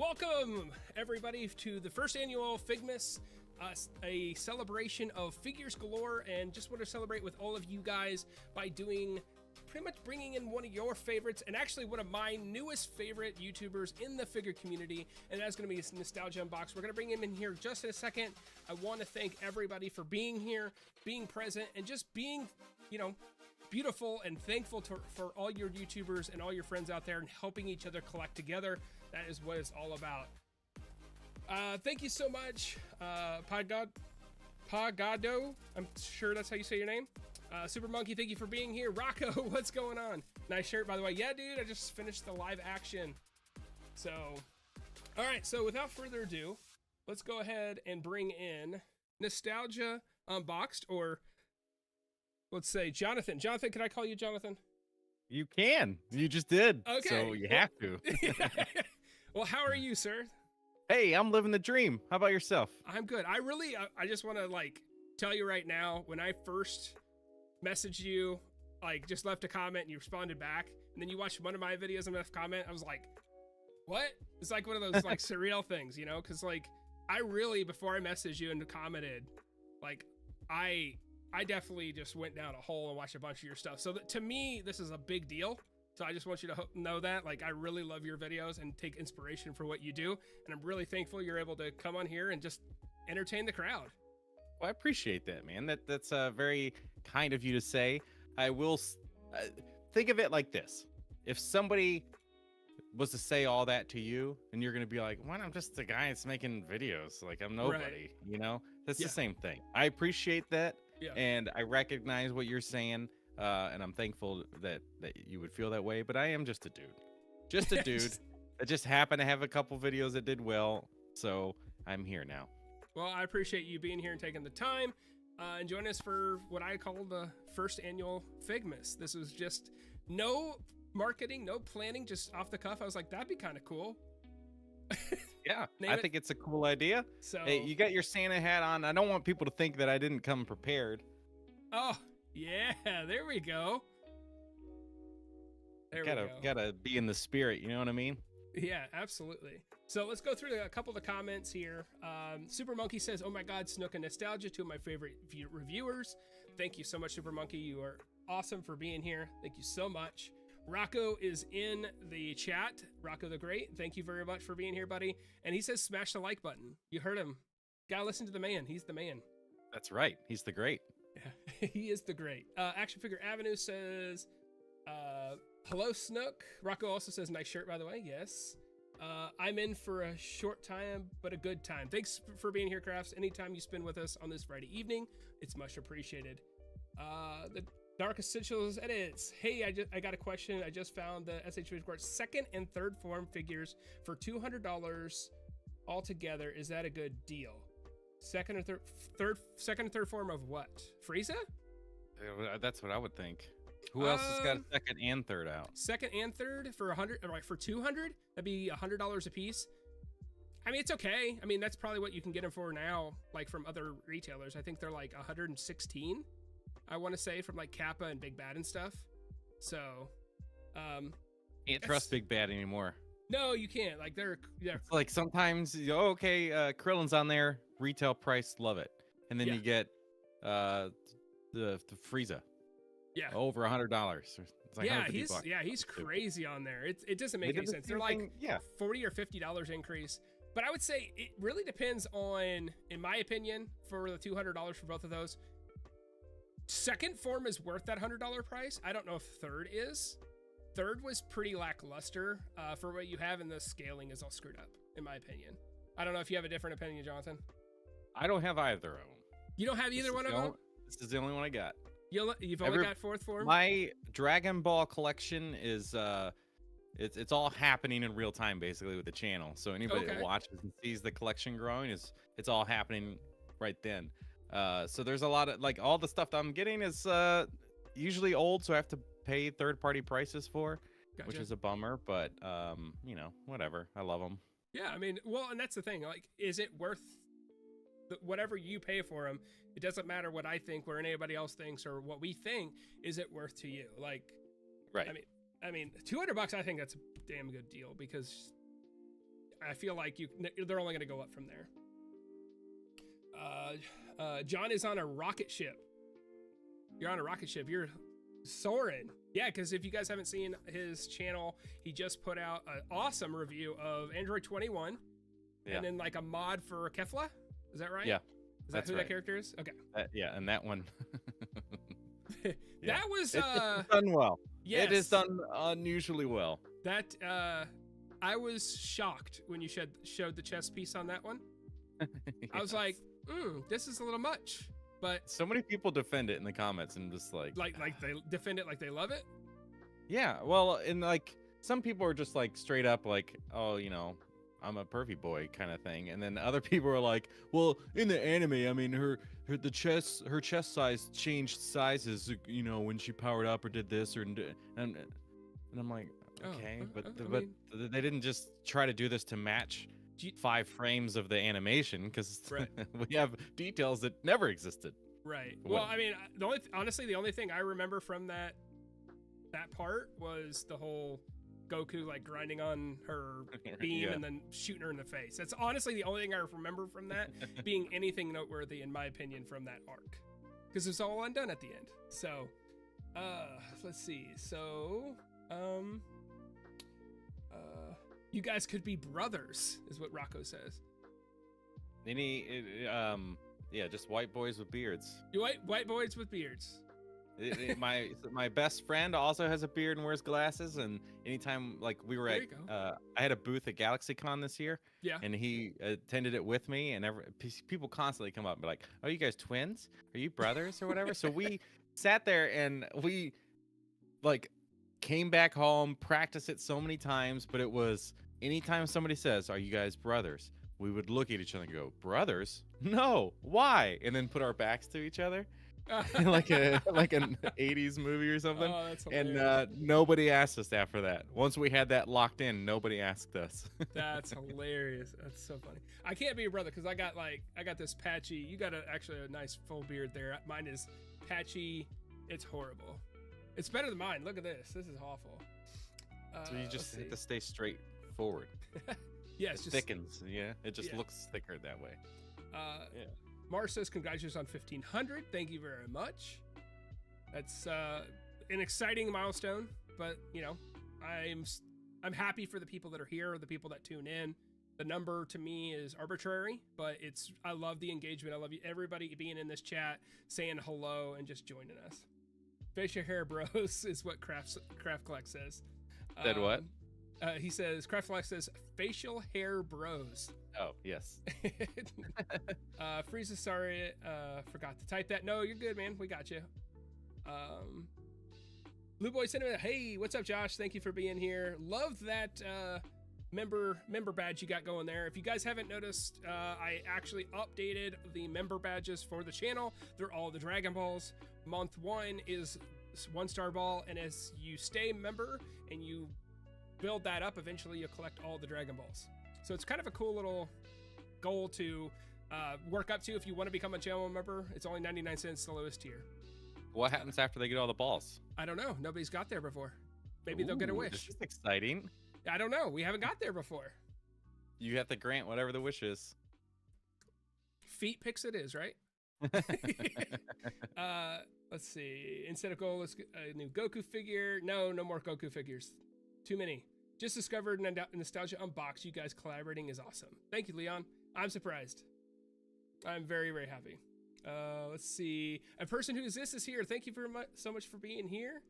Welcome, everybody, to the first annual Figmas, a celebration of figures galore, and just want to celebrate with all of you guys by doing pretty much bringing in one of your favorites, and actually one of my newest favorite YouTubers in the figure community, and that's going to be Nostalgia Unbox. We're going to bring him in here just in a second. I want to thank everybody for being here, being present, and just being, you know, beautiful and thankful for all your YouTubers and all your friends out there and helping each other collect together. That is what it's all about. Thank you so much, Pagado. I'm sure that's how you say your name. Super Monkey, thank you for being here. Rocco, what's going on? Nice shirt, by the way. Yeah, dude, I just finished the live action. So, all right, so without further ado, let's go ahead and bring in Nostalgia Unboxed, or let's say Jonathan. Jonathan, can I call you Jonathan? You can. You just did. Okay. So you have to. Well, how are you, sir? Hey, I'm living the dream. How about yourself? I'm good. I just want to tell you right now, when I first messaged you, just left a comment and you responded back, and then you watched one of my videos and left a comment, I was like, what? It's like one of those surreal things, you know? Because I really, before I messaged you and commented, I definitely just went down a hole and watched a bunch of your stuff. So to me, this is a big deal. So I just want you to know that, I really love your videos and take inspiration for what you do. And I'm really thankful you're able to come on here and just entertain the crowd. Well, I appreciate that, man. That's very kind of you to say. I will think of it like this. If somebody was to say all that to you, and you're going to be like, well, I'm just the guy that's making videos. I'm nobody, right. You know? That's the same thing. I appreciate that. Yeah. And I recognize what you're saying. And I'm thankful that you would feel that way, but I am just a dude. Just a dude that just happened to have a couple videos that did well. So I'm here now. Well, I appreciate you being here and taking the time and joining us for what I call the first annual Figmas. This was just no marketing, no planning, just off the cuff. I was like, that'd be kind of cool. Yeah, I think it's a cool idea. So hey, you got your Santa hat on. I don't want people to think that I didn't come prepared. Oh, yeah, there we go. Gotta be in the spirit, you know what I mean? Yeah, absolutely. So let's go through a couple of the comments here. Super Monkey says, oh my God, Snook and Nostalgia, two of my favorite reviewers. Thank you so much, Super Monkey. You are awesome for being here. Thank you so much. Rocco is in the chat. Rocco the Great, thank you very much for being here, buddy. And he says, smash the like button. You heard him. Gotta listen to the man. He's the man. That's right. He's the great. Yeah, he is the great. Action Figure Avenue says, hello, Snook. Rocco also says, nice shirt, by the way. Yes. I'm in for a short time, but a good time. Thanks for being here, Crafts. Anytime you spend with us on this Friday evening, it's much appreciated. The Dark Essentials edits. Hey, I got a question. I just found the SH Figuarts second and third form figures for $200 altogether. Is that a good deal? Second and third form of what? Frieza? That's what I would think. Who else has got a second and third out? Second and third for for $200? That'd be $100 a piece. I mean, it's okay. I mean, that's probably what you can get them for now, from other retailers. I think they're $116. I want to say from Kappa and Big Bad and stuff. So, can't trust Big Bad anymore. No, you can't. It's sometimes, okay, Krillin's on there, retail price, love it, and then you get the Frieza, over $100. It's he's crazy on there. It doesn't make any sense. They're $40 or $50 increase, but I would say it really depends on, in my opinion, for the $200 for both of those. Second form is worth that $100 price. I don't know if third is. Third was pretty lackluster for what you have, and the scaling is all screwed up, in my opinion. I don't know if you have a different opinion, Jonathan. I don't have either of them. You don't have either one of them? This is the only one I got. You've only got fourth form? My Dragon Ball collection is it's all happening in real time, basically, with the channel. So anybody that watches and sees the collection growing, it's all happening right then. So there's a lot of all the stuff that I'm getting is usually old, so I have to pay third-party prices for, which is a bummer, but whatever. I love them. Yeah, I mean, well, and that's the thing. Is it worth whatever you pay for them? It doesn't matter what I think or anybody else thinks or what we think. Is it worth to you? Right. I mean, $200. I think that's a damn good deal because I feel like they're only going to go up from there. John is on a rocket ship. You're on a rocket ship. You're soaring. Yeah, because if you guys haven't seen his channel, he just put out an awesome review of Android 21, and then like a mod for Kefla. Is that right? Yeah. Is that who that character is? Okay. Yeah, and that one. That was it's done well. Yes. It is done unusually well. That I was shocked when you showed the chess piece on that one. Yes. I was like, this is a little much. But so many people defend it in the comments and just like they defend it like they love it. Yeah, well, and like some people are just like straight up like, oh, you know, I'm a pervy boy kind of thing, and then other people are like, well, in the anime, I mean, her chest size changed sizes, you know, when she powered up or did this and I'm like, okay, but they didn't just try to do this to match 5 frames of the animation, because we have details that never existed. Right. Well, I mean, the only thing I remember from that part was the whole Goku like grinding on her beam and then shooting her in the face. That's honestly the only thing I remember from that being anything noteworthy, in my opinion, from that arc, because it's all undone at the end. So, let's see. So, you guys could be brothers, is what Rocco says. Just white boys with beards. White boys with beards. My best friend also has a beard and wears glasses, and anytime like we were I had a booth at GalaxyCon this year, and he attended it with me, and people constantly come up and be like, "Oh, you guys twins? Are you brothers or whatever?" So we sat there and we like came back home, practiced it so many times, but it was anytime somebody says, "Are you guys brothers?" we would look at each other and go, "Brothers? No, why?" And then put our backs to each other. like an 80s movie or something. Oh, that's hilarious. And nobody asked us after that. Once we had that locked in, nobody asked us. That's hilarious. That's so funny. I can't be your brother because I got this patchy. You got actually a nice full beard there. Mine is patchy. It's horrible. It's better than mine. Look at this. This is awful. So you just have to stay straight forward. Yes, it thickens. Yeah, it just looks thicker that way. Mars says, congratulations on 1,500. Thank you very much. That's an exciting milestone, but you know, I'm happy for the people that are here, the people that tune in. The number to me is arbitrary, but I love the engagement. I love everybody being in this chat, saying hello and just joining us. Facial hair bros is what Craft Collect says. Said what? He says, Craft Collect says, facial hair bros. Oh, yes. Frieza, sorry, forgot to type that. No, you're good, man. We got you. Blue Boy Cinema, hey, what's up, Josh? Thank you for being here. Love that member badge you got going there. If you guys haven't noticed, I actually updated the member badges for the channel. They're all the Dragon Balls. Month 1 is 1-star ball, and as you stay a member and you build that up, eventually you'll collect all the Dragon Balls. So it's kind of a cool little goal to work up to if you want to become a channel member. It's only 99 cents, the lowest tier. What happens after they get all the balls? I don't know. Nobody's got there before. Maybe they'll get a wish. This is exciting. I don't know. We haven't got there before. You have to grant whatever the wish is. Feet pics it is, right? Let's see. Instead of goal, let's get a new Goku figure. No more Goku figures. Too many. Just discovered Nostalgia Unbox. You guys collaborating is awesome. Thank you, Leon. I'm surprised. I'm very, very happy. Let's see. A person who exists is here. Thank you so much for being here.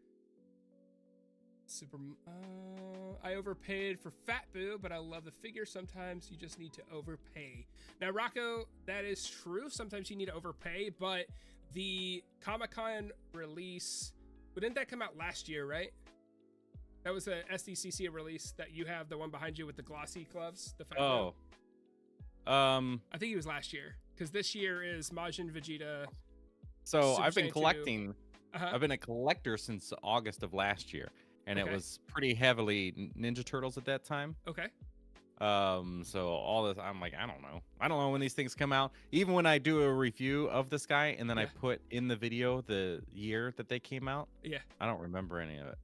I overpaid for Fat Boo, but I love the figure. Sometimes you just need to overpay. Now, Rocco, that is true. Sometimes you need to overpay, but the Comic-Con release, didn't that come out last year, right? That was the SDCC release that you have, the one behind you with the glossy gloves. I think it was last year, because this year is Majin Vegeta. So I've been collecting. I've been a collector since August of last year, and it was pretty heavily Ninja Turtles at that time. Okay. So all this, I'm like, I don't know when these things come out. Even when I do a review of this guy, and then I put in the video the year that they came out. Yeah. I don't remember any of it.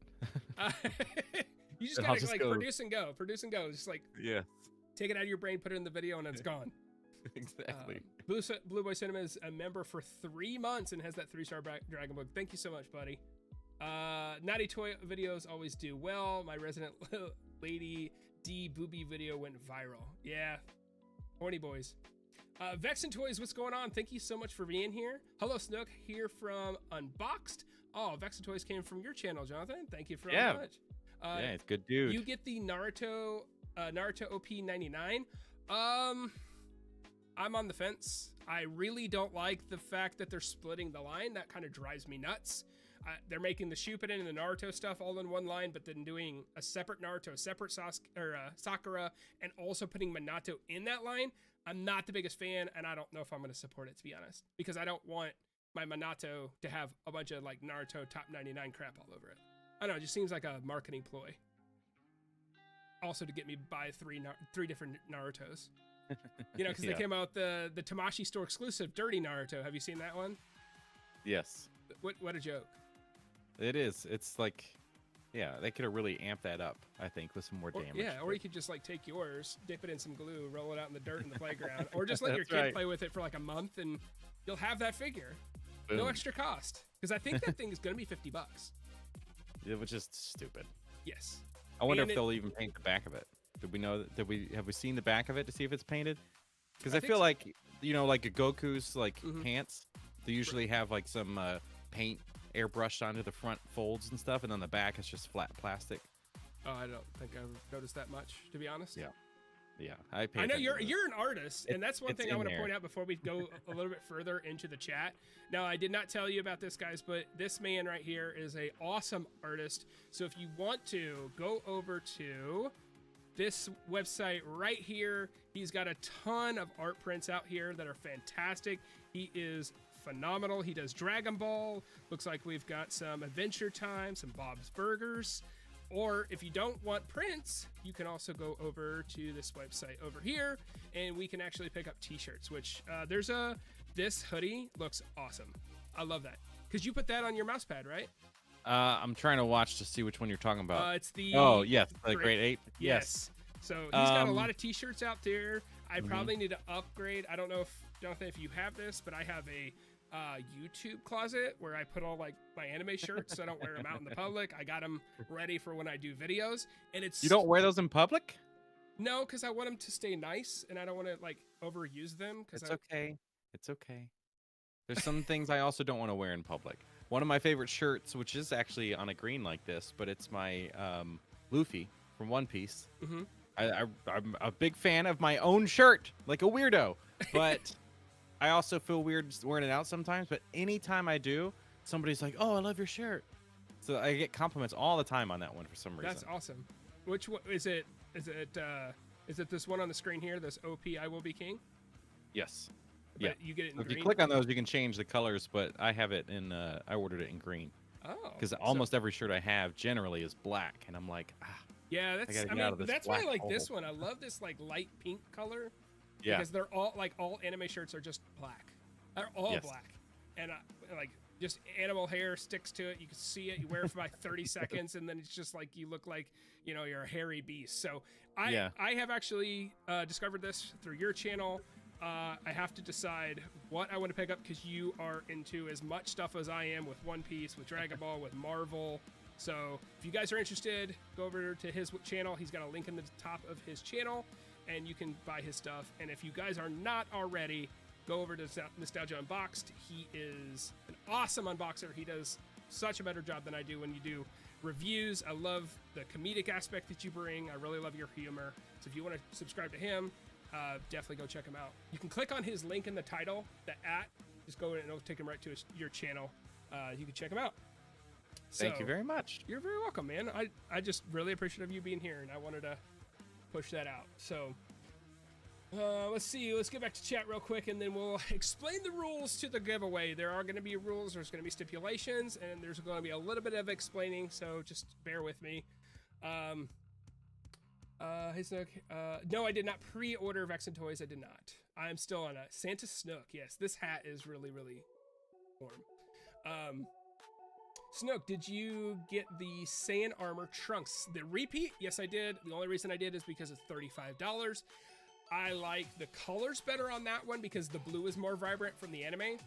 You just gotta like produce and go, just like take it out of your brain, put it in the video, and it's gone. Exactly. Blue Boy Cinema is a member for 3 months and has that 3-star Dragon Book. Thank you so much, buddy. Naughty Toy videos always do well. My Resident Lady D Booby video went viral. Yeah, horny boys. Vexen Toys, what's going on? Thank you so much for being here. Hello, Snook, here from Unboxed. Oh, Vexen Toys came from your channel, Jonathan. Thank you very much. Yeah, it's good, dude. You get the Naruto OP99. I'm on the fence. I really don't like the fact that they're splitting the line. That kind of drives me nuts. They're making the Shippuden and the Naruto stuff all in one line, but then doing a separate Naruto, a separate Sakura, and also putting Minato in that line. I'm not the biggest fan, and I don't know if I'm going to support it, to be honest, because I don't want my Minato to have a bunch of like Naruto top 99 crap all over it. I don't know, it just seems like a marketing ploy. Also to get me buy three different Narutos. You know, because they came out the Tamashii store exclusive Dirty Naruto. Have you seen that one? Yes. What a joke. It is. It's like, yeah, they could have really amped that up, I think, with some more damage. Yeah, or you could just like take yours, dip it in some glue, roll it out in the dirt in the playground, or just let your kid play with it for like a month, and you'll have that figure. Boom. No extra cost, because I think that thing is going to be $50. It was just stupid. Yes. I wonder if they'll even paint the back of it. Did we know? Have we seen the back of it to see if it's painted? Because I feel so. Like, you know, like a Goku's like pants, they usually have like some paint airbrushed onto the front folds and stuff, and on the back it's just flat plastic. Oh, I don't think I've noticed that much, to be honest. Yeah. I know you're an artist, and that's one thing I want to point out before we go a little bit further into the chat. Now, I did not tell you about this, guys, but this man right here is a awesome artist. So if you want to go over to this website right here, he's got a ton of art prints out here that are fantastic. He is phenomenal. He does Dragon Ball. Looks like we've got some Adventure Time, some Bob's Burgers. Or if you don't want prints, you can also go over to this website over here, and we can actually pick up t-shirts, which this hoodie looks awesome. I love that. Because you put that on your mouse pad, right? I'm trying to watch to see which one you're talking about. It's the... Oh, yes, the Grade 8. Yes. So he's got a lot of t-shirts out there. I probably need to upgrade. I don't know if, Jonathan, if you have this, but I have a YouTube closet where I put all like my anime shirts so I don't wear them out in the public. I got them ready for when I do videos, and it's... You don't wear those in public? No, because I want them to stay nice, and I don't want to like overuse them. It's okay. It's okay. There's some things I also don't want to wear in public. One of my favorite shirts, which is actually on a green like this, but it's my Luffy from One Piece. I'm a big fan of my own shirt, like a weirdo, but I also feel weird wearing it out sometimes. But anytime I do, somebody's like, "Oh, I love your shirt." So I get compliments all the time on that one for some reason. That's awesome. Which one is it? Is it this one on the screen here? This OP I Will Be King? Yes. But you get it in green. If you click on those, you can change the colors, but I have it in. I ordered it in green. Oh. Because almost every shirt I have generally is black, and I'm like, yeah, that's why I like this one. I love this like light pink color. Yeah. Because they're all anime shirts are just black. They're all black, and like just animal hair sticks to it. You can see it. You wear it for like 30 seconds, and then it's just like you look like you're a hairy beast. So I have actually discovered this through your channel. I have to decide what I want to pick up because you are into as much stuff as I am with One Piece, with Dragon Ball, with Marvel. So if you guys are interested, go over to his channel. He's got a link in the top of his channel, and you can buy his stuff. And if you guys are not already, go over to Nostalgia Unboxed. He is an awesome unboxer. He does such a better job than I do when you do reviews. I love the comedic aspect that you bring. I really love your humor. So if you want to subscribe to him, definitely go check him out. You can click on his link in the title, just go in and it'll take him right to your channel. You can check him out. Thank you very much. You're very welcome, man. I just really appreciate you being here, and I wanted to push that out. So let's see. Let's get back to chat real quick, and then we'll explain the rules to the giveaway. There are going to be rules. There's going to be stipulations, and there's going to be a little bit of explaining, so just bear with me. No, I did not pre-order Vexen Toys. I did not. I'm still on a Santa Snook. Yes, this hat is really, really warm. Snook, did you get the Saiyan Armor Trunks? The repeat? Yes, I did. The only reason I did is because it's $35. I like the colors better on that one because the blue is more vibrant from the anime.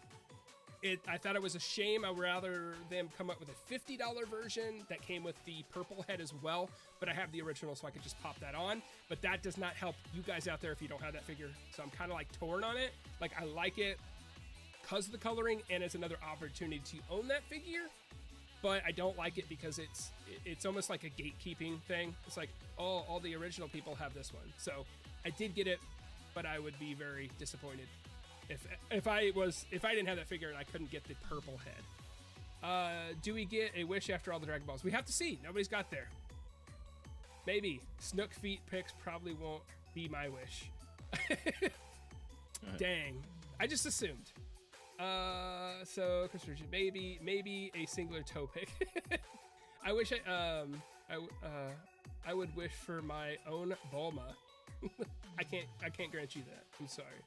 I thought it was a shame. I'd rather them come up with a $50 version that came with the purple head as well, but I have the original so I could just pop that on. But that does not help you guys out there if you don't have that figure. So I'm kind of like torn on it. Like I like it because of the coloring and it's another opportunity to own that figure, but I don't like it because it's almost like a gatekeeping thing. It's like, oh, all the original people have this one. So I did get it, but I would be very disappointed if I didn't have that figure and I couldn't get the purple head. Do we get a wish after all the Dragon Balls? We have to see. Nobody's got there. Maybe. Snook feet picks probably won't be my wish. Dang. I just assumed. So Christopher, maybe a singular toe pick. I wish I would wish for my own Bulma. I can't grant you that. I'm sorry.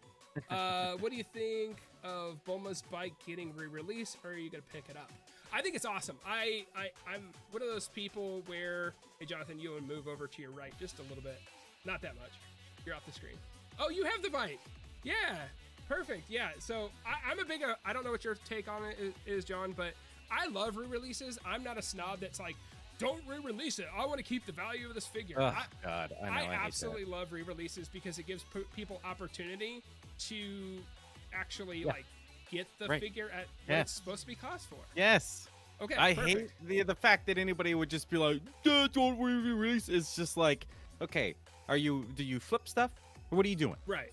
What do you think of Bulma's bike getting re-released, or are you gonna pick it up? I think it's awesome. I'm one of those people where, hey Jonathan, you would move over to your right just a little bit, not that much. You're off the screen. Oh, you have the bike. Yeah, perfect. Yeah. So I'm a big. I don't know what your take on it is, John, but I love re-releases. I'm not a snob that's like, don't re-release it. I want to keep the value of this figure. Oh, God, I absolutely love re-releases because it gives people opportunity to actually like get the figure at what it's supposed to be cost for. Yes. Okay. I perfect. hate the fact that anybody would just be like, don't re-release. It's just like, okay, do you flip stuff? Or what are you doing? Right.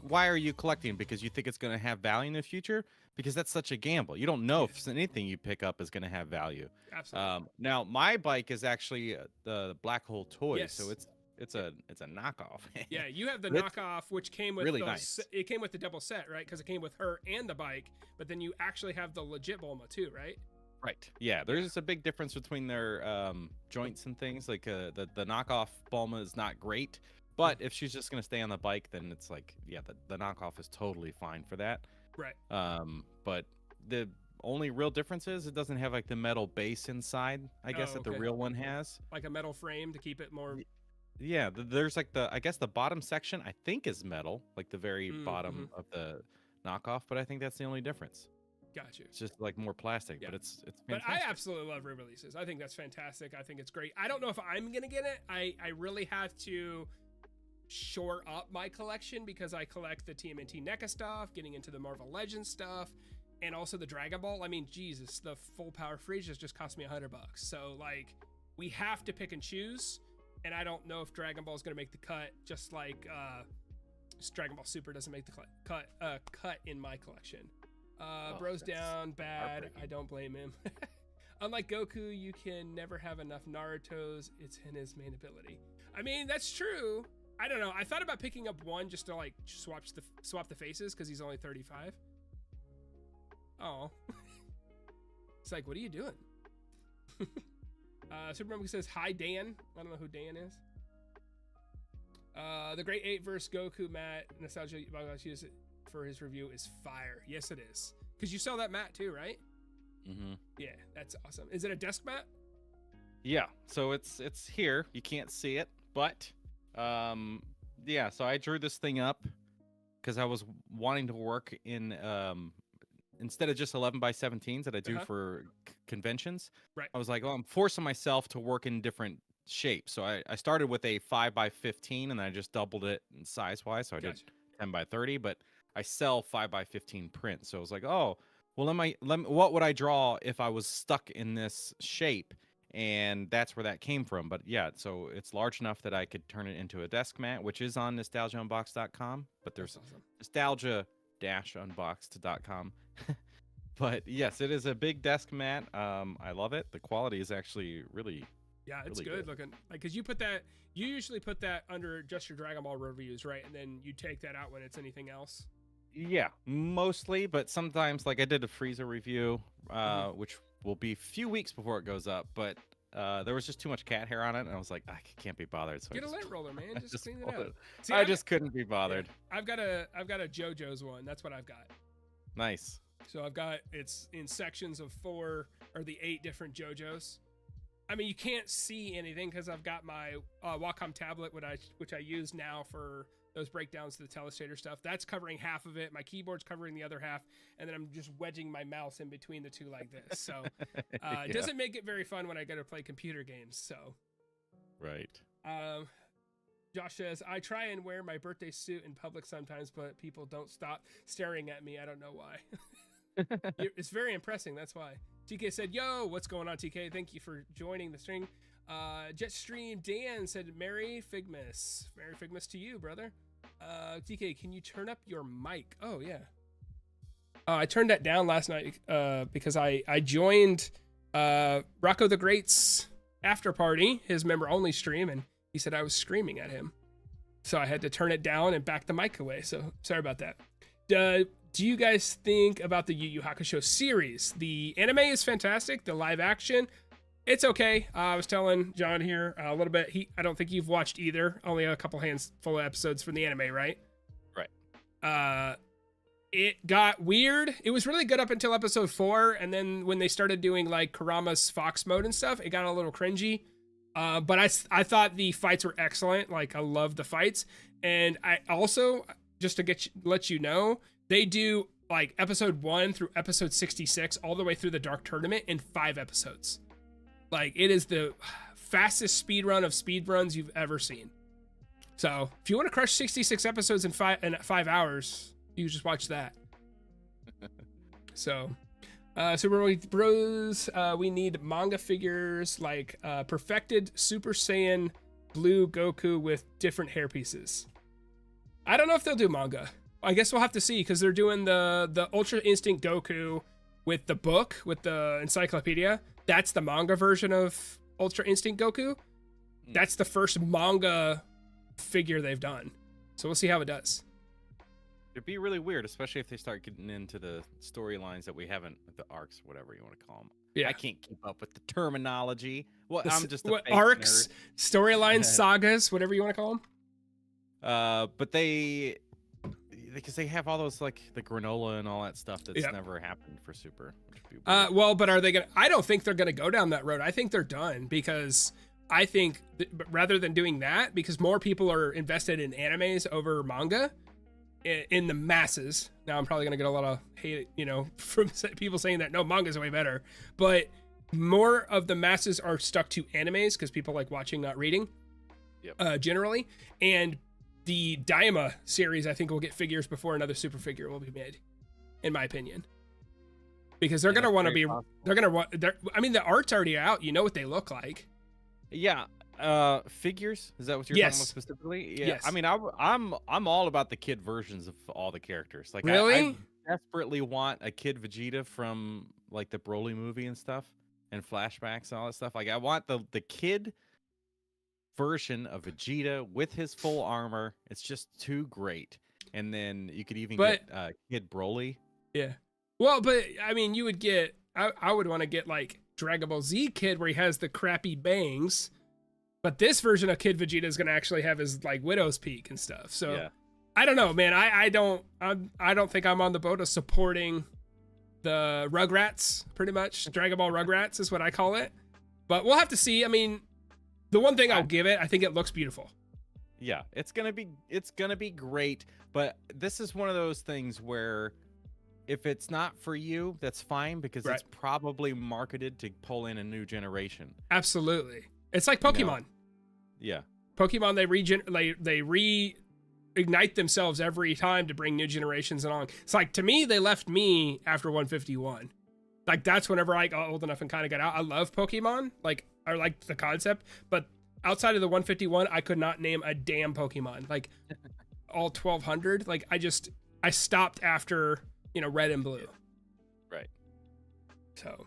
Why are you collecting? Because you think it's going to have value in the future? Because that's such a gamble. You don't know if anything you pick up is going to have value. Absolutely. Now my bike is actually the Black Hole toy, Yes. so it's a knockoff. Yeah, you have the knockoff, which came with really nice. It came with the double set, right? Because it came with her and the bike, but then you actually have the legit Bulma too, right? Right. Yeah, there's a big difference between their joints and things. Like the knockoff Bulma is not great, but if she's just gonna stay on the bike, then it's like, yeah, the knockoff is totally fine for that. Right. But the only real difference is it doesn't have like the metal base inside, I guess, that the real one has. Like a metal frame to keep it more. Yeah, there's like I guess the bottom section I think is metal, like the very bottom of the knockoff, but I think that's the only difference. Gotcha. It's just like more plastic, but it's fantastic. But I absolutely love re-releases. I think that's fantastic. I think it's great. I don't know if I'm gonna get it. I really have to shore up my collection because I collect the TMNT NECA stuff, getting into the Marvel Legends stuff, and also the Dragon Ball. I mean, Jesus, the full power Friesias just cost me $100. So like, we have to pick and choose. And I don't know if Dragon Ball is going to make the cut, just like Dragon Ball Super doesn't make the cut in my collection. Bro's down bad. I don't blame him. Unlike Goku, you can never have enough Naruto's. It's in his main ability. I mean, that's true. I don't know. I thought about picking up one just to like swap the faces because he's only 35. Oh, it's like, what are you doing? Superman says, hi, Dan. I don't know who Dan is. The Great 8 vs. Goku Matt Nostalgia use it for his review is fire. Yes, it is. Because you sell that mat too, right? Mm-hmm. Yeah, that's awesome. Is it a desk mat? Yeah, so it's here. You can't see it, but yeah, so I drew this thing up because I was wanting to work in instead of just 11x17s that I do for conventions. Right. I was like, I'm forcing myself to work in different shapes. So I started with a 5x15 and then I just doubled it in size wise. So I did 10x30, but I sell 5x15 prints. So I was like, oh, well, what would I draw if I was stuck in this shape? And that's where that came from. But yeah, so it's large enough that I could turn it into a desk mat, which is on nostalgiaunboxed.com. But there's nostalgia-unboxed.com. But yes, it is a big desk mat. I love it. The quality is actually really, it's really good looking. Like, cause you usually put that under just your Dragon Ball reviews, right? And then you take that out when it's anything else. Yeah, mostly, but sometimes, like I did a Frieza review, which will be a few weeks before it goes up, but there was just too much cat hair on it, and I was like, I can't be bothered. So get a lint roller, man. Just clean it out. See, I just couldn't be bothered. Yeah, I've got a JoJo's one. That's what I've got. Nice. So it's in sections of 4 or the 8 different JoJo's. I mean, you can't see anything because I've got my Wacom tablet, which I use now for those breakdowns to the Telestrator stuff. That's covering half of it. My keyboard's covering the other half, and then I'm just wedging my mouse in between the two like this. So it doesn't make it very fun when I go to play computer games. So right. Josh says, I try and wear my birthday suit in public sometimes, but people don't stop staring at me. I don't know why. It's very impressive. That's why. TK said, yo, what's going on, TK? Thank you for joining the stream. Jetstream Dan said, Merry Figmas. Merry Figmas to you, brother. TK, can you turn up your mic? Oh, yeah. I turned that down last night because I joined Rocco the Great's after party, his member-only stream, and he said I was screaming at him. So I had to turn it down and back the mic away. So sorry about that. Do you guys think about the Yu Yu Hakusho series? The anime is fantastic. The live action, it's okay. I was telling John here a little bit. I don't think you've watched either. Only a couple handful of episodes from the anime, right? Right. It got weird. It was really good up until episode 4, and then when they started doing like Kurama's Fox mode and stuff, it got a little cringy. But I thought the fights were excellent. Like, I love the fights. And I also, just to let you know, they do like episode 1 through episode 66 all the way through the Dark Tournament in 5 episodes. Like, it is the fastest speed run of speed runs you've ever seen. So if you want to crush 66 episodes in 5 hours, you just watch that. So Super Bros, we need manga figures like perfected Super Saiyan Blue Goku with different hair pieces. I don't know if they'll do manga. I guess we'll have to see, because they're doing the Ultra Instinct Goku with the book, with the encyclopedia. That's the manga version of Ultra Instinct Goku. That's the first manga figure they've done. So we'll see how it does. It'd be really weird, especially if they start getting into the storylines that we haven't, the arcs, whatever you want to call them. Yeah. I can't keep up with the terminology. Well, I'm just what arcs, storylines, sagas, whatever you want to call them. But because they have all those, like the granola and all that stuff that's never happened for Super. Well, but are they gonna? I don't think they're gonna go down that road. I think they're done, because I think rather than doing that, because more people are invested in animes over manga. In the masses. Now I'm probably gonna get a lot of hate, from people saying that no, manga's way better, but more of the masses are stuck to animes because people like watching, not reading. Generally. And the Daima series, I think, will get figures before another super figure will be made, in my opinion, because they're gonna want to be possible. I mean, the art's already out, you know what they look like. Figures, is that what you're talking about specifically? Yes. I mean, I'm all about the kid versions of all the characters. Like, really? I desperately want a kid Vegeta from like the Broly movie and stuff, and flashbacks and all that stuff. Like, I want the kid version of Vegeta with his full armor. It's just too great. And then you could even get Kid Broly. Yeah. Well, but I mean, you would get, I would want to get like Dragon Ball Z Kid, where he has the crappy bangs. But this version of Kid Vegeta is going to actually have his like Widow's Peak and stuff. So I don't know, man. I don't think I'm on the boat of supporting the Rugrats, pretty much. Dragon Ball Rugrats is what I call it. But we'll have to see. I mean, the one thing I'll give it, I think it looks beautiful. Yeah, it's gonna be great. But this is one of those things where if it's not for you, that's fine, because it's probably marketed to pull in a new generation. Absolutely. It's like Pokemon. Yeah. Pokemon, they reignite themselves every time to bring new generations along. It's like, to me, they left me after 151. Like, that's whenever I got old enough and kind of got out. I love Pokemon. Like, I liked the concept, but outside of the 151, I could not name a damn Pokemon. Like, all 1200. Like, I stopped after, Red and Blue. Right. So,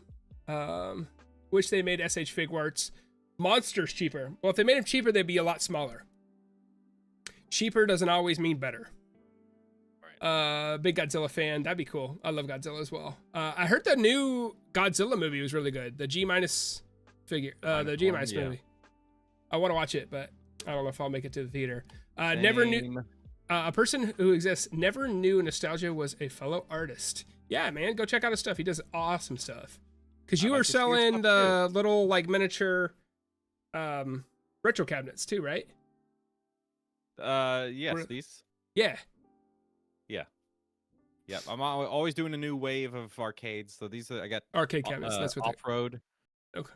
wish they made SH Figuarts monsters cheaper. Well, if they made them cheaper, they'd be a lot smaller. Cheaper doesn't always mean better. Right. Big Godzilla fan. That'd be cool. I love Godzilla as well. I heard the new Godzilla movie was really good. The G- figure. The G- movie. I want to watch it, but I don't know if I'll make it to the theater. Never knew. A person who exists never knew nostalgia was a fellow artist. Yeah, man, go check out his stuff. He does awesome stuff. Because you were like selling the little like miniature retro cabinets too, right? Yes, these. Yeah. Yeah. Yep. I'm always doing a new wave of arcades. So these I got Arcade cabinets. That's what off-road. Okay.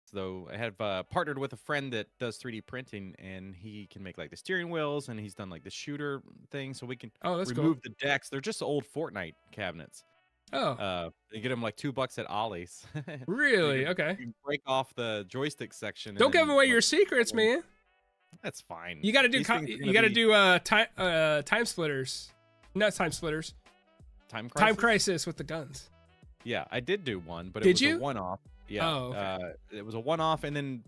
So I have partnered with a friend that does 3D printing, and he can make like the steering wheels, and he's done like the shooter thing, so we can remove the decks. They're just old Fortnite cabinets. Oh. You get them like $2 at Ollie's. Really? Okay. You break off the joystick section. Don't give away your secrets, man. That's fine. You got to do. You got to do time splitters. Not time splitters. Time crisis with the guns. Yeah, I did do one, but it was a one-off. Yeah. Oh, okay. It was a one-off, and then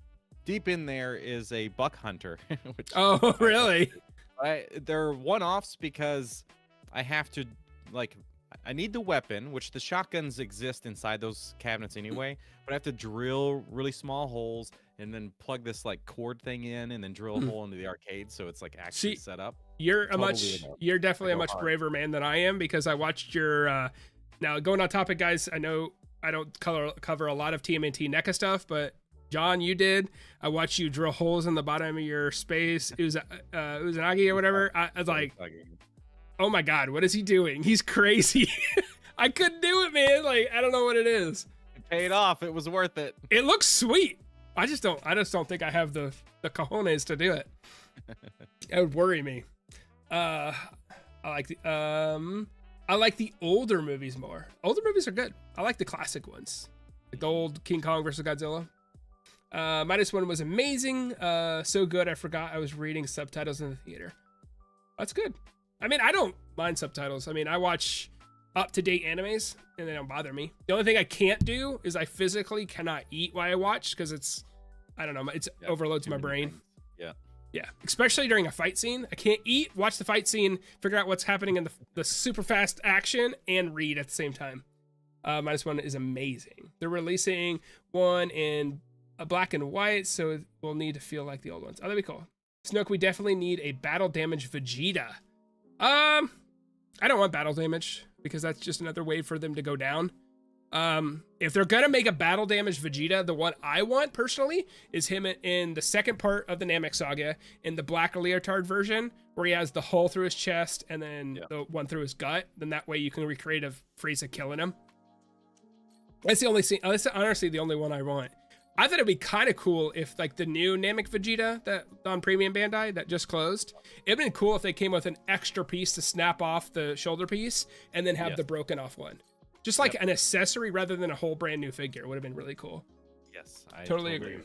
deep in there is a buck hunter. Which really? They're one-offs because I have to I need the weapon, which the shotguns exist inside those cabinets anyway, but I have to drill really small holes and then plug this like cord thing in and then drill a hole into the arcade so it's like actually set up. You're definitely a much braver man than I am, because I watched your now going on topic, guys. I know I don't cover a lot of TMNT NECA stuff, but John, you did. I watched you drill holes in the bottom of your space. It was Uzanagi or whatever. I was like, oh my God, what is he doing? He's crazy. I couldn't do it, man. Like, I don't know what it is. It paid off. It was worth it. It looks sweet. I just don't think I have the cojones to do it. It would worry me. I like the older movies more. Older movies are good. I like the classic ones. Like the old King Kong versus Godzilla. -1 was amazing. So good I forgot I was reading subtitles in the theater. That's good. I mean, I don't mind subtitles. I mean, I watch up-to-date animes and they don't bother me. The only thing I can't do is I physically cannot eat while I watch, because I don't know, it overloads my brain. Yeah, especially during a fight scene. I can't eat, watch the fight scene, figure out what's happening in the super fast action, and read at the same time. -1 is amazing. They're releasing one in a black and white, so we'll need to feel like the old ones. Oh, that'd be cool. Snoke, we definitely need a battle damage Vegeta. I don't want battle damage, because that's just another way for them to go down. If they're gonna make a battle damage Vegeta, the one I want personally is him in the second part of the Namek Saga in the black leotard version, where he has the hole through his chest and then the one through his gut. Then that way you can recreate a Frieza killing him. That's the only scene. That's honestly the only one I want. I thought it'd be kind of cool if like the new Namek Vegeta that on Premium Bandai that just closed, it'd been cool if they came with an extra piece to snap off the shoulder piece and then have the broken off one. Just like an accessory rather than a whole brand new figure would have been really cool. Yes, I totally agree.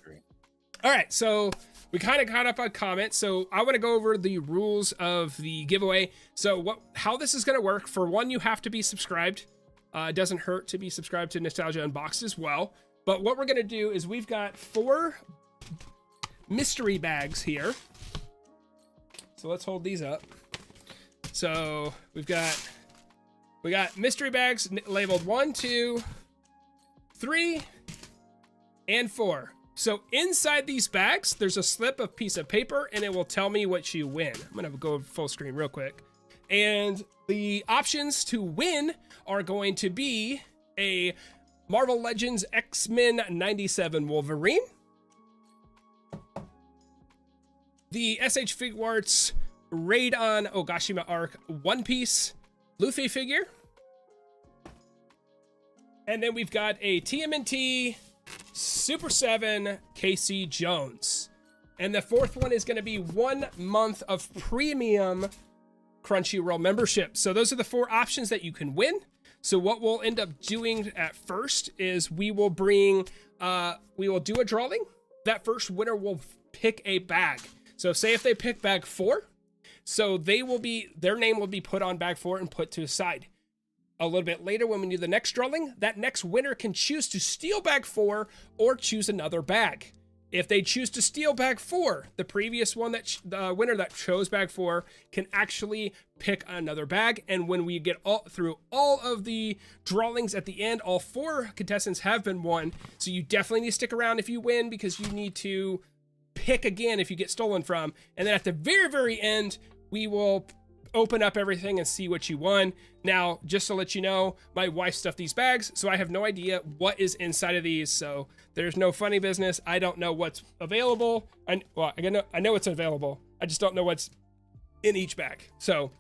All right, so we kind of caught up on comments. So I want to go over the rules of the giveaway. So how this is going to work. For one, you have to be subscribed. It doesn't hurt to be subscribed to Nostalgia Unboxed as well. But what we're going to do is we've got 4 mystery bags here. So let's hold these up. So we got mystery bags labeled 1, 2, 3, and 4. So inside these bags, there's a slip of piece of paper, and it will tell me what you win. I'm going to go full screen real quick. And the options to win are going to be a Marvel Legends X-Men 97 Wolverine, the SH Figuarts Raid on Ogashima Arc One Piece Luffy figure, and then we've got a TMNT Super 7 Casey Jones. And the 4th one is going to be 1 month of premium Crunchyroll membership. So those are the 4 options that you can win. So what we'll end up doing at first is we will do a drawing. That first winner will pick a bag. So say if they pick bag 4, so their name will be put on bag 4 and put to the side. A little bit later, when we do the next drawing, that next winner can choose to steal bag 4 or choose another bag. If they choose to steal bag 4, the previous one the winner that chose bag 4 can actually pick another bag. And when we get through all of the drawings at the end, all 4 contestants have been won. So you definitely need to stick around if you win, because you need to pick again if you get stolen from. And then at the very, very end, we will open up everything and see what you won. Now, just to let you know, my wife stuffed these bags, so I have no idea what is inside of these. So there's no funny business. I don't know what's available. I know it's available. I just don't know what's in each bag. So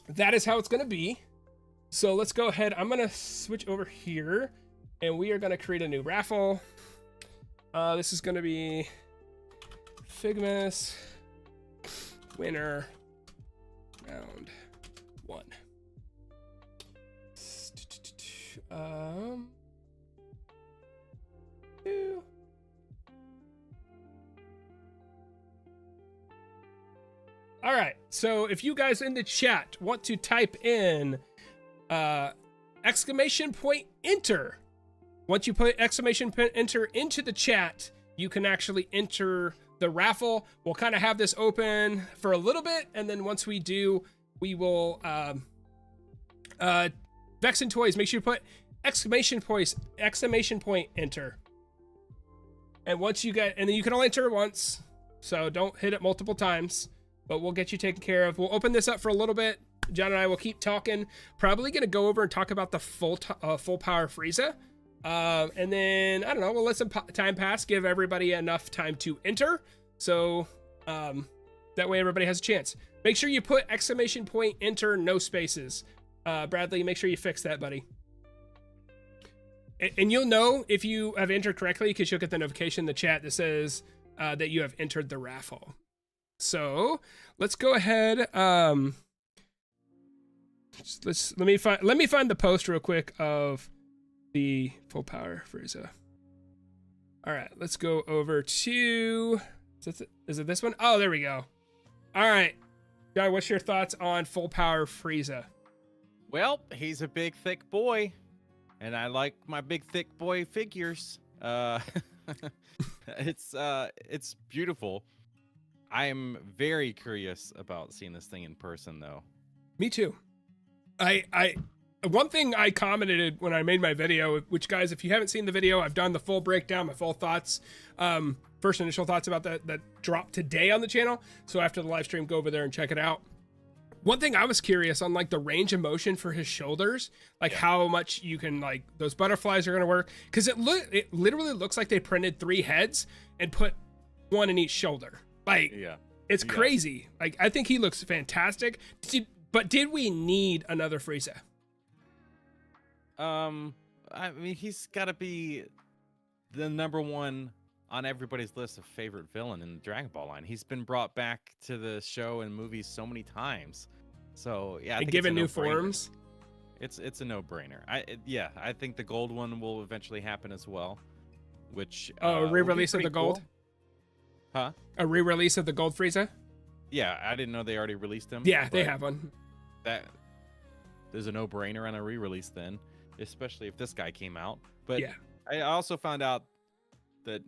that is how it's going to be. So let's go ahead. I'm going to switch over here, and we are going to create a new raffle. This is going to be Figmas winner round 1. Two. All right, so if you guys in the chat want to type in exclamation point enter, once you put exclamation point enter into the chat, you can actually enter the raffle. We'll kind of have this open for a little bit, and then once we do, we will Vexen Toys, make sure you put exclamation point enter. And once you get, and then you can only enter once, so don't hit it multiple times, but we'll get you taken care of. We'll open this up for a little bit. John and I will keep talking. Probably gonna go over and talk about the full power Frieza. And then, I don't know, we'll let some time pass, give everybody enough time to enter. So that way everybody has a chance. Make sure you put exclamation point enter, no spaces. Bradley, make sure you fix that, buddy. And you'll know if you have entered correctly because you'll get the notification in the chat that says that you have entered the raffle. So let's go ahead. Let me find the post real quick of the full power Frieza. All right, let's go over to, is it this one? Oh, there we go. All right, John, what's your thoughts on full power Frieza? Well, he's a big, thick boy, and I like my big, thick boy figures. It's beautiful. I am very curious about seeing this thing in person, though. Me too. One thing I commented when I made my video, which, guys, if you haven't seen the video, I've done the full breakdown, my full thoughts, first initial thoughts about that dropped today on the channel. So after the live stream, go over there and check it out. One thing I was curious on, like the range of motion for his shoulders, like how much you can, like those butterflies are going to work. Cause it literally looks like they printed 3 heads and put 1 in each shoulder. Like, it's crazy. Like, I think he looks fantastic. But did we need another Frieza? I mean, he's got to be the #1 on everybody's list of favorite villain in the Dragon Ball line. He's been brought back to the show and movies so many times. So yeah, I think given new forms, it's a no-brainer. I think the gold one will eventually happen as well. Which re-release of the gold, cool. Huh? A re-release of the gold Frieza. Yeah, I didn't know they already released him. Yeah, they have one. There's a no-brainer on a re-release then, especially if this guy came out. But yeah, I also found out that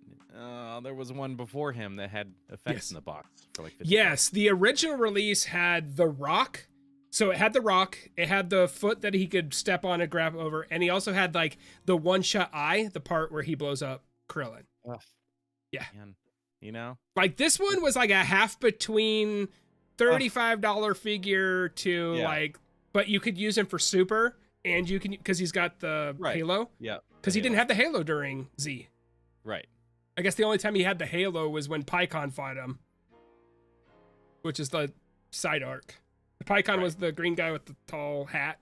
there was one before him that had effects in the box for like 50 bucks. The original release had the Rock. So it had the Rock, it had the foot that he could step on and grab over, and he also had like the one-shot eye, the part where he blows up Krillin. Ugh. Yeah. Man, you know? Like this one was like a half between $35 figure to like, but you could use him for Super, and you can, because he's got the Halo. Yeah. Because he didn't have the Halo during Z. Right. I guess the only time he had the Halo was when Pycon fought him, which is the side arc. Pycon was the green guy with the tall hat.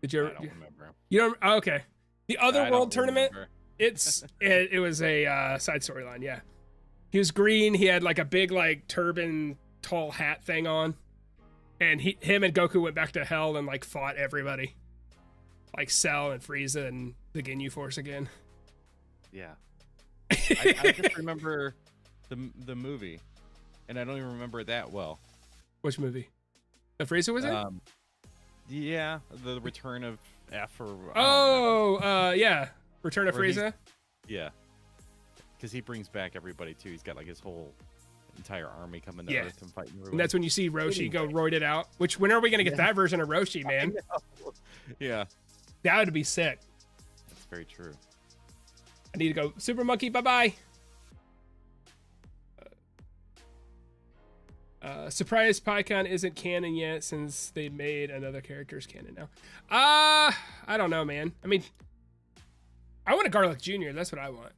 Did you? I don't remember. You don't? Oh, okay. The other world tournament. It was a side storyline. Yeah, he was green. He had like a big like turban, tall hat thing on, and him and Goku went back to hell and like fought everybody, like Cell and Frieza and the Ginyu Force again. Yeah, I just remember the movie, and I don't even remember it that well. Which movie? The Frieza was in? Yeah, the Return of F or... yeah. Return of Frieza? Yeah. Because he brings back everybody, too. He's got, like, his whole entire army coming to Earth and fighting everybody. And that's when you see Roshi go roided out. Which, when are we going to get that version of Roshi, man? Yeah. That would be sick. That's very true. I need to go. Super Monkey, bye-bye. Surprise PyCon isn't canon yet since they made another character's canon now. I don't know, man. I mean, I want a Garlic Jr. That's what I want.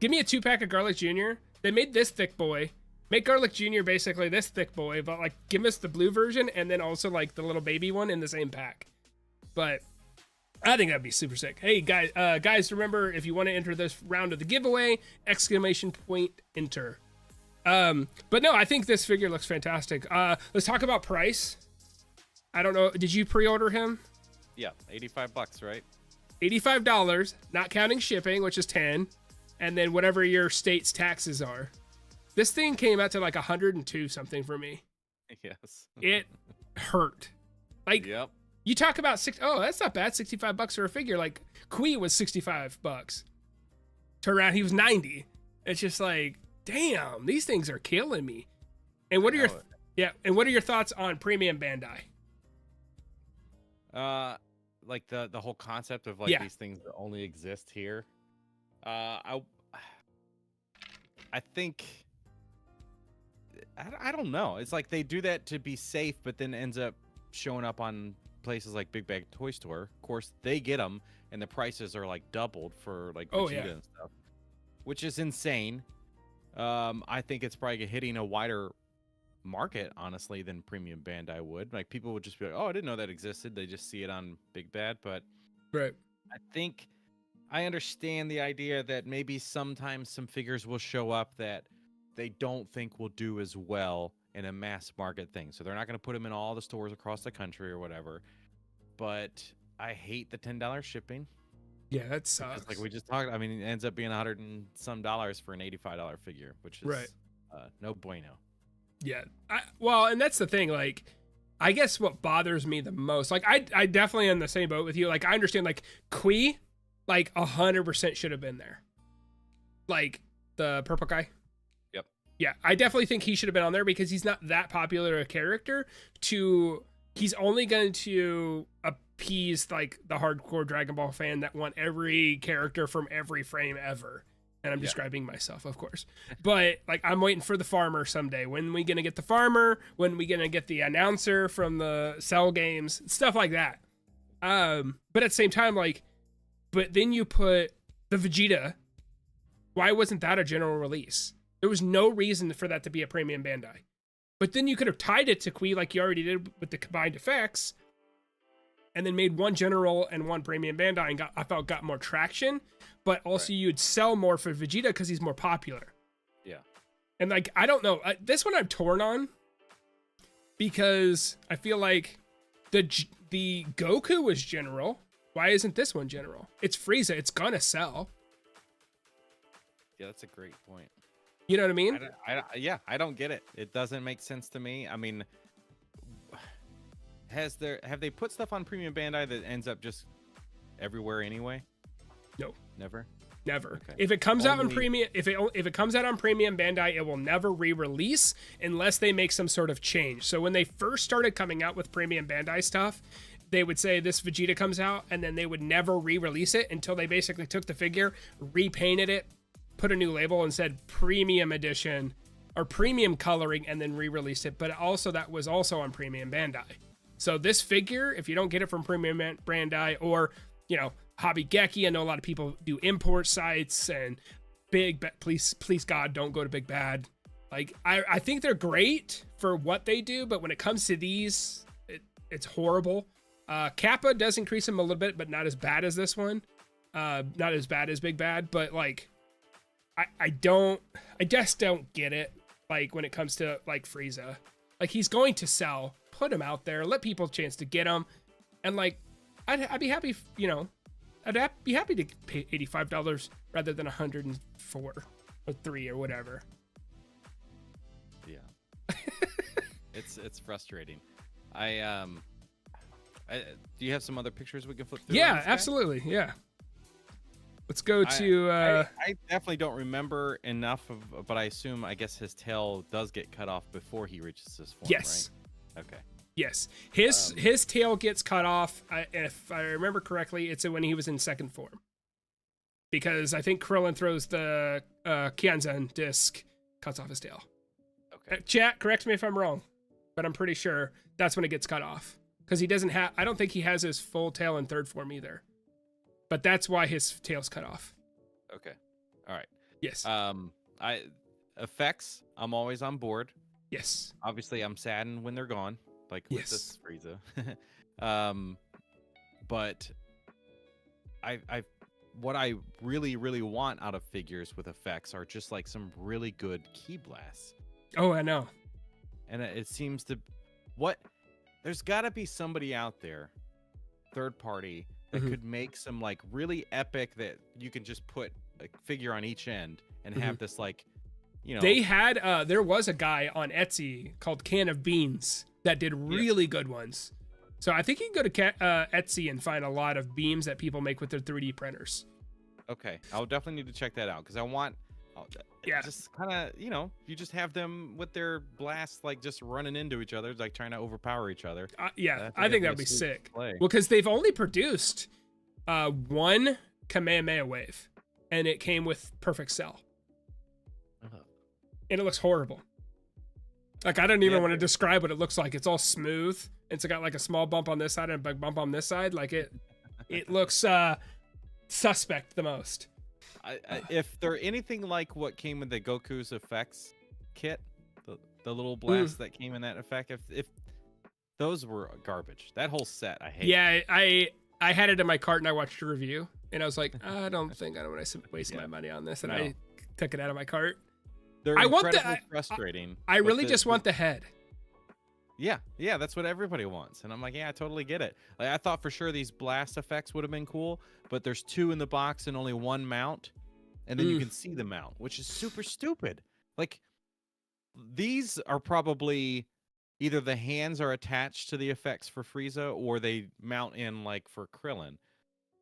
Give me a 2-pack of Garlic Jr. They made this thick boy. Make Garlic Jr. basically this thick boy, but like give us the blue version and then also like the little baby one in the same pack. But I think that'd be super sick. Hey guys, remember if you want to enter this round of the giveaway, ! Enter. But no, I think this figure looks fantastic. Let's talk about price. I don't know. Did you pre-order him? Yeah, $85, right? $85, not counting shipping, which is 10, and then whatever your state's taxes are. This thing came out to like 102 something for me. Yes. It hurt. Like, yep. You talk about oh, that's not bad. $65 for a figure. Like, Kui was $65. Turn around, he was 90. It's just like, damn, these things are killing me. And what are what are your thoughts on premium Bandai? Like the whole concept of like these things that only exist here. I think I don't know. It's like they do that to be safe, but then ends up showing up on places like Big Bag Toy Store. Of course, they get them, and the prices are like doubled for like Vegeta and stuff, which is insane. I think it's probably hitting a wider market, honestly, than premium Bandai would. Like people would just be like, "Oh, I didn't know that existed." They just see it on Big Bad, but right. I think I understand the idea that maybe sometimes some figures will show up that they don't think will do as well in a mass market thing. So they're not going to put them in all the stores across the country or whatever. But I hate the $10 shipping. Yeah, that sucks. Like we just talked, I mean, it ends up being $100 and some for an $85 figure, which is no bueno. Yeah. Well, and that's the thing. Like, I guess what bothers me the most, like I definitely am in the same boat with you. Like I understand like Kui, like 100% should have been there. Like the purple guy. Yep. Yeah, I definitely think he should have been on there because he's not that popular a character he's only going to appease like the hardcore Dragon Ball fan that want every character from every frame ever. And I'm describing myself, of course. But like I'm waiting for the farmer someday. When we gonna get the farmer? When we gonna get the announcer from the Cell games? Stuff like that. But at the same time, like, but then you put the Vegeta. Why wasn't that a general release? There was no reason for that to be a premium Bandai. But then you could have tied it to Kui like you already did with the combined effects, and then made one general and one premium Bandai and I felt got more traction. But also you'd sell more for Vegeta because he's more popular. Yeah. And like, I don't know. This one I'm torn on because I feel like the Goku was general. Why isn't this one general? It's Frieza. It's gonna sell. Yeah, that's a great point. You know what I mean? I don't get it. It doesn't make sense to me. I mean, have they put stuff on premium Bandai that ends up just everywhere anyway? No. Never. Okay. If it comes out on premium, if it comes out on premium Bandai, it will never re-release unless they make some sort of change. So when they first started coming out with premium Bandai stuff, they would say this Vegeta comes out, and then they would never re-release it until they basically took the figure, repainted it, put a new label, and said premium edition or premium coloring, and then re-released it. But also that was also on premium Bandai. So this figure, if you don't get it from premium Bandai or Hobby Geki, I know a lot of people do import sites, and please God, don't go to Big Bad. Like I think they're great for what they do, but when it comes to these, it's horrible. Kappa does increase them a little bit, but not as bad as this one. Not as bad as Big Bad, but like I just don't get it. Like when it comes to like Frieza, like he's going to sell. Put him out there, let people a chance to get him, and like I'd be happy, I'd be happy to pay $85 rather than 104 or 3 or whatever. Yeah. It's frustrating. Do you have some other pictures we can flip through? Yeah, absolutely. Yeah. Let's go to I definitely don't remember enough but I guess his tail does get cut off before he reaches this form, yes. Right? Okay. Yes, his tail gets cut off. If I remember correctly, it's when he was in second form. Because I think Krillin throws the Kianzan disc, cuts off his tail. Chat, correct me if I'm wrong, but I'm pretty sure that's when it gets cut off. Because he doesn't have, I don't think he has his full tail in third form either. But that's why his tail's cut off. Okay. All right. Yes. Effects, I'm always on board. Yes. Obviously, I'm saddened when they're gone, like with this Frieza. But what I really, really want out of figures with effects are just like some really good key blasts. Oh, I know. And it seems to, there's got to be somebody out there, third party, that could make some like really epic that you can just put a figure on each end and have this like, you know. They had, there was a guy on Etsy called Can of Beans that did really good ones. So I think you can go to Etsy and find a lot of beams that people make with their 3D printers. Okay, I'll definitely need to check that out because I want, just kind of, you know, you just have them with their blasts like just running into each other, like trying to overpower each other. I think that would be sick. Well, because they've only produced one Kamehameha wave, and it came with Perfect Cell. And it looks horrible. Like, I don't even want to describe what it looks like. It's all smooth. It's got like a small bump on this side and a big bump on this side. Like it looks suspect the most. If they're anything like what came with the Goku's effects kit, the little blast that came in that effect, if those were garbage, that whole set I hate. Yeah, I had it in my cart and I watched a review and I was like, I don't think I want to waste my money on this, and I took it out of my cart. They're incredibly frustrating. I really just want the head. Yeah, that's what everybody wants. And I'm like, yeah, I totally get it. Like, I thought for sure these blast effects would have been cool, but there's 2 in the box and only 1 mount. And then you can see the mount, which is super stupid. Like, these are probably either the hands are attached to the effects for Frieza or they mount in like for Krillin,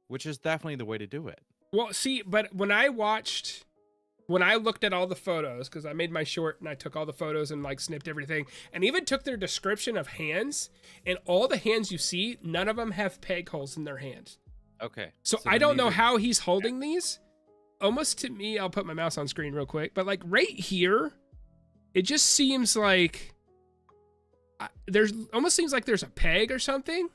which is definitely the way to do it. Well, see, but when I looked at all the photos, because I made my short and I took all the photos and like snipped everything and even took their description of hands, and all the hands you see, none of them have peg holes in their hands. Okay. So I don't know how he's holding these. Almost to me, I'll put my mouse on screen real quick, but like right here, it just seems like almost seems like there's a peg or something.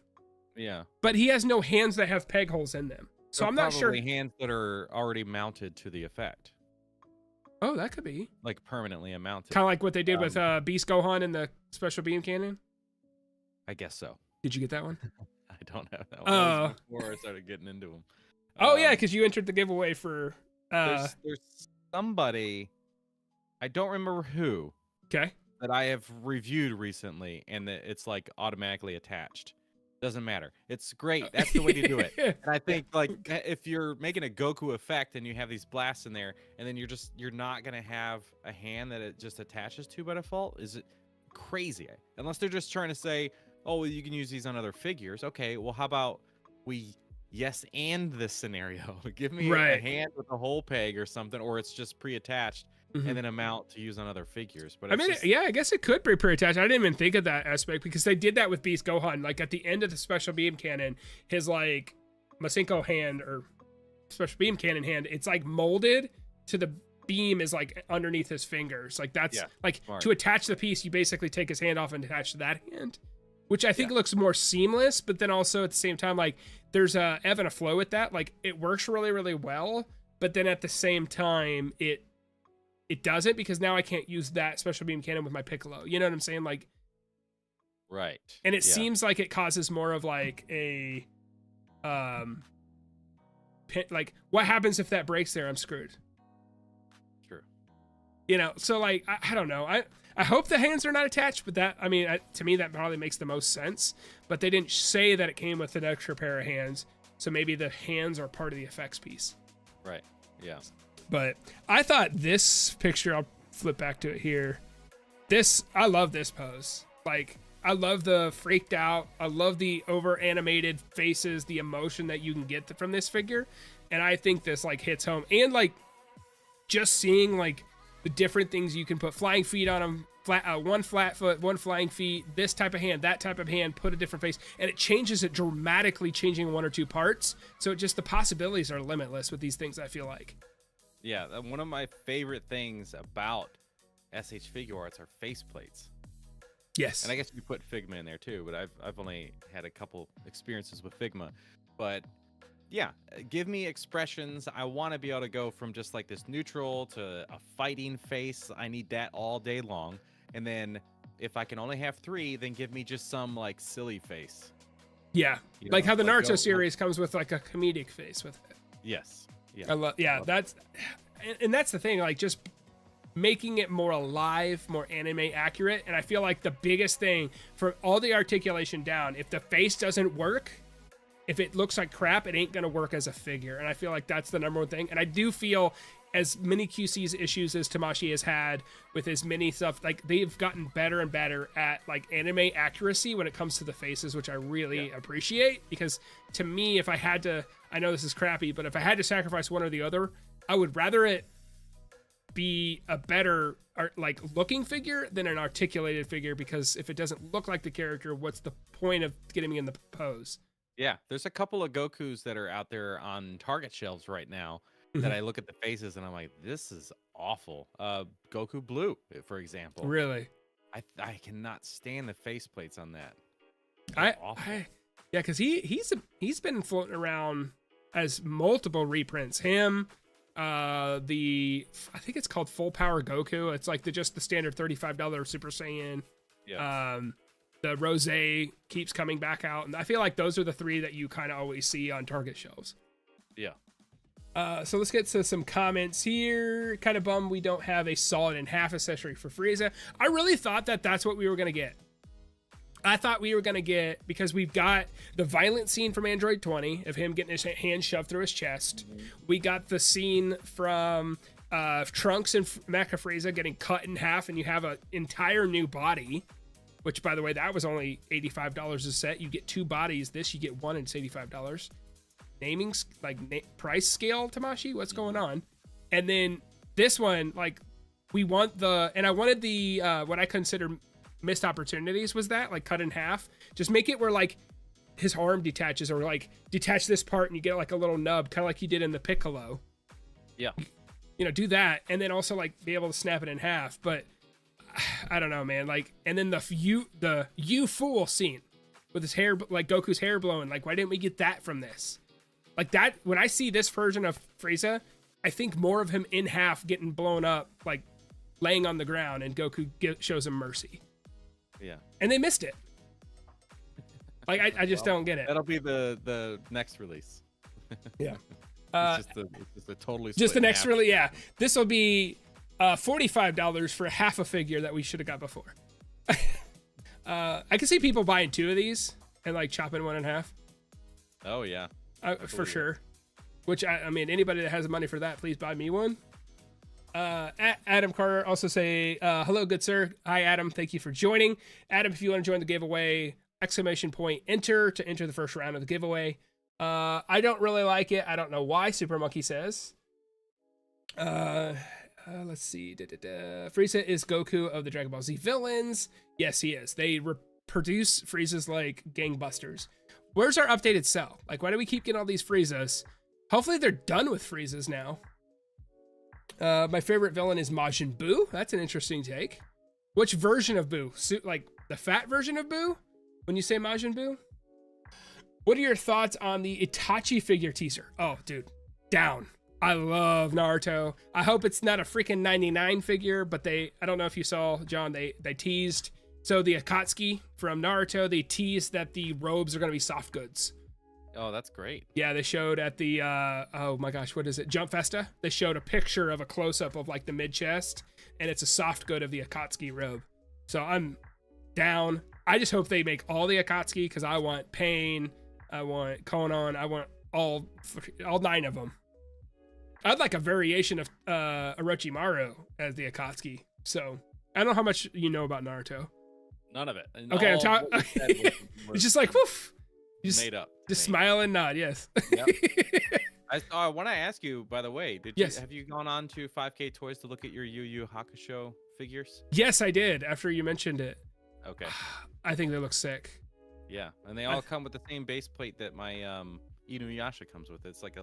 Yeah. But he has no hands that have peg holes in them. So I'm not sure. Hands that are already mounted to the effect. Oh, that could be. Like permanently mounted. Kind of like what they did with Beast Gohan in the Special Beam Cannon? I guess so. Did you get that one? I don't have that one. That was before I started getting into them. Oh, yeah, because you entered the giveaway for... There's somebody, I don't remember who, that I have reviewed recently, and that it's like automatically attached. Doesn't matter. It's great. That's the way to do it. And I think like if you're making a Goku effect and you have these blasts in there, and then you're not gonna have a hand that it just attaches to by default. Is it crazy? Unless they're just trying to say, oh, well, you can use these on other figures. Okay, well, how about we and this scenario? Give me a hand with a hole peg or something, or it's just pre-attached. And then a mount to use on other figures. But I guess it could be pre-attached. I didn't even think of that aspect because they did that with Beast Gohan. Like at the end of the Special Beam Cannon, his like Masenko hand or Special Beam Cannon hand, it's like molded to the beam is like underneath his fingers. Like that's smart. To attach the piece, you basically take his hand off and attach to that hand, which I think looks more seamless. But then also at the same time, like there's a ebb and a flow with that. Like it works really, really well. But then at the same time, it doesn't, because now I can't use that Special Beam Cannon with my Piccolo. You know what I'm saying? Like, right. And it seems like it causes more of like a, like what happens if that breaks there? I'm screwed. True. You know, so like, I don't know. I hope the hands are not attached, but that, I mean, to me, that probably makes the most sense, but they didn't say that it came with an extra pair of hands. So maybe the hands are part of the effects piece. Right. Yeah. But I thought this picture, I'll flip back to it here. I love this pose. Like, I love the freaked out. I love the over animated faces, the emotion that you can get from this figure. And I think this like hits home. And like, just seeing like the different things you can put flying feet on them, one flat foot, one flying feet, this type of hand, that type of hand, put a different face. And it changes it dramatically, changing 1 or 2 parts. So the possibilities are limitless with these things, I feel like. Yeah, one of my favorite things about SH Figuarts are faceplates. Yes. And I guess you put Figma in there too, but I've only had a couple experiences with Figma. But yeah, give me expressions. I want to be able to go from just like this neutral to a fighting face. I need that all day long. And then if I can only have 3, then give me just some like silly face. Yeah, like how the Naruto series comes with like a comedic face with it. Yes. Yeah. That's the thing. Like just making it more alive, more anime accurate. And I feel like the biggest thing for all the articulation down, if the face doesn't work, if it looks like crap, it ain't gonna work as a figure. And I feel like that's the number one thing. And I do feel as many QC's issues as Tamashii has had with his mini stuff, like they've gotten better and better at like anime accuracy when it comes to the faces, which I really appreciate. Because to me, if I had to, I know this is crappy, but if I had to sacrifice one or the other, I would rather it be a better like looking figure than an articulated figure, because if it doesn't look like the character, what's the point of getting me in the pose? Yeah, there's a couple of Gokus that are out there on Target shelves right now that I look at the faces and I'm like, this is awful. Goku Blue, for example. Really? I cannot stand the faceplates on that. Yeah, because he's been floating around as multiple reprints. Him, I think it's called Full Power Goku. It's like just the standard $35 Super Saiyan. Yeah. The Rose keeps coming back out, and I feel like those are the 3 that you kind of always see on Target shelves. Yeah. So let's get to some comments here. Kind of bummed we don't have a solid and half accessory for Frieza. I really thought that that's what we were going to get. I thought we were going to get, because we've got the violent scene from Android 20 of him getting his hand shoved through his chest. We got the scene from Trunks and Mecha Frieza getting cut in half, and you have an entire new body, which, by the way, that was only $85 a set. You get 2 bodies. This, you get 1 and it's $85. Naming, like price scale, Tamashii, what's going on? And then this one, like, we want and I wanted the what I consider missed opportunities was that, like, cut in half. Just make it where like his arm detaches, or like detach this part and you get like a little nub, kind of like you did in the Piccolo. Yeah. You know, do that, and then also like be able to snap it in half. But I don't know, man. Like, and then the you fool scene with his hair, like Goku's hair blowing. Like, why didn't we get that from this? Like that, when I see this version of Frieza, I think more of him in half getting blown up, like laying on the ground, and Goku shows him mercy. Yeah. And they missed it. Like, I just don't get it. That'll be the next release. Yeah. It's just a totally just the next release. Yeah. This will be $45 for half a figure that we should have got before. I can see people buying 2 of these and like chopping one in half. Oh yeah. For sure. Which I mean, anybody that has the money for that, please buy me one. Adam Carter also say, hello, good sir. Hi, Adam. Thank you for joining. Adam, if you want to join the giveaway, enter to enter the first round of the giveaway. I don't really like it. I don't know why, Super Monkey says. Let's see. Frieza is Goku of the Dragon Ball Z villains. Yes, he is. They produce Friezas like gangbusters. Where's our updated cell? Like, why do we keep getting all these Friezas? Hopefully they're done with Friezas now. My favorite villain is Majin Buu. That's an interesting take. Which version of Buu? Like the fat version of Buu? When you say Majin Buu? What are your thoughts on the Itachi figure teaser? Oh, dude, down. I love Naruto. I hope it's not a freaking 99 figure, but I don't know if you saw, John, they teased. So the Akatsuki from Naruto, they teased that the robes are going to be soft goods. Oh, that's great. Yeah, they showed at the, oh my gosh, what is it? Jump Festa? They showed a picture of a close-up of like the mid-chest, and it's a soft good of the Akatsuki robe. So I'm down. I just hope they make all the Akatsuki, because I want Pain, I want Konan, I want all 9 of them. I'd like a variation of Orochimaru as the Akatsuki. So I don't know how much you know about Naruto. None of it. And okay, it's just like, woof. Just, made up. Just smile and nod, yes. Yep. I want to ask you, by the way, have you gone on to 5K Toys to look at your Yu Yu Hakusho figures? Yes, I did, after you mentioned it. Okay. I think they look sick. Yeah, and they all come with the same base plate that my Inuyasha comes with. It's like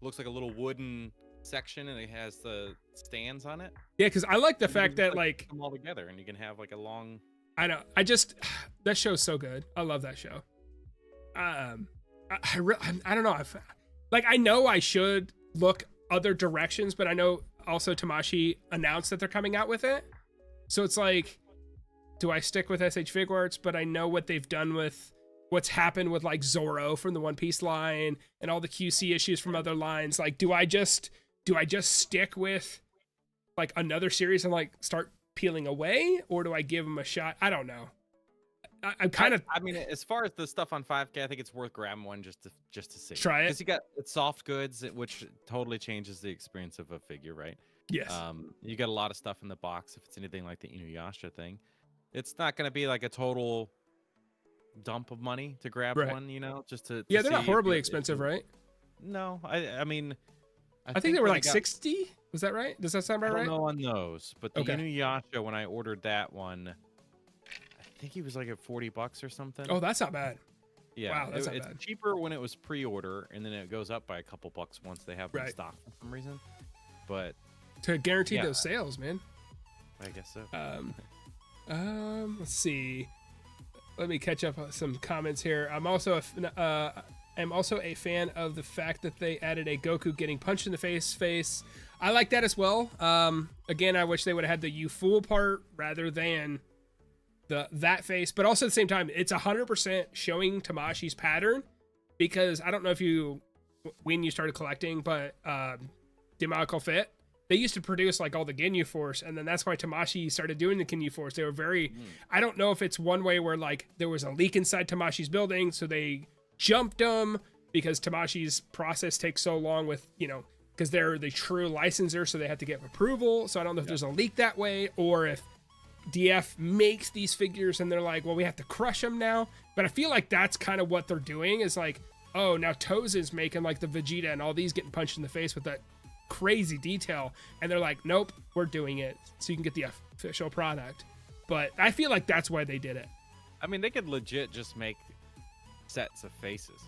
looks like a little wooden section and it has the stands on it. Yeah, because I like the You fact can that just, like put them all together and you can have like a long. I know. I just that show's so good. I love that show. I don't know. I know I should look other directions, but I know also Tamashi announced that they're coming out with it. So it's like, do I stick with SH Figuarts? But I know what they've done with what's happened with like Zoro from the One Piece line and all the QC issues from other lines. Like, do I just stick with like another series and like start peeling away, or do I give them a shot? I don't know. I'm kind of. I mean, as far as the stuff on 5K, I think it's worth grabbing one just to see. Try it. Because you got soft goods, which totally changes the experience of a figure, right? Yes. You got a lot of stuff in the box. If it's anything like the Inuyasha thing, it's not going to be like a total dump of money to grab one. You know, just to yeah, they're not horribly expensive, right? No, I mean, I think they were like 60. Was that right? Does that sound about right? I don't know on those, but the Inuyasha, when I ordered that one, I think he was like at $40 or something. Oh, that's not bad. Yeah, wow, that's it's cheaper when it was pre-order, and then it goes up by a couple bucks once they have them in stock for some reason. But to guarantee those sales, man. I guess so. Let's see. Let me catch up on some comments here. I'm also a fan of the fact that they added a Goku getting punched in the face. I like that as well. Again, I wish they would have had the "you fool" part rather than that face, but also at the same time, it's 100% showing Tamashi's pattern, because I don't know if when you started collecting, but Demonical Fit, they used to produce like all the Ginyu Force, and then that's why Tamashi started doing the Ginyu Force. They were very, I don't know if it's one way where like there was a leak inside Tamashi's building, so they jumped them because Tamashi's process takes so long with, because they're the true licensor, so they have to get approval. So I don't know if there's a leak that way, or if DF makes these figures and they're like, well, we have to crush them now. But I feel like that's kind of what they're doing, is like, oh, now Toza's making like the Vegeta and all these getting punched in the face with that crazy detail, and they're like, nope, we're doing it so you can get the official product. But I feel like that's why they did it. I mean, they could legit just make sets of faces.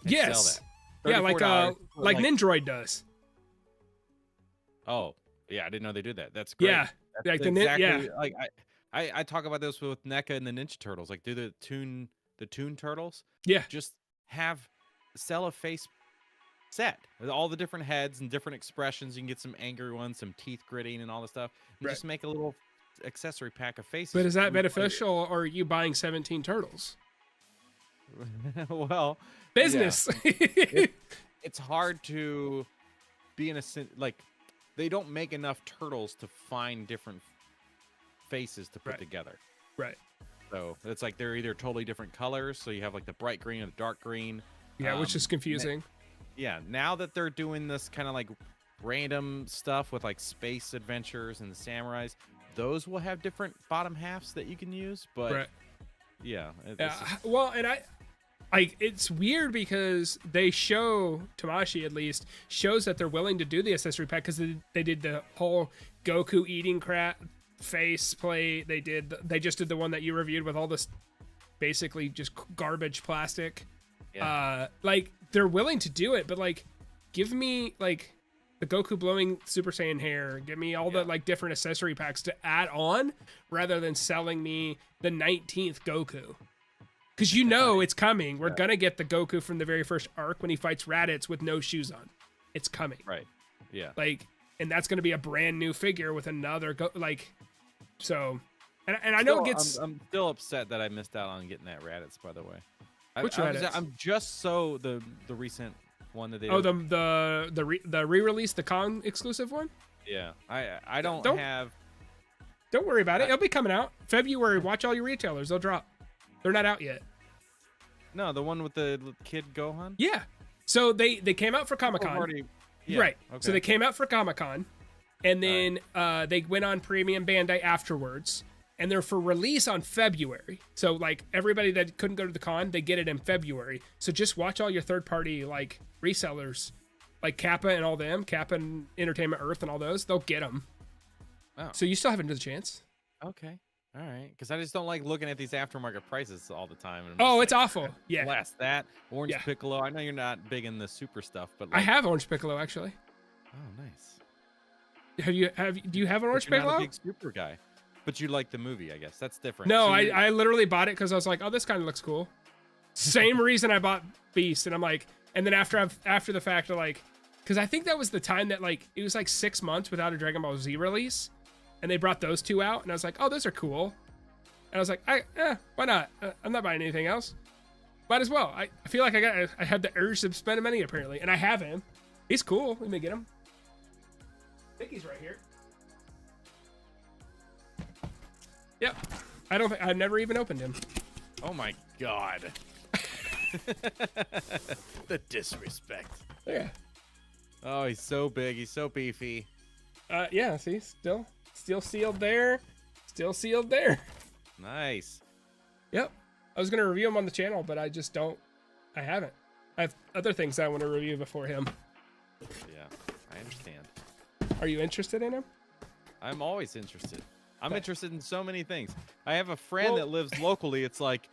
Yes. Yeah, like Nindroid does. Oh, yeah, I didn't know they did that. That's great. Yeah. That's like exactly, like I talk about this with NECA and the Ninja Turtles. Like, do the Toon Turtles. Yeah. Just sell a face set with all the different heads and different expressions. You can get some angry ones, some teeth gritting, and all the stuff. And just make a little accessory pack of faces. But is that beneficial, or are you buying 17 turtles? Well, business. Yeah. It's hard to be in a like. They don't make enough turtles to find different faces to put together. Right. So it's like they're either totally different colors. So you have like the bright green and the dark green. Yeah, which is confusing. Yeah. Now that they're doing this kind of like random stuff with like space adventures and the samurais, those will have different bottom halves that you can use. But yeah. Well, and it's weird because they show, Tamashi at least, shows that they're willing to do the accessory pack, because they did the whole Goku eating crap face play. They just did the one that you reviewed with all this basically just garbage plastic. Yeah. Like, they're willing to do it, but like, give me like the Goku blowing Super Saiyan hair, give me all the like different accessory packs to add on, rather than selling me the 19th Goku. Because it's coming. We're going to get the Goku from the very first arc when he fights Raditz with no shoes on. It's coming. Right. Yeah. Like, and that's going to be a brand new figure with another, so, and I know it gets... I'm still upset that I missed out on getting that Raditz, by the way. Which Raditz? I'm just the recent one that they... Oh, the re-release, the Kong exclusive one? Yeah. I don't have... Don't worry about it. It'll be coming out. February, watch all your retailers. They'll drop. They're not out yet. No, the one with the kid Gohan? Yeah. So they came out for Comic-Con. Right. Okay. So they came out for Comic-Con, and then they went on Premium Bandai afterwards, and they're for release on February. So like everybody that couldn't go to the con, they get it in February. So just watch all your third-party like resellers, like Kappa and all them, Kappa and Entertainment Earth and all those, they'll get them. Oh. So you still have another chance. Okay. All right, because I just don't like looking at these aftermarket prices all the time. And it's awful. Yeah. Blast that. Orange Piccolo. I know you're not big in the super stuff, but I have Orange Piccolo, actually. Oh, nice. Do you have an orange You're not a Pegalo? big super guy, but you like the movie, I guess. That's different. No, So I literally bought it because I was like, oh, this kind of looks cool. Same reason I bought Beast, and I'm like, and then after the fact, I'm like, because I think that was the time that like it was like 6 months without a Dragon Ball Z release, and they brought those two out, and I was like, oh, those are cool. And I was like, why not? I'm not buying anything else. Might as well. I feel like I had the urge to spend money apparently, and I have him. He's cool. Let me get him. I think he's right here. Yep. I've never even opened him. Oh my god. The disrespect. Yeah. Oh, he's so big. He's so beefy. Yeah, see, still sealed there. Still sealed there. Nice. Yep. I was gonna review him on the channel, but I haven't. I have other things I want to review before him. Yeah, I understand. Are you interested in him? I'm always interested. I'm interested in so many things. I have a friend that lives locally. It's like,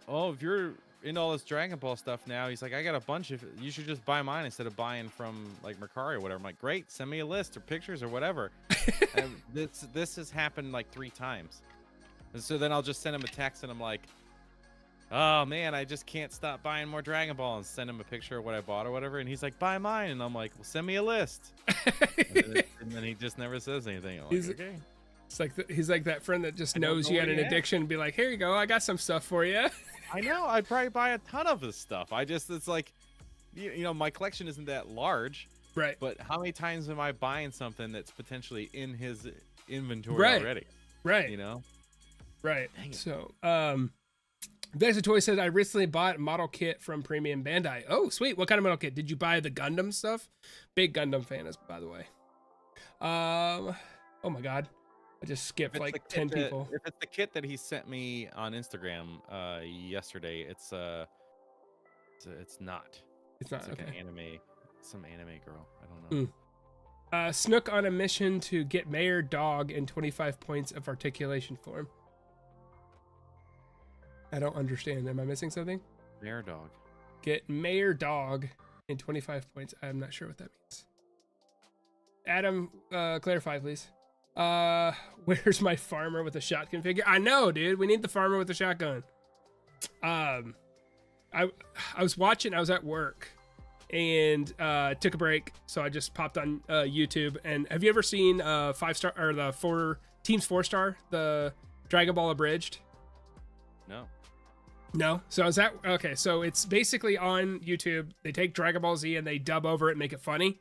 oh, if you're into all this Dragon Ball stuff now, he's like, I got a bunch of. You should just buy mine instead of buying from like Mercari or whatever. I'm like, great, send me a list or pictures or whatever. And this has happened like 3 times. And so then I'll just send him a text and I'm like, oh man, I just can't stop buying more Dragon Ball, and send him a picture of what I bought or whatever. And he's like, buy mine. And I'm like, well, send me a list. and then he just never says anything. I'm like, okay. It's like he's like that friend that just knows you had an addiction and be like, here you go, I got some stuff for you. I know. I'd probably buy a ton of this stuff. It's like, you know, my collection isn't that large. Right. But how many times am I buying something that's potentially in his inventory already? Right. You know? Right. So, There's a Toy says, I recently bought a model kit from Premium Bandai. Oh, sweet. What kind of model kit? Did you buy the Gundam stuff? Big Gundam fan, by the way. Oh my God. I just skipped like 10 people. If it's the kit that he sent me on Instagram yesterday, it's not. It's like okay. an anime, some anime girl. I don't know. Snook on a mission to get Mayor Dog in 25 points of articulation form. I don't understand. Am I missing something? Mayor Dog. Get Mayor Dog in 25 points. I'm not sure what that means. Adam, clarify, please. Where's my farmer with a shotgun figure? I know, dude. We need the farmer with the shotgun. I was watching. I was at work and took a break, so I just popped on YouTube. And have you ever seen 5-star or the Teams 4-star, the Dragon Ball Abridged? No. So is that okay? So it's basically on YouTube. They take Dragon Ball Z and they dub over it and make it funny.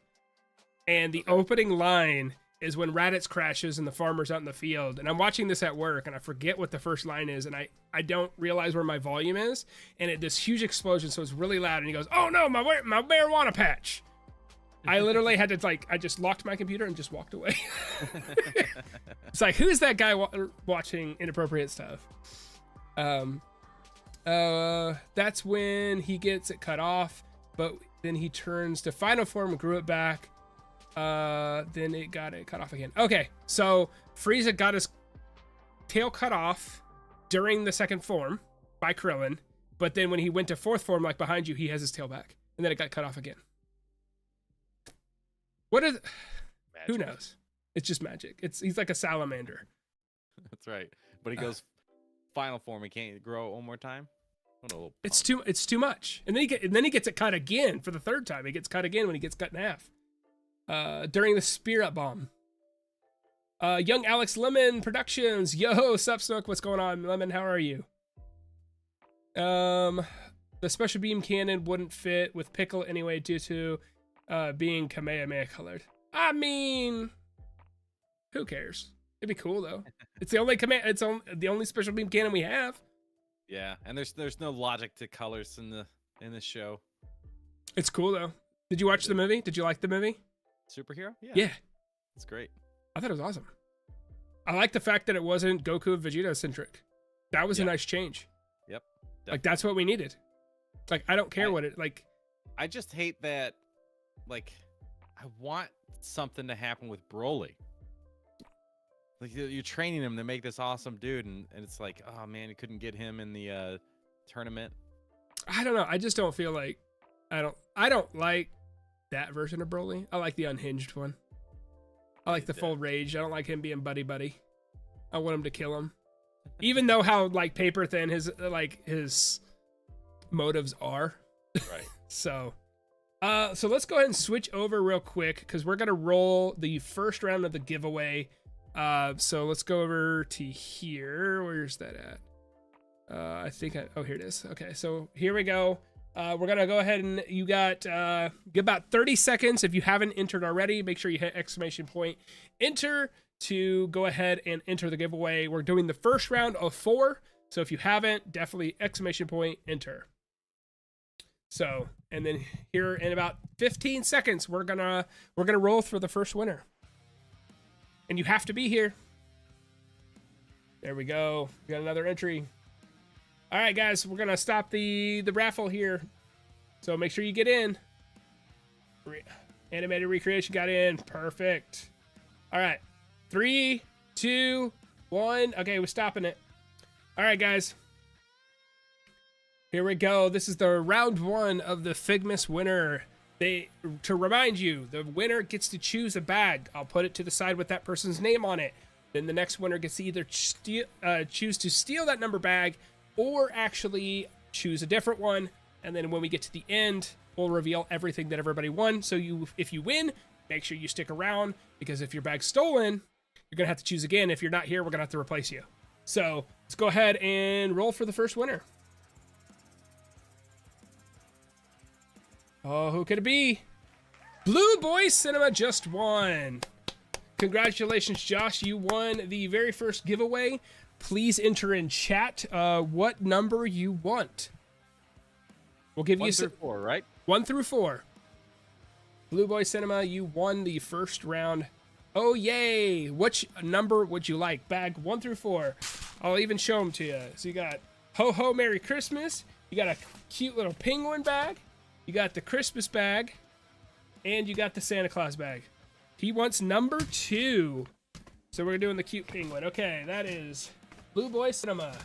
And the opening line is when Raditz crashes and the farmer's out in the field. And I'm watching this at work and I forget what the first line is. And I don't realize where my volume is. And this huge explosion. So it's really loud. And he goes, oh no, my marijuana patch. I literally had to I just locked my computer and just walked away. It's like, who's that guy watching inappropriate stuff? That's when he gets it cut off, but then he turns to final form and grew it back. Then it got it cut off again. Okay, so Frieza got his tail cut off during the second form by Krillin, but then when he went to 4th form, like behind you, he has his tail back, and then it got cut off again. What is? Magic. Who knows? It's just magic. He's like a salamander. That's right. But he goes final form. He can't grow one more time. What a little it's too much. And then he gets it cut again for the 3rd time. He gets cut again when he gets cut in half. During the Spirit Bomb. Young Alex Lemon Productions. Yo, sup Snook? What's going on, Lemon? How are you? The special beam cannon wouldn't fit with Pickle anyway due to being Kamehameha colored. I mean, who cares? It'd be cool though. It's the only the only special beam cannon we have. Yeah, and there's no logic to colors in the show. It's cool though. Did you watch the movie? Did you like the movie? Superhero? Yeah. It's great. I thought it was awesome. I like the fact that it wasn't Goku and Vegeta centric. That was a nice change. Yep. Definitely. Like that's what we needed. Like I don't care what it like. I just hate that. Like, I want something to happen with Broly. Like you're training him to make this awesome dude, and it's like, oh man, you couldn't get him in the tournament. I don't know. I just don't feel like I don't like that version of Broly. I like the unhinged one. I like the full rage. I don't like him being buddy. I want him to kill him. Even though how like paper thin his motives are. Right. So let's go ahead and switch over real quick because we're gonna roll the first round of the giveaway. So let's go over to here. Where's that at? Oh, here it is. Okay, so here we go. We're gonna go ahead and you got give about 30 seconds. If you haven't entered already, make sure you hit exclamation point enter to go ahead and enter the giveaway. We're doing the first round of 4. So if you haven't, definitely exclamation point enter. So, and then here in about 15 seconds, we're gonna roll for the first winner. And you have to be here. There we go. We got another entry. All right, guys, we're gonna stop the raffle here. So make sure you get in. Animated recreation got in. Perfect. All right. 3, 2, 1. Okay, we're stopping it. All right, guys. Here we go. This is the round 1 of the Figmas winner. To remind you, the winner gets to choose a bag. I'll put it to the side with that person's name on it. Then the next winner gets to either choose to steal that number bag or actually choose a different one. And then when we get to the end, we'll reveal everything that everybody won. So if you win, make sure you stick around, because if your bag's stolen, you're going to have to choose again. If you're not here, we're going to have to replace you. So let's go ahead and roll for the first winner. Oh, who could it be? Blue Boy Cinema just won. Congratulations, Josh. You won the very first giveaway. Please enter in chat what number you want. We'll give you 1 through 4, right? 1 through 4. Blue Boy Cinema, you won the first round. Oh, yay. Which number would you like? Bag 1 through 4. I'll even show them to you. So you got Ho Ho Merry Christmas. You got a cute little penguin bag. You got the Christmas bag. And you got the Santa Claus bag. He wants number 2. So we're doing the cute penguin. Okay, that is Blue Boy Cinema.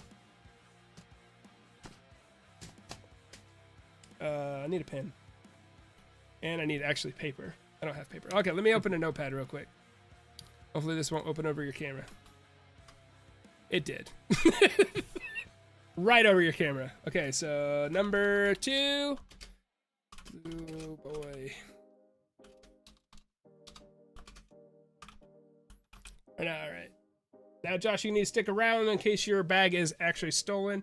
I need a pen. And I need actually paper. I don't have paper. Okay, let me open a notepad real quick. Hopefully this won't open over your camera. It did. Right over your camera. Okay, so number 2. Blue Boy. All right. Now, Josh, you need to stick around in case your bag is actually stolen.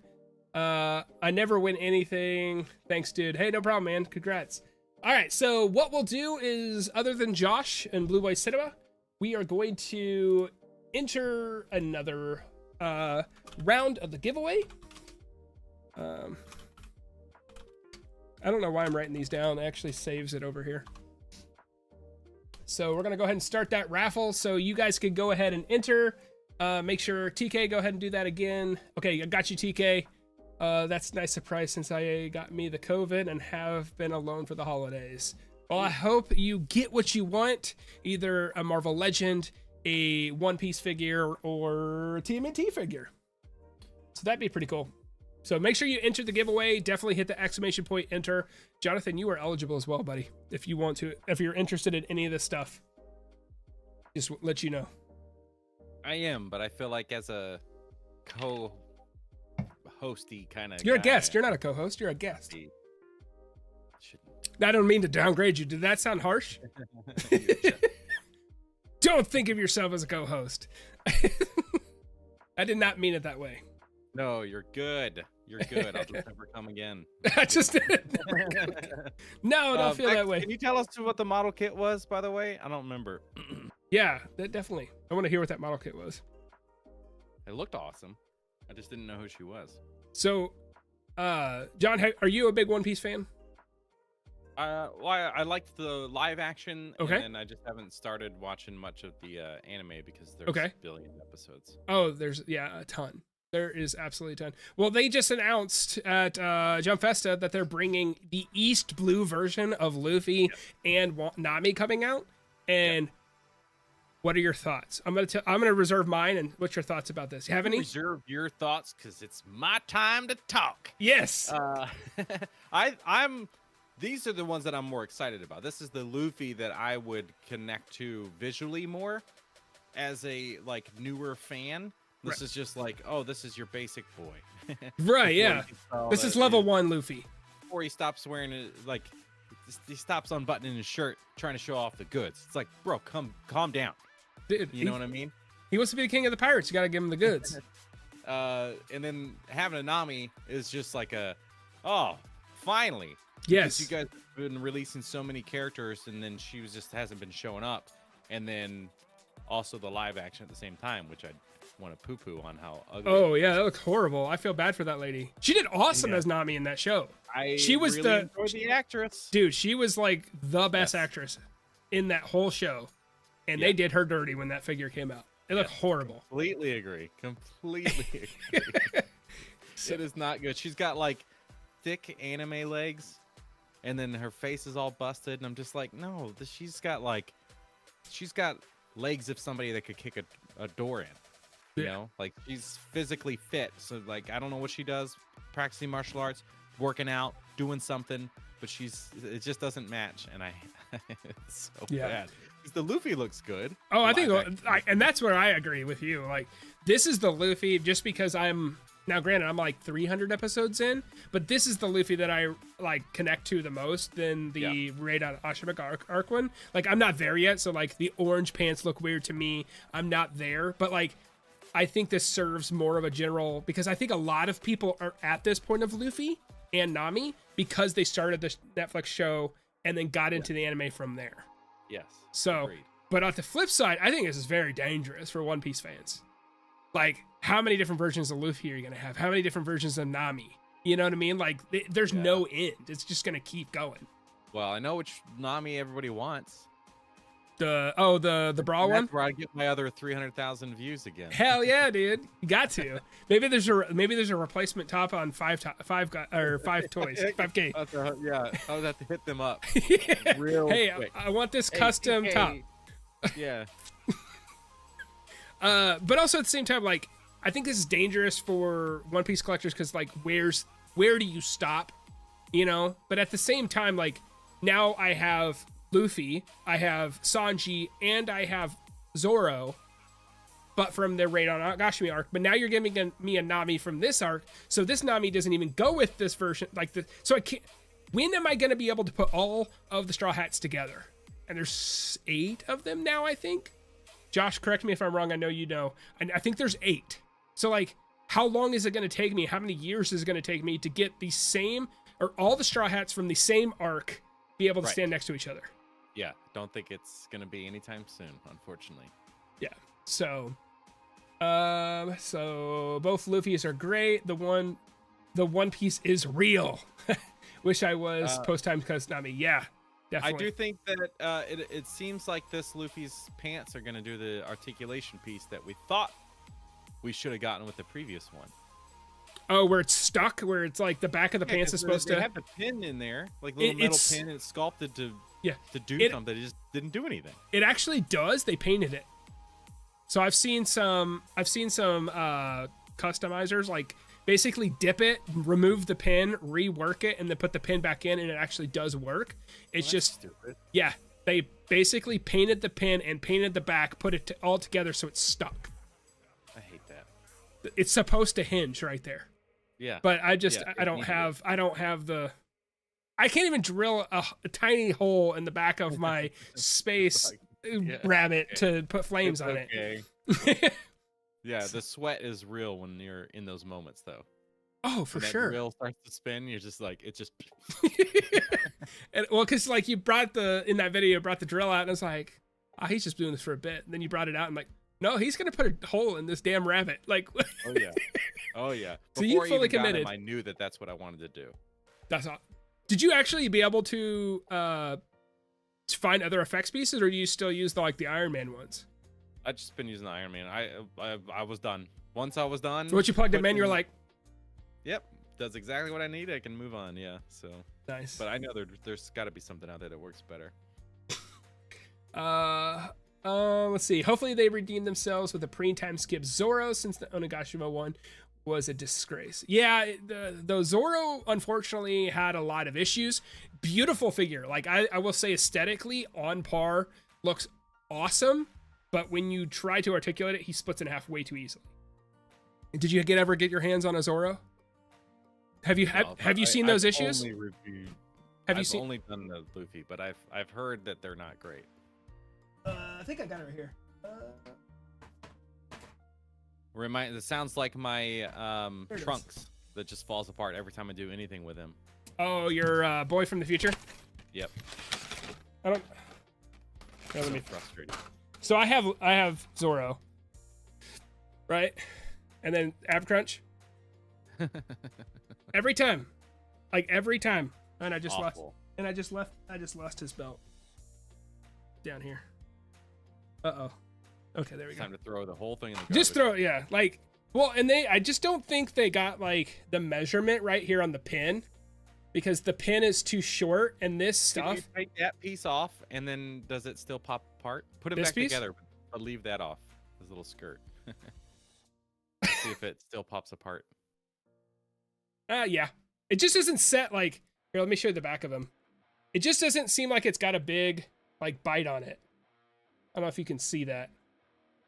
I never win anything. Thanks, dude. Hey, no problem, man. Congrats. All right, so what we'll do is, other than Josh and Blue Boy Cinema, we are going to enter another round of the giveaway. I don't know why I'm writing these down. It actually saves it over here. So we're going to go ahead and start that raffle. So you guys can go ahead and enter. Make sure TK, go ahead and do that again. Okay, I got you, TK. That's a nice surprise since I got me the COVID and have been alone for the holidays. Well, I hope you get what you want, either a Marvel Legend, a One Piece figure, or a TMNT figure. So that'd be pretty cool. So make sure you enter the giveaway. Definitely hit the exclamation point enter. Jonathan, you are eligible as well, buddy. If you want to, if you're interested in any of this stuff, just let you know. I am, but I feel like as a co-hosty kind of You're guy, a guest. You're not a co-host. You're a guest. Shouldn't. I don't mean to downgrade you. Did that sound harsh? Don't think of yourself as a co-host. I did not mean it that way. No, you're good. You're good. I'll just never come again. I just didn't. No, don't feel that way. Can you tell us what the model kit was, by the way? I don't remember. Yeah, definitely. I want to hear what that model kit was. It looked awesome. I just didn't know who she was. So, John, are you a big One Piece fan? Well, I liked the live action, okay, and I just haven't started watching much of the anime because there's okay, a billion episodes. Oh, there's, yeah, a ton. There is absolutely a ton. Well, they just announced at Jump Festa that they're bringing the East Blue version of Luffy and Nami coming out. And what are your thoughts? I'm gonna reserve mine. And what's your thoughts about this? You have any? Reserve your thoughts because it's my time to talk. Yes. these are the ones that I'm more excited about. This is the Luffy that I would connect to visually more as a like newer fan. This is just like, oh, this is your basic boy. Right, yeah. This is level 1 Luffy. Before he stops wearing it, like he stops unbuttoning his shirt trying to show off the goods. It's like, bro, calm down. Dude, you know what I mean? He wants to be the king of the pirates. You got to give him the goods. And then having a Nami is just like oh, finally. Yes. Because you guys have been releasing so many characters, and then she just hasn't been showing up. And then also the live action at the same time, which I want to poo-poo on how ugly. Oh, yeah, that looks horrible. I feel bad for that lady. She did awesome as Nami in that show. She was really enjoyed the actress. Dude, she was like the best actress in that whole show. And they did her dirty when that figure came out. It looked horrible. Completely agree. Completely agree. It is not good. She's got like thick anime legs, and then her face is all busted, and I'm just like, no, she's got legs of somebody that could kick a door in. You know, like she's physically fit. So like, I don't know what she does, practicing martial arts, working out, doing something, but it just doesn't match. And it's so bad. The Luffy looks good. Oh, I think, and that's where I agree with you. Like, this is the Luffy, just because now granted, I'm like 300 episodes in, but this is the Luffy that I like connect to the most than the Raid on Ashimaka arc one. Like, I'm not there yet. So like the orange pants look weird to me. I'm not there, but like, I think this serves more of a general, because I think a lot of people are at this point of Luffy and Nami because they started this Netflix show and then got into the anime from there. Yes. So, agreed. But on the flip side, I think this is very dangerous for One Piece fans. Like, how many different versions of Luffy are you going to have? How many different versions of Nami? You know what I mean? Like, there's no end. It's just going to keep going. Well, I know which Nami everybody wants. The bra one? That's where I get my other 300,000 views again. Hell yeah, dude! You got to. Maybe there's a replacement top on five toys, 5K. Yeah, I would have to hit them up. Yeah. Real quick. I want this custom top. Yeah. But also at the same time, like, I think this is dangerous for One Piece collectors because like, where do you stop? You know. But at the same time, like, now I have Luffy, I have Sanji, and I have Zoro, but from the Raid on Agashimi arc. But now you're giving me a Nami from this arc, so this Nami doesn't even go with this version. So I can't. When am I going to be able to put all of the Straw Hats together? And there's 8 of them now, I think. Josh, correct me if I'm wrong. I know you know. I think there's 8. So like, how long is it going to take me? How many years is it going to take me to get the same, or all the Straw Hats from the same arc, be able to stand next to each other? Yeah, don't think it's gonna be anytime soon, unfortunately. Yeah. So both Luffy's are great. The One Piece is real. Wish I was post-time because Nami. Yeah, definitely. I do think that it seems like this Luffy's pants are gonna do the articulation piece that we thought we should have gotten with the previous one. Oh, where it's stuck, where it's like the back of the pants is supposed to have the pin in there, like little metal pin, and it's sculpted to do something. It just didn't do anything. It actually does. They painted it. So I've seen some customizers like basically dip it, remove the pin, rework it, and then put the pin back in, and it actually does work. It's just stupid. Yeah, they basically painted the pin and painted the back, put it all together so it's stuck. I hate that. It's supposed to hinge right there. Yeah. But I don't have the. I can't even drill a tiny hole in the back of my space rabbit to put flames on it. Yeah, the sweat is real when you're in those moments, though. Oh, for sure. When the drill starts to spin, you're just like, it just. And well, because like you brought in that video, brought the drill out, and it's like, oh, he's just doing this for a bit. And then you brought it out, and I'm like, no, he's gonna put a hole in this damn rabbit. Like. Oh yeah. So you fully committed. I knew that that's what I wanted to do. That's all. Did you actually be able to find other effects pieces, or do you still use the Iron Man ones? I've just been using the Iron Man. I was done. Once I was done. So once you plugged them in, you're like, yep, does exactly what I need. I can move on. Yeah. So nice. But I know there's got to be something out there that works better. Let's see. Hopefully they redeem themselves with a pre-time skip Zoro, since the Onigashima one was a disgrace. Yeah, the Zoro unfortunately had a lot of issues. Beautiful figure. Like I will say aesthetically on par, looks awesome, but when you try to articulate it, he splits in half way too easily. Did you ever get your hands on a Zoro? Have you seen those issues? I've only done the Luffy, but I've heard that they're not great. I think I got it right here. It sounds like my Trunks that just falls apart every time I do anything with him. Oh, your boy from the future? Yep. I don't. So frustrating. So I have Zoro, right, and then Ab Crunch. Every time, and I just lost his belt down here. Okay, there we go. Time to throw the whole thing in the garbage. Just throw it, yeah. Like, well, and I just don't think they got like the measurement right here on the pin, because the pin is too short, and this stuff. Can you take that piece off, and then does it still pop apart? Put it back together, but leave that off. His little skirt. See if it still pops apart. Yeah. It just isn't set like. Here, let me show you the back of him. It just doesn't seem like it's got a big like bite on it. I don't know if you can see that.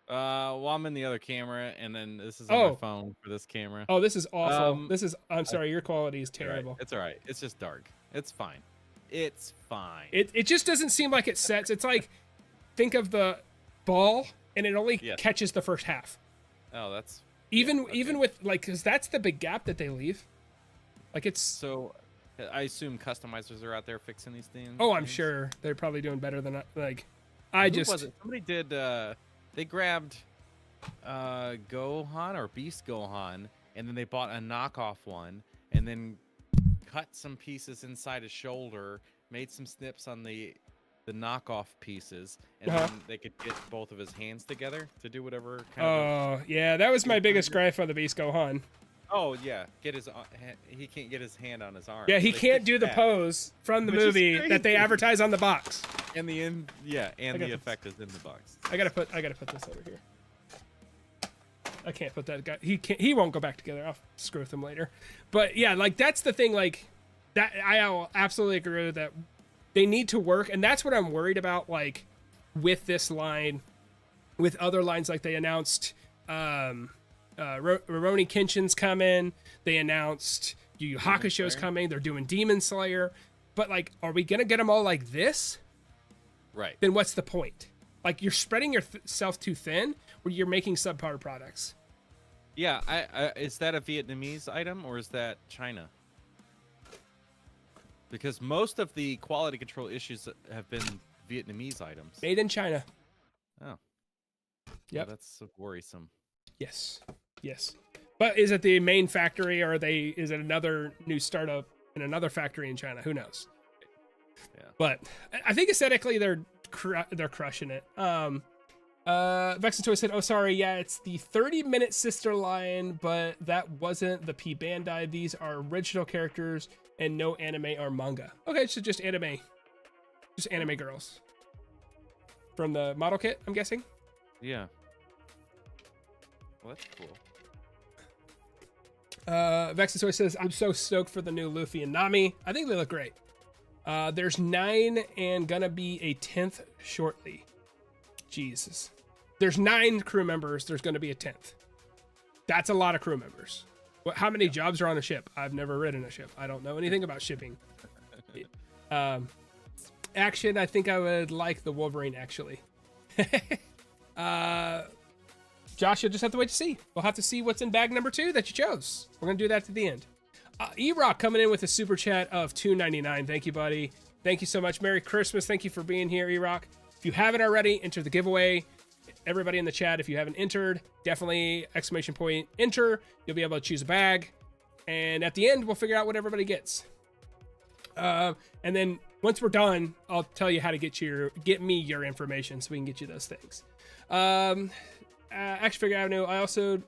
Well, I'm in the other camera, and then this is on my phone for this camera. Oh, this is awful. I'm sorry, your quality is terrible. It's all right. It's just dark. It's fine. It's fine. It just doesn't seem like it sets. It's like, think of the ball, and it only catches the first half. Oh, that's even with like, because that's the big gap that they leave. Like it's so. I assume customizers are out there fixing these things. Oh, I'm sure they're probably doing better than like. Somebody did. They grabbed Gohan or Beast Gohan, and then they bought a knockoff one, and then cut some pieces inside his shoulder, made some snips on the knockoff pieces, and then they could get both of his hands together to do whatever kind of. Yeah, that was my biggest gripe on the Beast Gohan. Oh yeah, he can't get his hand on his arm. Yeah, he can't do the pose from the movie that they advertise on the box. And the effect is in the box. I gotta put this over here. I can't put that guy. He won't go back together. I'll screw with him later. But yeah, like that's the thing. Like that, I absolutely agree with that. They need to work, and that's what I'm worried about. Like with this line, with other lines, like they announced. Rurouni Kenshin's coming. They announced Yu Yu Hakusho's coming. They're doing Demon Slayer. But like, are we gonna get them all like this? Right. Then what's the point? Like, you're spreading yourself too thin, or you're making subpar products. Yeah, is that a Vietnamese item or is that China? Because most of the quality control issues have been Vietnamese items. Made in China. Oh. Yep. Yeah, that's worrisome. Yes. But is it the main factory, or is it another new startup in another factory in China? Who knows? Yeah. But I think aesthetically they're crushing it. Vexatoy said, "Oh, sorry, yeah, it's the 30-minute sister line, but that wasn't the P Bandai. These are original characters and no anime or manga." Okay, so just anime girls from the model kit, I'm guessing. Yeah. Well, that's cool. Vexatoy says, "I'm so stoked for the new Luffy and Nami. I think they look great. There's 9 and gonna be a 10th shortly." Jesus. There's 9 crew members. There's gonna be a 10th. That's a lot of crew members. How many jobs are on a ship? I've never ridden a ship. I don't know anything about shipping. Action, I think I would like the Wolverine, actually. Josh, you'll just have to wait to see. We'll have to see what's in bag number 2 that you chose. We're going to do that at the end. E-Rock coming in with a super chat of $2.99. Thank you, buddy. Thank you so much. Merry Christmas. Thank you for being here, E-Rock. If you haven't already, enter the giveaway. Everybody in the chat, if you haven't entered, definitely ! Enter. You'll be able to choose a bag. And at the end, we'll figure out what everybody gets. And then once we're done, I'll tell you how to get me your information so we can get you those things. Action Figure Avenue. I also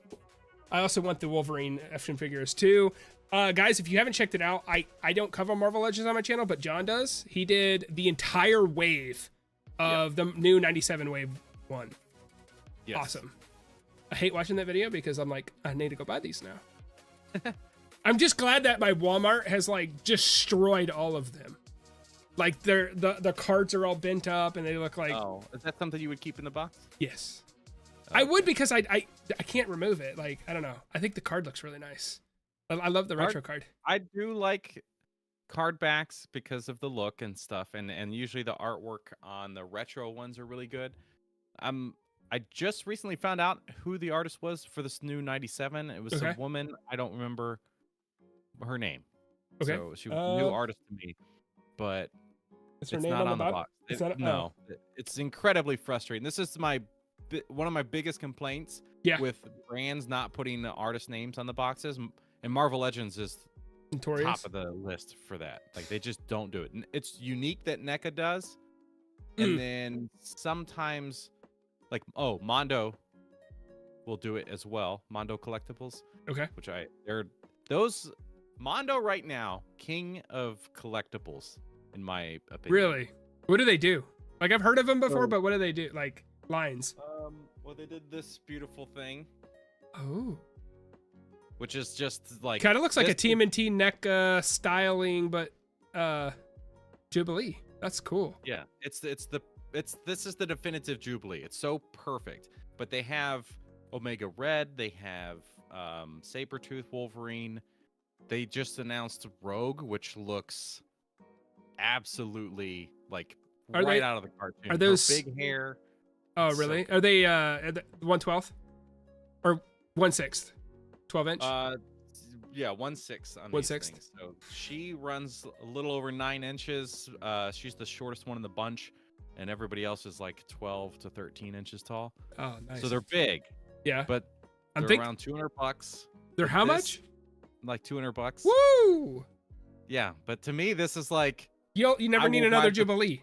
want the Wolverine action figures too. Guys, if you haven't checked it out, I don't cover Marvel Legends on my channel, but John does. He did the entire wave of the new 97 wave 1. Yes. Awesome. I hate watching that video because I'm like, I need to go buy these now. I'm just glad that my Walmart has like destroyed all of them. Like the cards are all bent up and they look like. Oh, is that something you would keep in the box? Yes, Okay. I would, because I can't remove it. Like, I don't know. I think the card looks really nice. I love the retro card. I do like card backs because of the look and stuff, and usually the artwork on the retro ones are really good. I just recently found out who the artist was for this new 97. It was a woman. I don't remember her name. Okay. So she was a new artist to me, but is her name not on the box. No, it's incredibly frustrating. This is one of my biggest complaints with brands not putting the artist names on the boxes, and Marvel Legends is notorious. Top of the list for that. Like, they just don't do it. And it's unique that NECA does, and then sometimes, like, Mondo will do it as well. Mondo Collectibles. Okay. Which those Mondo right now, king of collectibles, in my opinion. Really? What do they do? Like, I've heard of them before, but what do they do? Like, lines. Well, they did this beautiful thing. Oh. Which is just like, kind of looks like a TMNT NECA styling, but Jubilee. That's cool. Yeah, this is the definitive Jubilee. It's so perfect. But they have Omega Red. They have Sabretooth Wolverine. They just announced Rogue, which looks absolutely like out of the cartoon. Are those big hair? Oh, really? So, are they 1/12 or 1/6? 12-inch? Yeah, 1/6 on 1/6. So she runs a little over 9 inches. She's the shortest one in the bunch, and everybody else is like 12 to 13 inches tall. Oh, nice. So they're big. Yeah. But they're around $200. They're how much? Like $200. Woo! Yeah, but to me, this is like, you never need another Jubilee.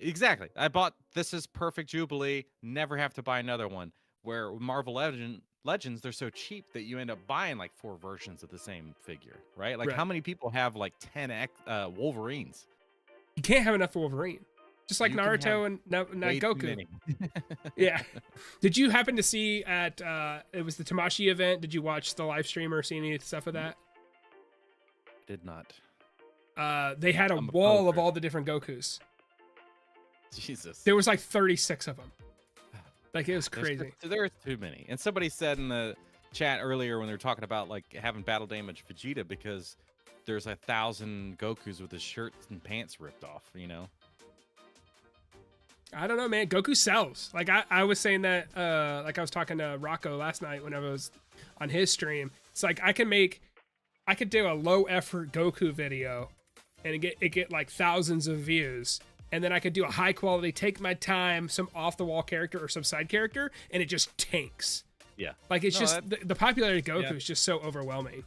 Exactly. I bought this is perfect Jubilee. Never have to buy another one. Where Marvel Legends, they're so cheap that you end up buying like 4 versions of the same figure, right? Like, how many people have like 10 Wolverines? You can't have enough Wolverine. Just like Naruto and Goku. Yeah. Did you happen to see at it was the Tamashi event? Did you watch the live stream or see any stuff of that? Did not. They had a wall of all the different Gokus. Jesus. There was like 36 of them. Like, it was crazy. There's too many. And somebody said in the chat earlier when they were talking about like having battle damage Vegeta, because there's 1,000 Gokus with his shirt and pants ripped off, you know? I don't know, man. Goku sells. Like, I was saying that, like I was talking to Rocco last night when I was on his stream. It's like, I could do a low effort Goku video and get like thousands of views. And then I could do a high quality, take my time, some off the wall character or some side character, and it just tanks. Yeah. Like, it's the popularity of Goku is just so overwhelming.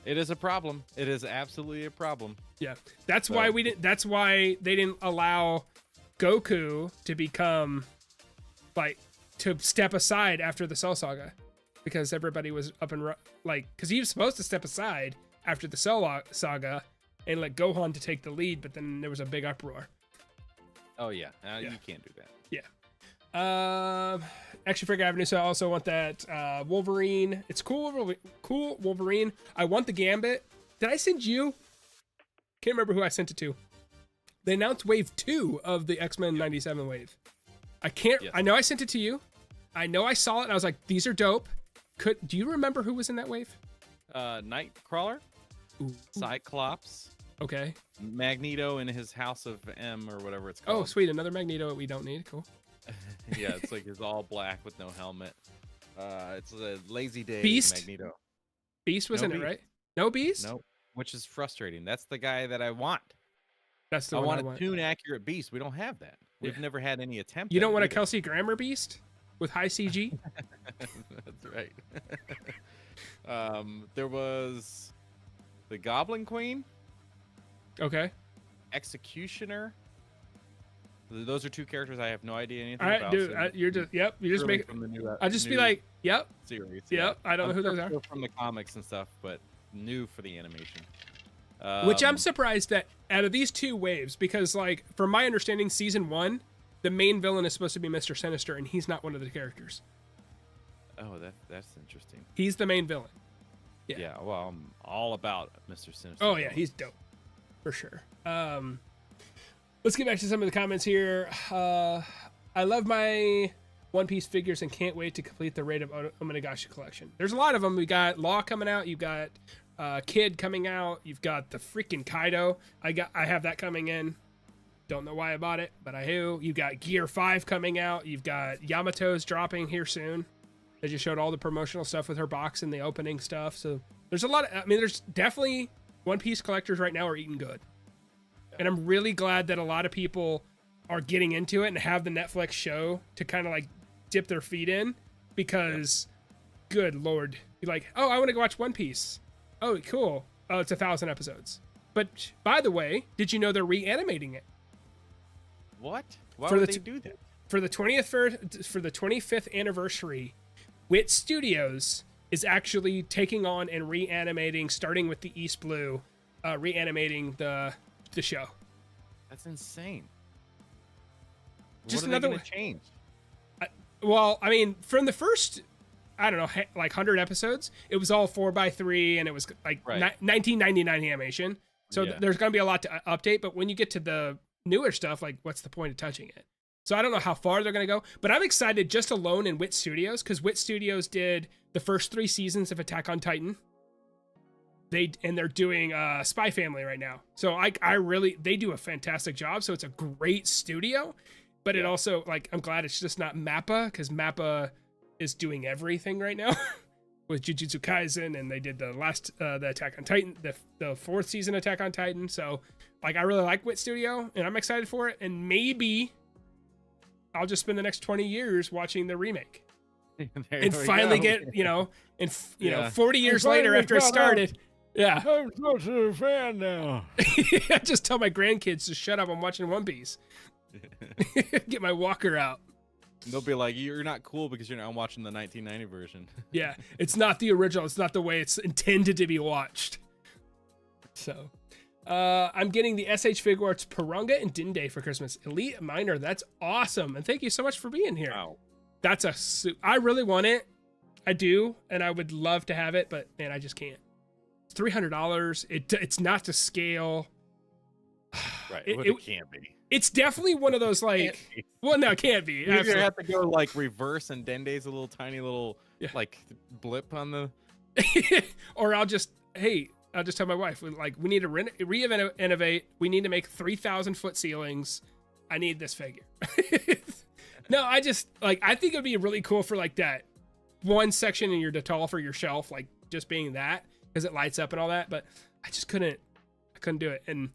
It is a problem. It is absolutely a problem. Yeah. That's why they didn't allow Goku to become, like, to step aside after the Cell Saga, because everybody was up and because he was supposed to step aside after the Cell Saga and let Gohan to take the lead, but then there was a big uproar. Oh yeah, you can't do that. Yeah. Action Figure Avenue. So I also want that Wolverine. It's cool Wolverine. I want the Gambit. Did I send you? Can't remember who I sent it to. They announced Wave 2 of the X-Men 97 wave. I can't. Yes. I know I sent it to you. I know I saw it and I was like, these are dope. Do you remember who was in that wave? Nightcrawler. Ooh. Cyclops. Okay. Magneto in his House of M or whatever it's called. Oh, sweet. Another Magneto that we don't need. Cool. Yeah, it's like he's all black with no helmet. It's a lazy day Beast? Magneto. Beast was in it, right? No Beast? Nope. Which is frustrating. That's the guy that I want. That's the I one want a tune accurate Beast. We don't have that. We've never had any attempt. You don't want a Kelsey Grammer Beast with high CG? That's right. There was the Goblin Queen. Okay. Executioner. Those are 2 characters I have no idea anything about. All right, dude. So You're just making. from the new. I'll just be like, yep. Series. Yep. I don't know who those are. From the comics and stuff, but new for the animation. Which I'm surprised that out of these 2 waves, because like from my understanding, season 1, the main villain is supposed to be Mr. Sinister, and he's not one of the characters. Oh, that's interesting. He's the main villain. Yeah. Well, I'm all about Mr. Sinister. Oh yeah, he's dope for sure. Let's get back to some of the comments here. I love my One Piece figures and can't wait to complete the Raid of Omanagashi collection. There's a lot of them. We got Law coming out. You've got Kid coming out. You've got the freaking Kaido. I have that coming in. Don't know why I bought it, but I do. You got Gear 5 coming out. You've got Yamato's dropping here soon. They just showed all the promotional stuff with her box and the opening stuff. So there's a lot of, I mean, there's definitely One Piece collectors right now are eating good. And I'm really glad that a lot of people are getting into it and have the Netflix show to kind of like dip their feet in, because good Lord, you're like, oh, I want to go watch One Piece. Oh, cool. Oh, it's 1,000 episodes. But by the way, did you know they're reanimating it? What? Why would they do that? For the 25th anniversary, Wit Studios is actually taking on and reanimating, starting with the East Blue, reanimating the show. That's insane. Just what are another they gonna change? Well, I mean, from the first, I don't know, like 100 episodes, it was all 4x3, and it was like 1999 animation. So there's going to be a lot to update. But when you get to the newer stuff, like, what's the point of touching it? So I don't know how far they're going to go. But I'm excited just alone in Wit Studios, because Wit Studios did the first 3 seasons of Attack on Titan. They're doing Spy Family right now. So they do a fantastic job. So it's a great studio. But it also, like, I'm glad it's just not Mappa, because Mappa is doing everything right now with Jujutsu Kaisen, and they did the last, the Attack on Titan, the 4th season Attack on Titan. So, like, I really like Wit Studio, and I'm excited for it. And maybe I'll just spend the next 20 years watching the remake, and finally get, and 40 years later after I started. Yeah, I'm such a fan now. I just tell my grandkids to shut up. I'm watching One Piece. Get my walker out. They'll be like, you're not cool because you're not watching the 1990 version. Yeah, it's not the original. It's not the way it's intended to be watched. So, I'm getting the SH Figuarts Purunga and Dinde for Christmas. Elite Minor, that's awesome. And thank you so much for being here. Wow. That's I really want it. I do, and I would love to have it, but man, I just can't. It's $300. It's not to scale. Right, it can't be. It's definitely one of those, like, well, no, it can't be. You either have to go like reverse, and Dende's a little tiny little like blip on the, or I'll just tell my wife, like, we need to re-innovate. We need to make 3,000-foot ceilings. I need this figure. No, I think it'd be really cool for like that one section in your Detal for your shelf, like just being that, because it lights up and all that. But I just couldn't do it. And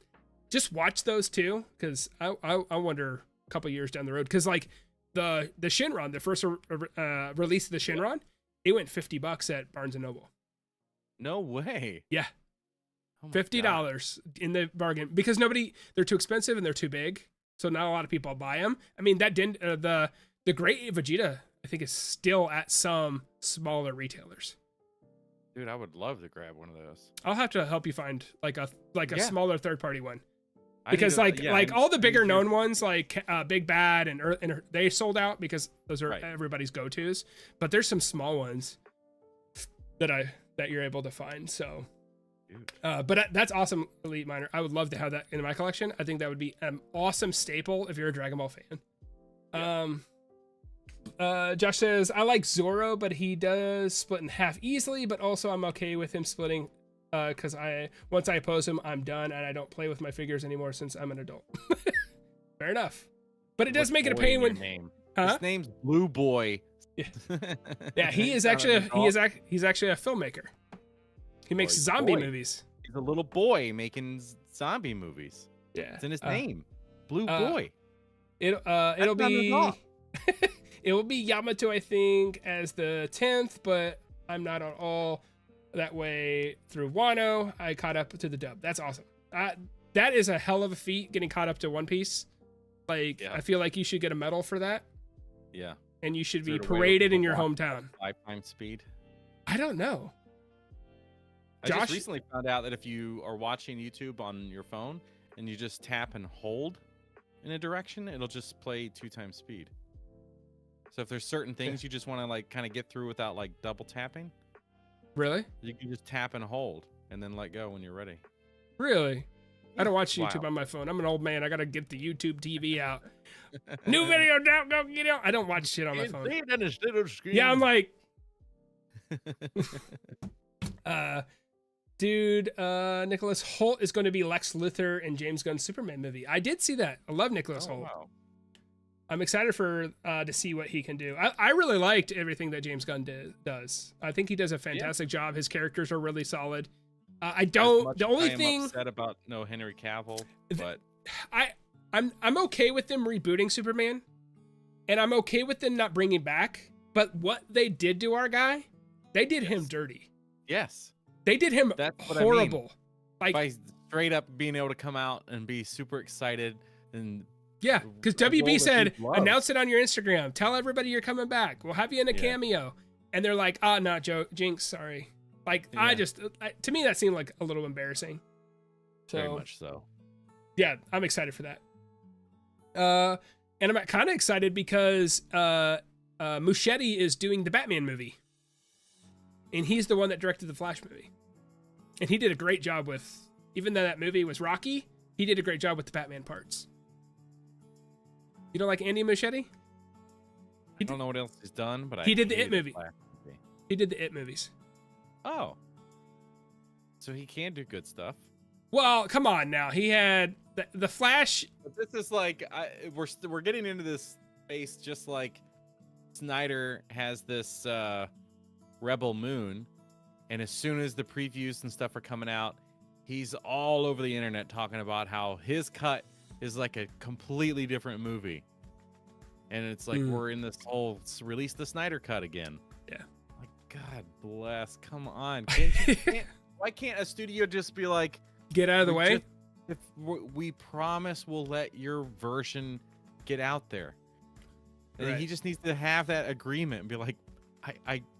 just watch those two, because I wonder a couple years down the road, because like the Shinron, the first release of the Shinron, it went $50 at Barnes and Noble. No way. Yeah. Oh $50 in the bargain, because they're too expensive and they're too big, so not a lot of people buy them. I mean, that didn't the Great Vegeta, I think, is still at some smaller retailers. Dude, I would love to grab one of those. I'll have to help you find like a smaller third-party one. Because all the bigger known ones, like Big Bad and they sold out, because those are everybody's go-tos. But there's some small ones that you're able to find. So, but that's awesome, Elite Minor. I would love to have that in my collection. I think that would be an awesome staple if you're a Dragon Ball fan. Yeah. Josh says, I like Zoro, but he does split in half easily. But also, I'm okay with him splitting. Because once I oppose him, I'm done, and I don't play with my figures anymore since I'm an adult. Fair enough. But it does make it a pain when his name's Blue Boy. Yeah, yeah, he's actually a filmmaker. He makes zombie movies. He's a little boy making zombie movies. Yeah, it's in his name, Blue Boy. It'll be it will be Yamato, I think, as the 10th, but I'm not on all that way through Wano. I caught up to the dub. That's awesome. That is a hell of a feat, getting caught up to One Piece. Like, I feel like you should get a medal for that. Yeah. And you should be paraded in your hometown. 5x speed? I don't know. I just recently found out that if you are watching YouTube on your phone and you just tap and hold in a direction, it'll just play 2x speed. So if there's certain things you just want to like kind of get through without like double tapping, Really? You can just tap and hold and then let go when you're ready. Really? I don't watch Wow. YouTube on my phone. I'm an old man. I gotta get the YouTube TV out. New video down, go get out. I don't watch shit on my phone. Yeah, I'm like, dude, Nicholas Hoult is going to be Lex Luthor in James Gunn's Superman movie. I did see that. I love Nicholas Hoult. Wow. I'm excited for to see what he can do. I really liked everything that James Gunn does. I think he does a fantastic job. His characters are really solid. I don't. The only thing upset about no Henry Cavill, but I'm okay with them rebooting Superman, and I'm okay with them not bringing back. But what they did to our guy, they did him dirty. Yes, they did him horrible. I mean. Like by straight up being able to come out and be super excited and. Yeah, because WB said, announce it on your Instagram. Tell everybody you're coming back. We'll have you in a cameo. And they're like, no, Jinx, sorry. Like, to me, that seemed like a little embarrassing. So, very much so. Yeah, I'm excited for that. And I'm kind of excited because Muschietti is doing the Batman movie. And he's the one that directed the Flash movie. And he did a great job with, even though that movie was rocky, he did a great job with the Batman parts. You don't like Andy Muschietti? I don't know what else he's done, but he did the It movie. He did the It movies. Oh. So he can do good stuff. Well, come on now. He had the Flash. But this is like we're getting into this space just like Snyder has this Rebel Moon, and as soon as the previews and stuff are coming out, he's all over the internet talking about how his cut is like a completely different movie. And it's like we're in this whole release the Snyder cut again. Yeah. Like, God bless. Come on. Why can't a studio just be like, get out of the way? If we promise we'll let your version get out there. And right. He just needs to have that agreement and be like,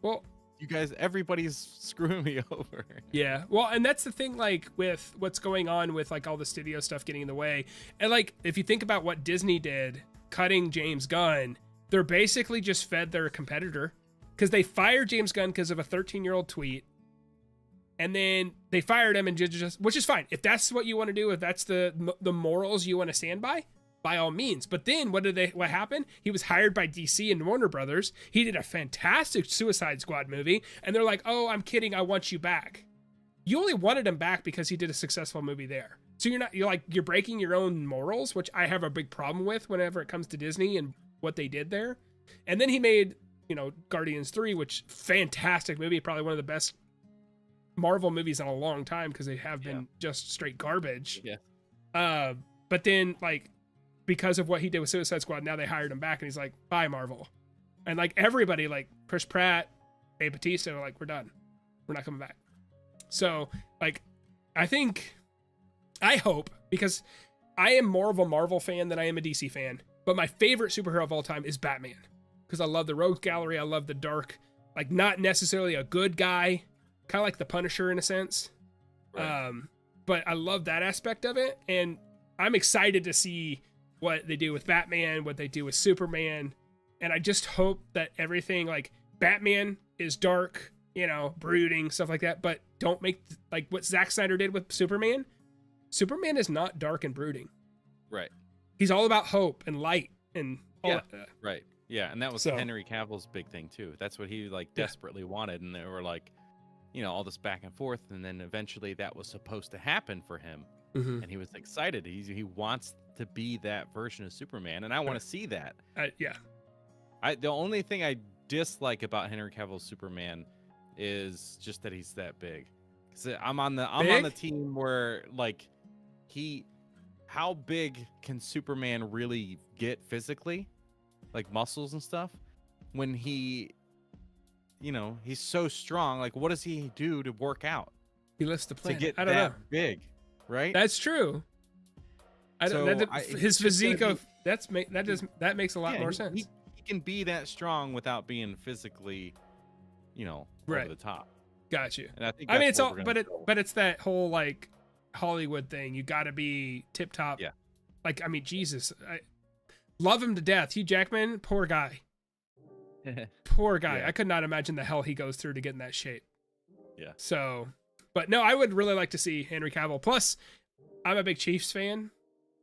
well, you guys, everybody's screwing me over. Yeah. Well, and that's the thing, like, with what's going on with, like, all the studio stuff getting in the way. And, like, if you think about what Disney did, cutting James Gunn, they're basically just fed their competitor. Because they fired James Gunn because of a 13-year-old tweet. And then they fired him, and just which is fine. If that's what you want to do, if that's the morals you want to stand by all means. But then what happened? He was hired by DC and Warner Brothers. He did a fantastic Suicide Squad movie. And they're like, oh, I'm kidding. I want you back. You only wanted him back because he did a successful movie there. So you're breaking your own morals, which I have a big problem with whenever it comes to Disney and what they did there. And then he made, Guardians 3, which fantastic movie. Probably one of the best Marvel movies in a long time because they have been just straight garbage. Yeah. But then because of what he did with Suicide Squad, now they hired him back, and he's like, bye, Marvel. And everybody, like Chris Pratt, Dave Bautista, are like, we're done. We're not coming back. So I hope, because I am more of a Marvel fan than I am a DC fan, but my favorite superhero of all time is Batman. Because I love the Rogues Gallery. I love the dark, not necessarily a good guy, kind of like the Punisher in a sense. Right. But I love that aspect of it. And I'm excited to see what they do with Batman, what they do with Superman. And I just hope that everything, Batman is dark, brooding, stuff like that, but don't make what Zack Snyder did with Superman. Superman is not dark and brooding. Right. He's all about hope and light and all that. Right. Yeah, and that was Henry Cavill's big thing too. That's what he desperately wanted, and they were all this back and forth, and then eventually that was supposed to happen for him. Mm-hmm. And he was excited. He wants to be that version of Superman, and I want to see that. Yeah. The only thing I dislike about Henry Cavill's Superman is just that he's that big. 'Cause I'm on the team where how big can Superman really get physically, muscles and stuff, when he's so strong. What does he do to work out? He lifts the planet. To get that big, right? That's true. His physique that makes a lot more sense. He can be that strong without being physically, over the top. Got you. And I think it's all, but it's that whole Hollywood thing. You got to be tip top. Yeah. Jesus, I love him to death. Hugh Jackman, poor guy. Poor guy. Yeah. I could not imagine the hell he goes through to get in that shape. Yeah. So, but no, I would really like to see Henry Cavill. Plus, I'm a big Chiefs fan,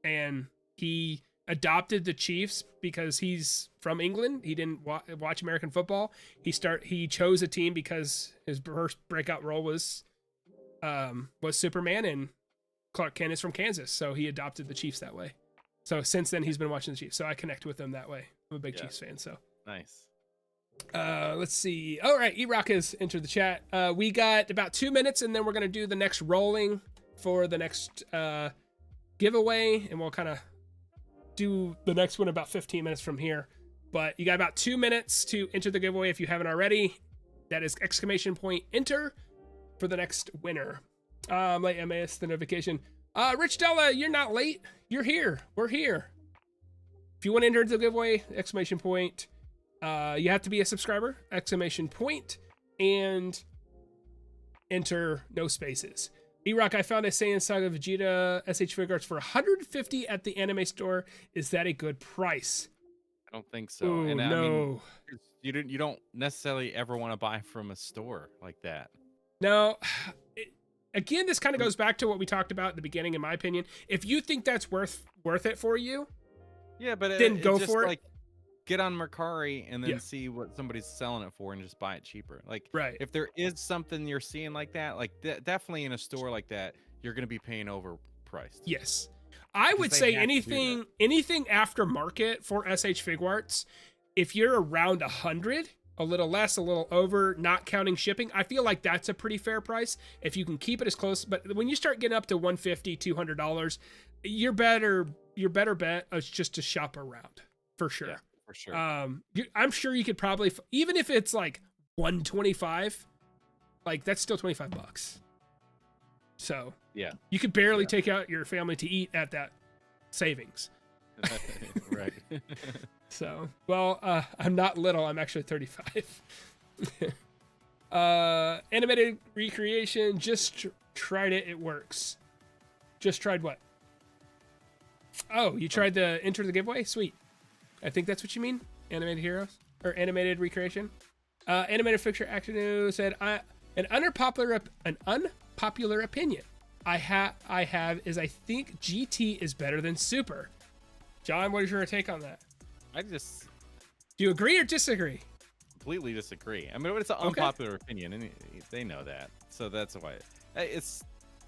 and he adopted the Chiefs because he's from England. He didn't watch American football. He chose a team because his first breakout role was Superman, and Clark Kent is from Kansas, so he adopted the Chiefs that way. So since then, he's been watching the Chiefs. So I connect with them that way. I'm a big Chiefs fan. So nice. Let's see. All right, E-Rock has entered the chat. We got about 2 minutes, and then we're gonna do the next rolling for the next giveaway, and we'll kind of do the next one about 15 minutes from here. But you got about 2 minutes to enter the giveaway if you haven't already. That is !enter for the next winner. Late MAS the notification. Rich Della, you're not late. You're here. We're here. If you want to enter the giveaway, ! You have to be a subscriber, ! and enter no spaces. E-Rock, I found a Saiyan Saga Vegeta SH Figuarts for $150 at the anime store. Is that a good price? I don't think so. Ooh, and no. I mean, you don't necessarily ever want to buy from a store like that. No. Again, this kind of goes back to what we talked about at the beginning, in my opinion. If you think that's worth it for you, yeah, but then go for it. Get on Mercari and then see what somebody's selling it for and just buy it cheaper. Like, right. If there is something you're seeing like that, like definitely in a store like that, you're going to be paying overpriced. Yes. I would say anything after market for SH Figuarts, if you're around 100, a little less, a little over, not counting shipping, I feel like that's a pretty fair price if you can keep it as close. But when you start getting up to $150, $200, your better bet is just to shop around for sure. Yeah, for sure. I'm sure you could probably, even if it's like $125, like that's still $25. So yeah, you could barely take out your family to eat at that savings. Right. So, well, I'm not little. I'm actually 35. Animated recreation. Just tried it. It works. Just tried what? Oh, you tried the enter the giveaway? Sweet. I think that's what you mean. Animated heroes or animated recreation. Animated Fixture Action News said, an unpopular opinion I have is I think GT is better than Super. John, what is your take on that? Do you agree or disagree? Completely disagree. I mean, it's an unpopular opinion, and they know that. So that's why it's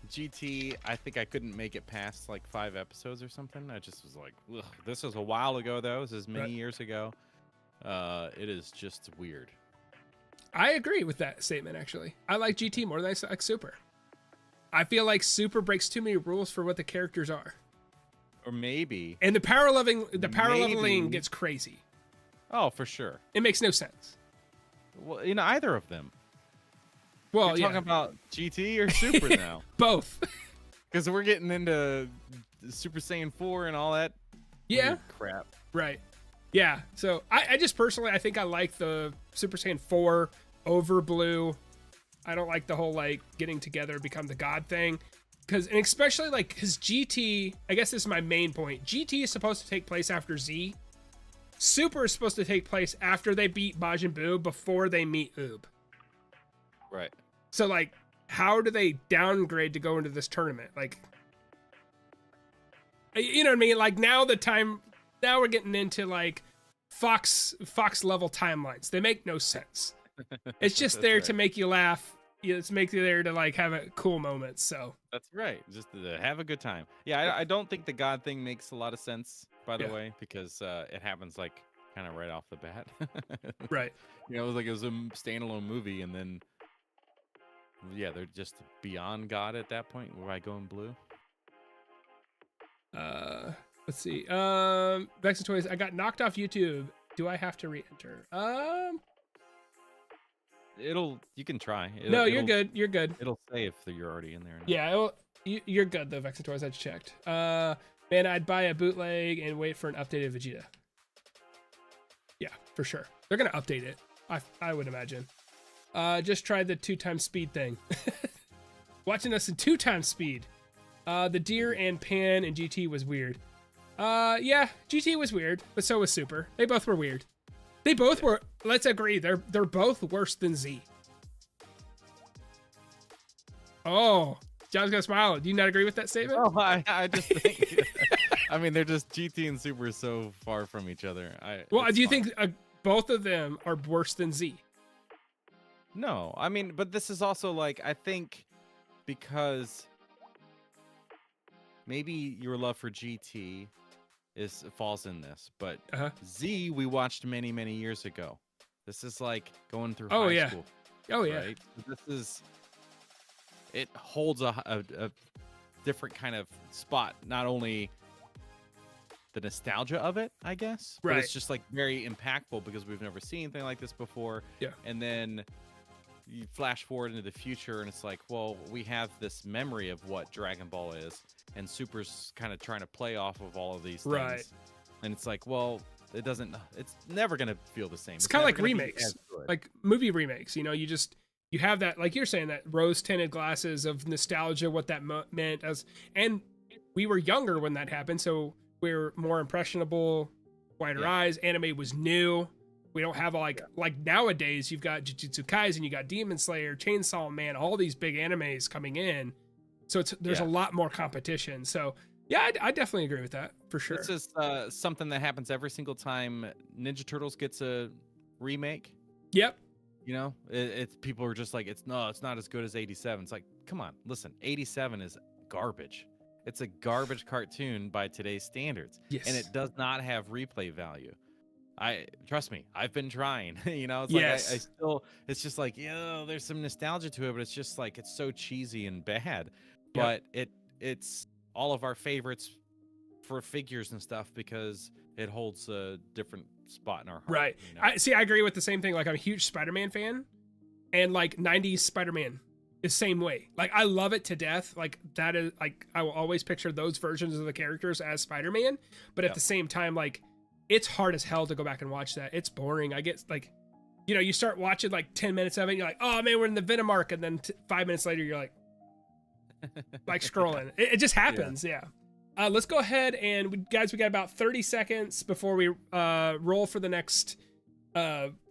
GT. I think I couldn't make it past like 5 episodes or something. I just was like, ugh. This was a while ago, though. This is many years ago. It is just weird. I agree with that statement, actually. I like GT more than I like Super. I feel like Super breaks too many rules for what the characters are. Or maybe. And the power leveling gets crazy. Oh, for sure. It makes no sense. Well, either of them. Well, you're talking about GT or Super now? Both. Because we're getting into Super Saiyan 4 and all that. Yeah. Crap. Right. Yeah. So I just personally, I think I like the Super Saiyan 4 over Blue. I don't like the whole like getting together become the god thing. And especially like his GT, I guess this is my main point. GT is supposed to take place after Z. Super is supposed to take place after they beat Majin Buu before they meet Oob. Right. So like, how do they downgrade to go into this tournament? Like, you know what I mean? Like now we're getting into like Fox level timelines. They make no sense. It's just there to make you laugh. It's make you there to like have a cool moment. So that's right. Just to have a good time. Yeah, I don't think the God thing makes a lot of sense, by the way, because it happens like kind of right off the bat. Right. It was a standalone movie, and then they're just beyond God at that point. Where I go in Blue. Let's see. Vex and Toys. I got knocked off YouTube. Do I have to re-enter? You can try. No, you're good. You're good. It'll say if you're already in there. Yeah, you're good though, Vex and Toys. I just checked. Man, I'd buy a bootleg and wait for an updated Vegeta. Yeah, for sure. They're gonna update it. I would imagine. Just tried the 2x speed thing. Watching us in 2x speed. The deer and Pan and GT was weird. Yeah, GT was weird, but so was Super. They both were weird. They both were. Let's agree. They're both worse than Z. Oh, John's gonna smile. Do you not agree with that statement? Oh, I just think. I mean, they're just GT and Super so far from each other. Well, do you fine. think both of them are worse than Z? No, I mean, but this is also like, I think because maybe your love for GT falls in this, but Z we watched many years ago. This is like going through high school. Oh yeah. Right? It holds a different kind of spot, not only the nostalgia of it, I guess, but it's just like very impactful because we've never seen anything like this before. Yeah. And then you flash forward into the future and it's like, well, we have this memory of what Dragon Ball is, and Super's kind of trying to play off of all of these things. Right. And it's like, well, it's never going to feel the same. It's kind of like remakes, like movie remakes. You know, you have that, like you're saying, that rose-tinted glasses of nostalgia, what that meant and we were younger when that happened, so we're more impressionable, wider eyes. Anime was new. We don't have like nowadays you've got Jujutsu Kaisen, you got Demon Slayer, Chainsaw Man, all these big animes coming in. So there's a lot more competition. So yeah, I definitely agree with that for sure. This is something that happens every single time Ninja Turtles gets a remake. Yep. You know, it's people are just like, it's not as good as 87. It's like, come on, listen, 87 is garbage. It's a garbage cartoon by today's standards. Yes. And it does not have replay value. Trust me, I've been trying. You know, it's like I still, it's just like, there's some nostalgia to it, but it's just like, it's so cheesy and bad. But it's all of our favorites for figures and stuff because it holds a different spot in our heart. Right. You know? I agree with the same thing. Like, I'm a huge Spider-Man fan, and like 90s Spider-Man is same way. Like, I love it to death. Like, that is like, I will always picture those versions of the characters as Spider-Man, but at the same time, like, it's hard as hell to go back and watch that. It's boring. I get like, you know, you start watching like 10 minutes of it and you're like, oh man, we're in the Venom arc, and then 5 minutes later you're like scrolling. It just happens. Yeah. Let's go ahead and we got about 30 seconds before we roll for the next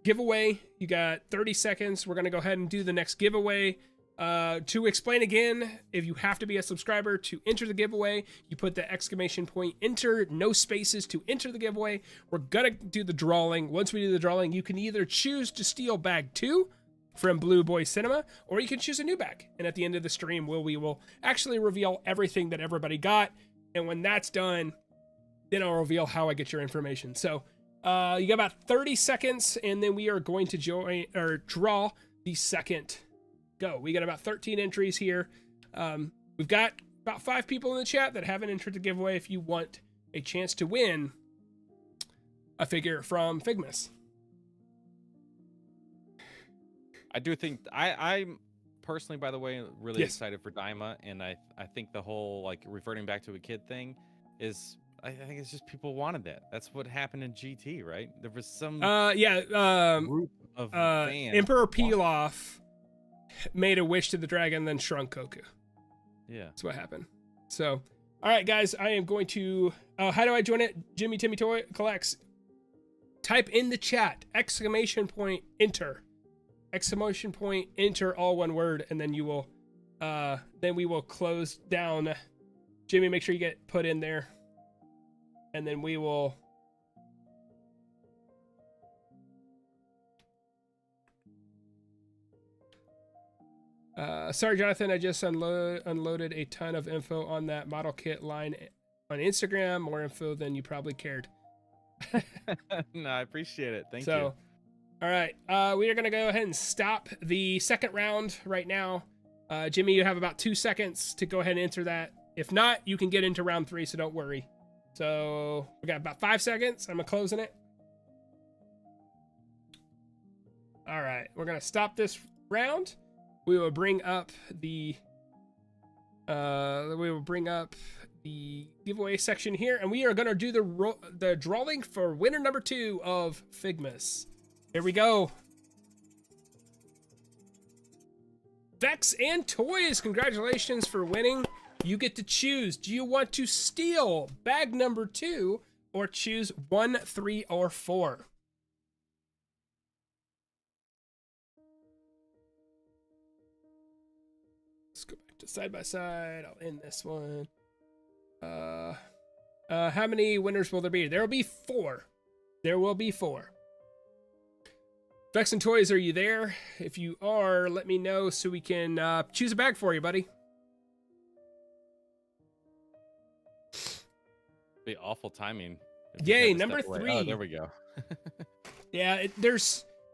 giveaway. You got 30 seconds. We're going to go ahead and do the next giveaway. To explain again, if you have to be a subscriber to enter the giveaway, you put the exclamation point enter, no spaces to enter the giveaway. We're going to do the drawing. Once we do the drawing, you can either choose to steal bag 2 from Blue Boy Cinema, or you can choose a new bag. And at the end of the stream, we will actually reveal everything that everybody got. And when that's done, then I'll reveal how I get your information. So you got about 30 seconds, and then we are going to draw the second go. We got about 13 entries here. We've got about 5 people in the chat that haven't entered the giveaway if you want a chance to win a figure from Figmas. I do think I'm personally, by the way, really excited for Daima, and I think the whole like reverting back to a kid thing is, I think it's just people wanted that. That's what happened in GT, right? There was some group of fans. Emperor Pilaf made a wish to the dragon, then shrunk Goku. Yeah, that's what happened. So, all right, guys, I am going to. How do I join it? Jimmy Timmy Toy Collects. Type in the chat exclamation point enter. Exclamation point enter, all one word, and then you will then we will close down. Jimmy, make sure you get put in there, and then we will sorry Jonathan, I just unloaded a ton of info on that model kit line on Instagram, more info than you probably cared. No, I appreciate it. Thank you. All right, we are going to go ahead and stop the second round right now. Jimmy, you have about 2 seconds to go ahead and enter that. If not, you can get into round 3, so don't worry. So we got about 5 seconds. I'm closing it. All right, we're going to stop this round. We will bring up the giveaway section here, and we are going to do the drawing for winner number 2 of Figmas. Here we go. Vex and Toys, congratulations for winning. You get to choose. Do you want to steal bag number 2 or choose 1, 3, or 4? Let's go back. side by side. I'll end this one. How many winners will there be? There will be 4. There will be 4. Vex and Toys, are you there? If you are, let me know so we can choose a bag for you, buddy. Be awful timing. Yay, number 3. Oh, there we go. Yeah,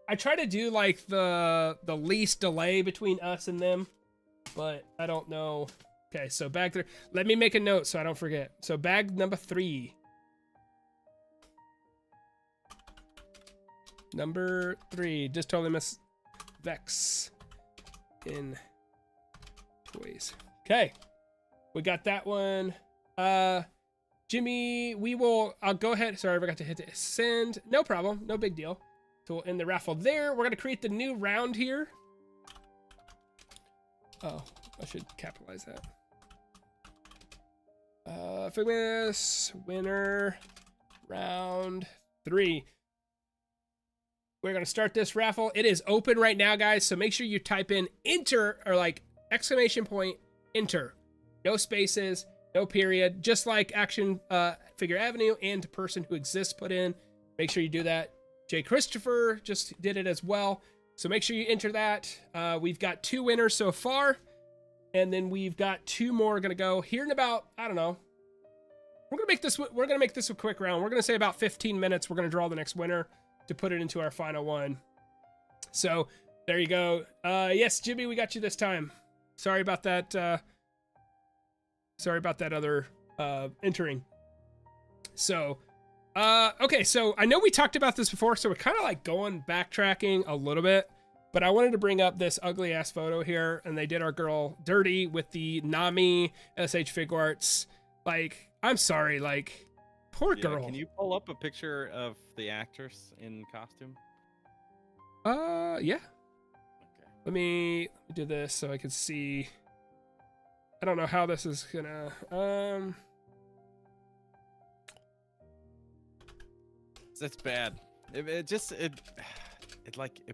I try to do like the least delay between us and them, but I don't know. Okay, so bag 3. Let me make a note so I don't forget. So bag number 3. Number 3. Just totally miss Vex in Toys. Okay, we got that one. Jimmy, I'll go ahead. Sorry, I forgot to hit the send. No problem. No big deal. So we'll end the raffle there. We're going to create the new round here. Oh, I should capitalize that. Figmas winner round 3. We're going to start this raffle. It is open right now, guys. So make sure you type in enter or like exclamation point enter. No spaces. No period, just like Action Figure Avenue and person who exists put in. Make sure you do that. Jay Christopher just did it as well. So make sure you enter that. We've got 2 winners so far. And then we've got 2 more going to go here in about, I don't know. We're going to make this a quick round. We're going to say about 15 minutes. We're going to draw the next winner to put it into our final one. So there you go. Yes, Jimmy, we got you this time. Sorry about that. Sorry about that other entering. So, okay, so I know we talked about this before, so we're kind of like backtracking a little bit, but I wanted to bring up this ugly ass photo here, and they did our girl dirty with the Nami SH Figuarts. Like, I'm sorry, like, poor girl. Can you pull up a picture of the actress in costume? Yeah. Okay. Let me do this so I can see. I don't know how this is gonna, That's bad. It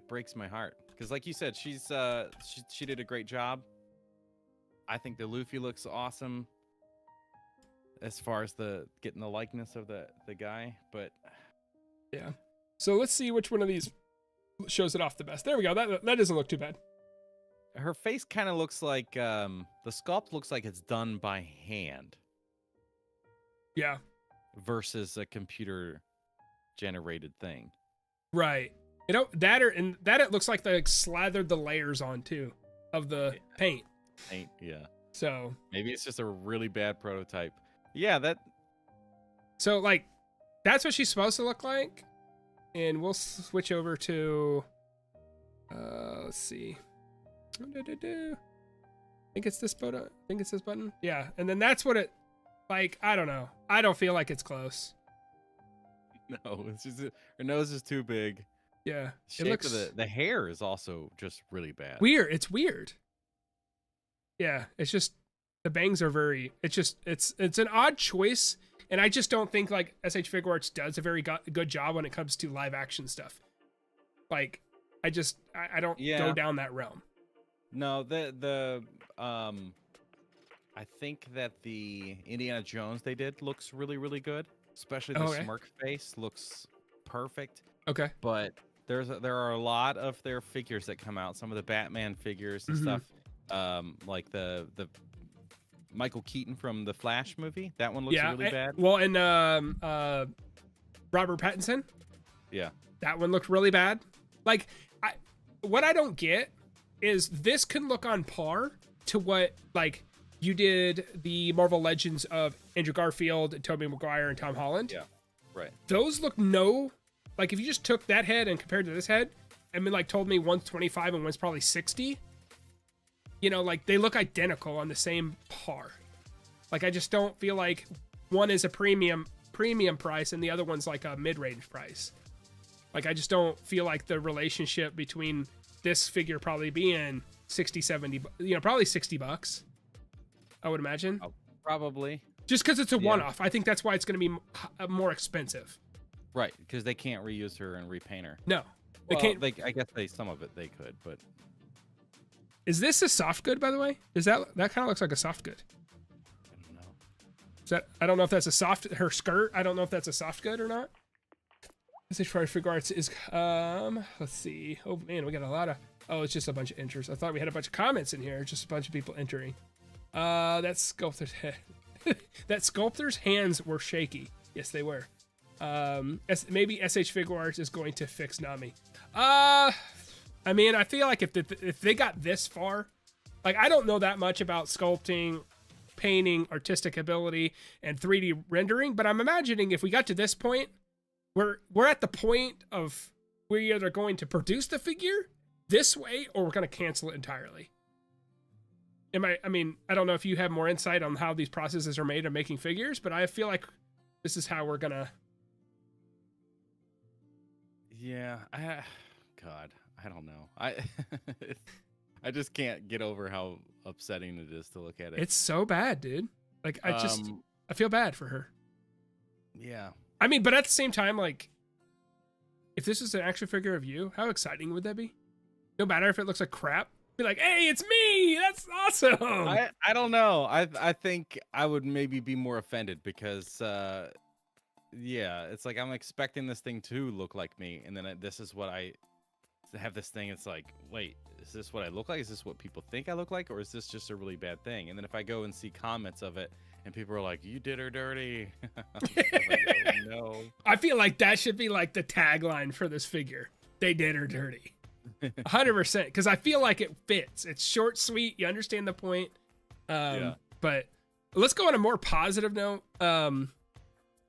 breaks my heart. Because like you said, she did a great job. I think the Luffy looks awesome as far as getting the likeness of the guy, but yeah. So let's see which one of these shows it off the best. There we go. That doesn't look too bad. Her face kind of looks like the sculpt looks like it's done by hand. Yeah. Versus a computer generated thing. Right. You know, it looks like they slathered the layers on too of the paint. Yeah. So maybe it's just a really bad prototype. Yeah, so like that's what she's supposed to look like. And we'll switch over to let's see. I think it's this button. Yeah, and then that's what it like. I don't know. I don't feel like it's close. No, it's just her nose is too big. Yeah, it looks. The hair is also just really bad. Weird. It's weird. Yeah, it's just the bangs are very. It's an odd choice, and I just don't think like SH Figuarts does a very good job when it comes to live action stuff. Like, I don't go down that realm. No, I think that the Indiana Jones they did looks really, really good. Especially the smirk face looks perfect. Okay. But there are a lot of their figures that come out. Some of the Batman figures and stuff, like the Michael Keaton from the Flash movie. That one looks really bad. Well, and Robert Pattinson. Yeah. That one looked really bad. Like, what I don't get is this can look on par to what like you did the Marvel Legends of Andrew Garfield, Tobey Maguire, and Tom Holland. Yeah, right. Those look like if you just took that head and compared to this head, and then like told me one's 25 and one's probably 60, you know, like they look identical on the same par. Like I just don't feel like one is a premium price and the other one's like a mid-range price. Like I just don't feel like the relationship between this figure probably being 60, 70, you know, probably $60, I would imagine. Oh, probably. Just because it's a one-off. I think that's why it's going to be more expensive. Right, because they can't reuse her and repaint her. No. They can't. I guess some of it they could, but Is this a soft good, by the way? Is that kind of looks like a soft good? I don't know. Is that, I don't know if that's a soft, her skirt. I don't know if that's a soft good or not. SH Figuarts is, let's see. Oh man, we got a lot of, oh, it's just a bunch of enters. I thought we had a bunch of comments in here. Just a bunch of people entering. That sculptor's head. That sculptor's hands were shaky. Yes, they were. Maybe SH Figuarts is going to fix Nami. I mean, I feel like if they got this far, like, I don't know that much about sculpting, painting, artistic ability, and 3D rendering, but I'm imagining if we got to this point, we're at the point of we're either going to produce the figure this way or we're going to cancel it entirely. I mean, I don't know if you have more insight on how these processes are made of making figures, but I feel like this is how we're going to. Yeah, God, I don't know. I just can't get over how upsetting it is to look at it. It's so bad, dude. Like, I feel bad for her. Yeah. I mean, but at the same time, like, if this is an action figure of you, how exciting would that be? No matter if it looks like crap. Be like, hey, it's me. That's awesome. I don't know. I think I would maybe be more offended because, yeah, it's like I'm expecting this thing to look like me, and then this is what I have this thing. It's like, wait, is this what I look like? Is this what people think I look like, or is this just a really bad thing? And then if I go and see comments of it, and people are like, you did her dirty. Like, oh, no. I feel like that should be like the tagline for this figure. They did her dirty. 100%. Because I feel like it fits. It's short, sweet. You understand the point. Yeah. But let's go on a more positive note.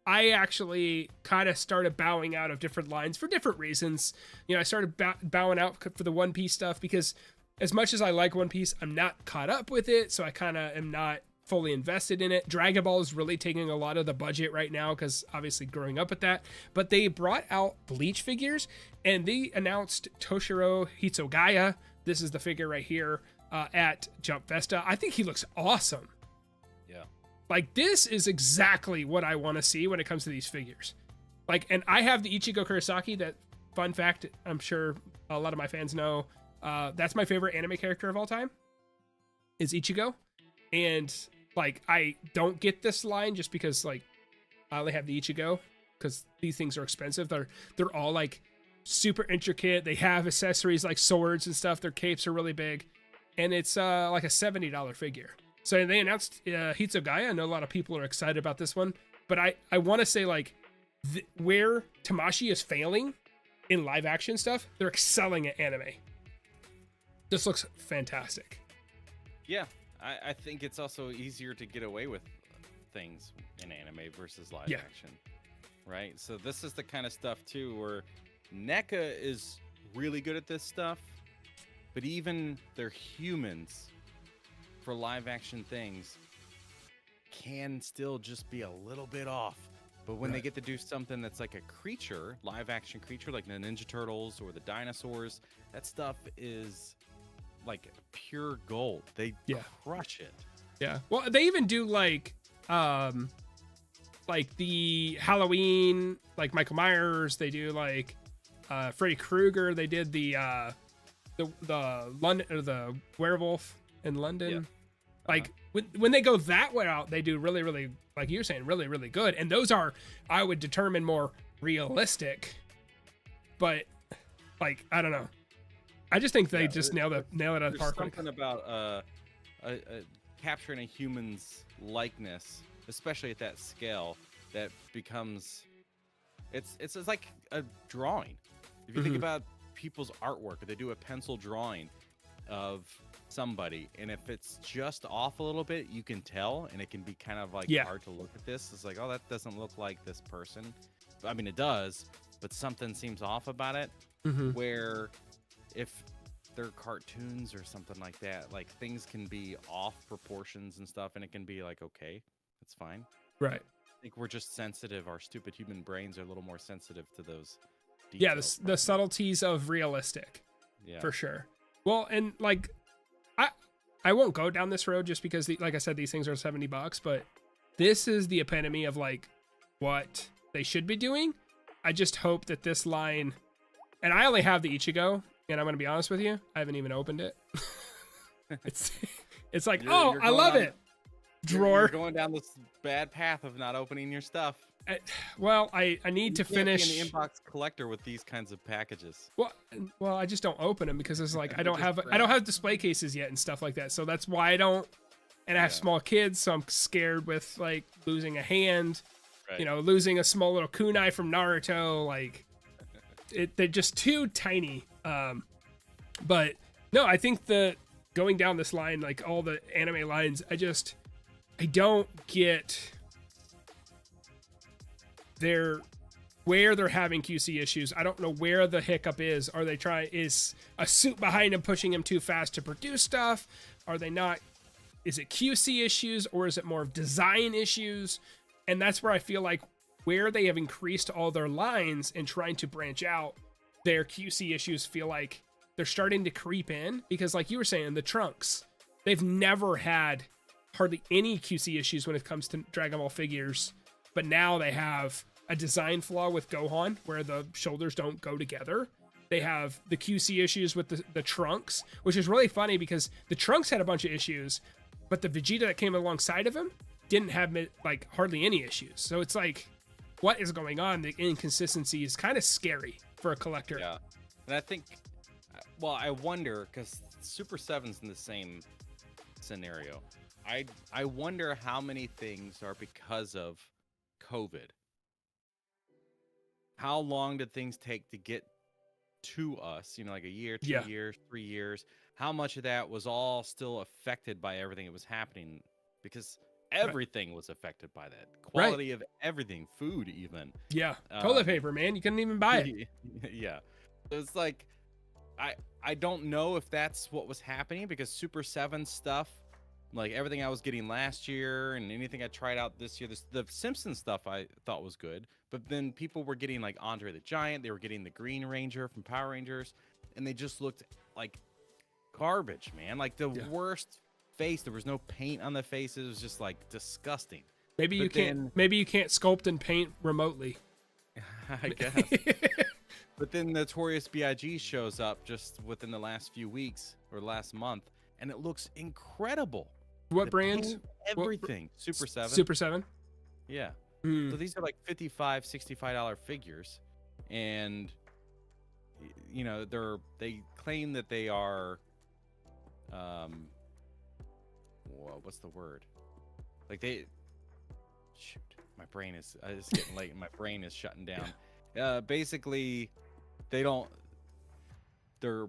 I actually kind of started bowing out of different lines for different reasons. You know, I started bowing out for the One Piece stuff because as much as I like One Piece, I'm not caught up with it. So I kind of am not fully invested in it. Dragon Ball is really taking a lot of the budget right now because obviously growing up with that. But they brought out Bleach figures and they announced Toshiro Hitsugaya. This is the figure right here at Jump Festa. I think he looks awesome. Yeah. Like, this is exactly what I want to see when it comes to these figures. Like, and I have the Ichigo Kurosaki. That, fun fact, I'm sure a lot of my fans know, that's my favorite anime character of all time, is Ichigo. And like, I don't get this line just because like I only have the Ichigo because these things are expensive. They're all like super intricate. They have accessories like swords and stuff. Their capes are really big, and it's like a $70 figure. So they announced Hitsugaya. I know a lot of people are excited about this one, but I want to say like where Tamashii is failing in live action stuff, they're excelling at anime. This looks fantastic. Yeah. I think it's also easier to get away with things in anime versus live action, right? So this is the kind of stuff too where NECA is really good at this stuff, but even their humans for live action things can still just be a little bit off. But when they get to do something that's like a creature, live action creature, like the Ninja Turtles or the dinosaurs, that stuff is like pure gold. They crush it. Yeah. Well, they even do like the Halloween, like Michael Myers. They do like Freddy Krueger. They did the London, or the werewolf in London. Yeah. Like when they go that way out, they do really, really, like you're saying, really, really good. And those are, I would determine, more realistic. But like, I don't know. I just think they just nail it out of the park. There's something about capturing a human's likeness, especially at that scale, that becomes it's like a drawing. If you think about people's artwork, they do a pencil drawing of somebody, and if it's just off a little bit, you can tell, and it can be kind of like hard to look at this. It's like, oh, that doesn't look like this person. I mean, it does, but something seems off about it. Where if they're cartoons or something like that, like things can be off proportions and stuff, and it can be like, okay, that's fine. Right. I think we're just sensitive. Our stupid human brains are a little more sensitive to those details. Yeah, the subtleties of realistic. Yeah. For sure. Well, and like, I won't go down this road just because, like I said, these things are $70, but this is the epitome of like what they should be doing. I just hope that this line, and I only have the Ichigo, and I'm going to be honest with you, I haven't even opened it. It's it's like, You're I going love on it. You're Drawer. going down this bad path of not opening your stuff. Well, I need to You can't be finish. an inbox collector with these kinds of packages. Well, I just don't open them because it's like I don't Just have display cases yet and stuff like that. So that's why I don't. And I have small kids, so I'm scared with like losing a hand, Right. you know, losing a small little kunai from Naruto. Like, they're just too tiny. But no, I think going down this line, like all the anime lines, I don't get where they're having QC issues. I don't know where the hiccup is. Is a suit behind them pushing them too fast to produce stuff? Are they not? Is it QC issues or is it more of design issues? And that's where I feel like where they have increased all their lines and trying to branch out, their QC issues feel like they're starting to creep in, because like you were saying, the trunks, they've never had hardly any QC issues when it comes to Dragon Ball figures, but now they have a design flaw with Gohan where the shoulders don't go together. They have the QC issues with the trunks, which is really funny because the trunks had a bunch of issues, but the Vegeta that came alongside of him didn't have like hardly any issues. So it's like, what is going on? The inconsistency is kind of scary for a collector. Yeah, and I think, well, I wonder, because Super 7's in the same scenario. I wonder how many things are because of COVID. How long did things take to get to us? You know, like a year, 2 years, 3 years. How much of that was all still affected by everything that was happening? Because everything was affected by that. Quality of everything, food even. Yeah, toilet paper, man. You couldn't even buy it. Yeah. So it's like, I don't know if that's what was happening, because Super 7 stuff, like everything I was getting last year and anything I tried out this year, the Simpsons stuff I thought was good, but then people were getting like Andre the Giant, they were getting the Green Ranger from Power Rangers, and they just looked like garbage, man. Like the worst face. There was no paint on the faces. It was just like disgusting. Maybe you can't sculpt and paint remotely. I guess. But then Notorious B.I.G. shows up just within the last few weeks or last month, and it looks incredible. What brand? Everything. Super 7. Super 7? Yeah. So these are like $55, $65 figures, and you know, they claim that they are what's the word? Like my brain is it's getting late and my brain is shutting down. Basically they're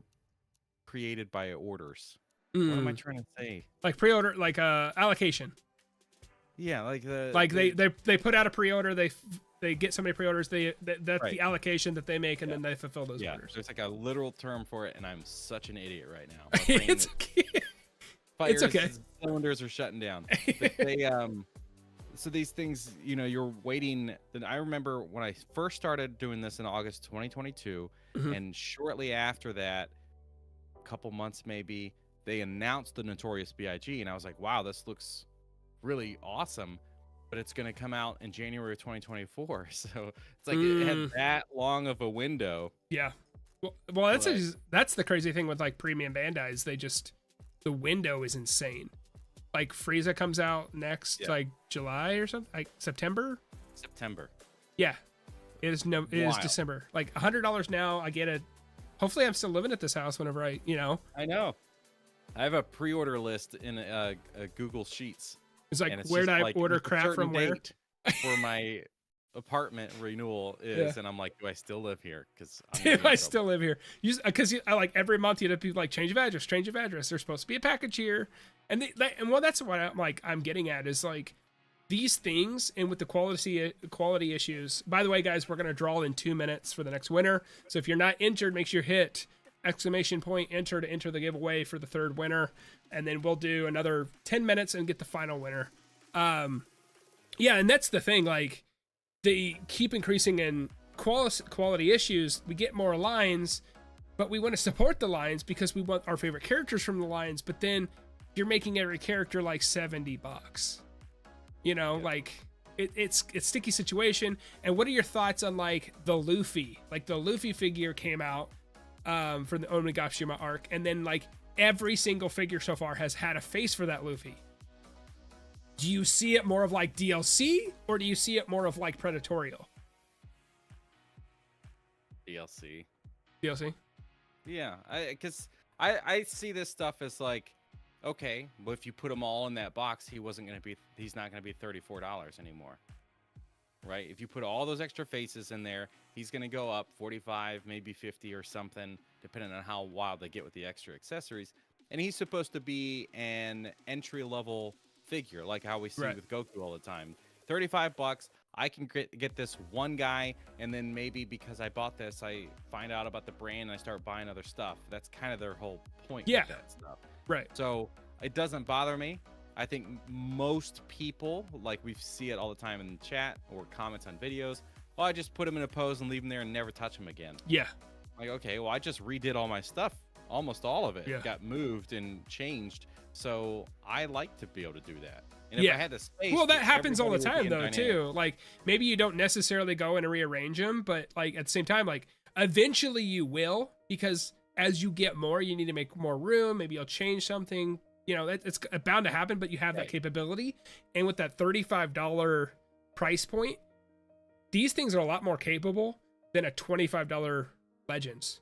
created by orders. What am I trying to say? Like pre-order, like allocation. Yeah, like they put out a pre-order, they get so many pre-orders, that's the allocation that they make, and then they fulfill those orders. There's like a literal term for it, and I'm such an idiot right now. It's okay. It's okay. Cylinders are shutting down. But they so these things, you know, you're waiting. I remember when I first started doing this in August 2022, and shortly after that, a couple months maybe, they announced the Notorious B.I.G. and I was like, wow, this looks really awesome, but it's going to come out in January of 2024. So it's like it had that long of a window. Yeah. Well, that's the crazy thing with like premium Bandai is the window is insane. Like Frieza comes out next like July or something, like September. Yeah, it is December. Like $100 now. I get it. Hopefully, I'm still living at this house whenever I know. I have a pre-order list in Google Sheets. It's like, where do I order crap from where? For my apartment renewal is, and I'm like, do I still live here? Because I still live here. Because I like every month you have people like change of address. There's supposed to be a package here, and that's what I'm getting at is like these things, and with the quality issues. By the way, guys, we're gonna draw in 2 minutes for the next winner. So if you're not entered, make sure you hit !enter to enter the giveaway for the third winner, and then we'll do another 10 minutes and get the final winner. Yeah, and that's the thing, like they keep increasing in quality issues. We get more lines, but we want to support the lines because we want our favorite characters from the lines, but then you're making every character like $70, like it's a sticky situation. And what are your thoughts on like the Luffy? Like the Luffy figure came out from the Onigashima arc, and then like every single figure so far has had a face for that Luffy. Do you see it more of like DLC, or do you see it more of like Predatorial? DLC. DLC? Yeah, because I see this stuff as like, okay, well, if you put them all in that box, he's not gonna be $34 anymore, right? If you put all those extra faces in there, he's gonna go up 45, maybe 50 or something, depending on how wild they get with the extra accessories. And he's supposed to be an entry-level figure, like how we see with Goku all the time. $35. I can get this one guy, and then maybe because I bought this, I find out about the brand and I start buying other stuff. That's kind of their whole point with that stuff. Right. So it doesn't bother me. I think most people, like we see it all the time in the chat or comments on videos, I just put them in a pose and leave them there and never touch them again. Yeah. Like, okay, well, I just redid all my stuff. Almost all of it got moved and changed. So I like to be able to do that. And if I had the space, well, that happens all the time though too. Like maybe you don't necessarily go in and rearrange them, but like at the same time, like eventually you will, because as you get more, you need to make more room. Maybe you'll change something. You know, it's bound to happen, but you have that capability. And with that $35 price point, these things are a lot more capable than a $25 Legends.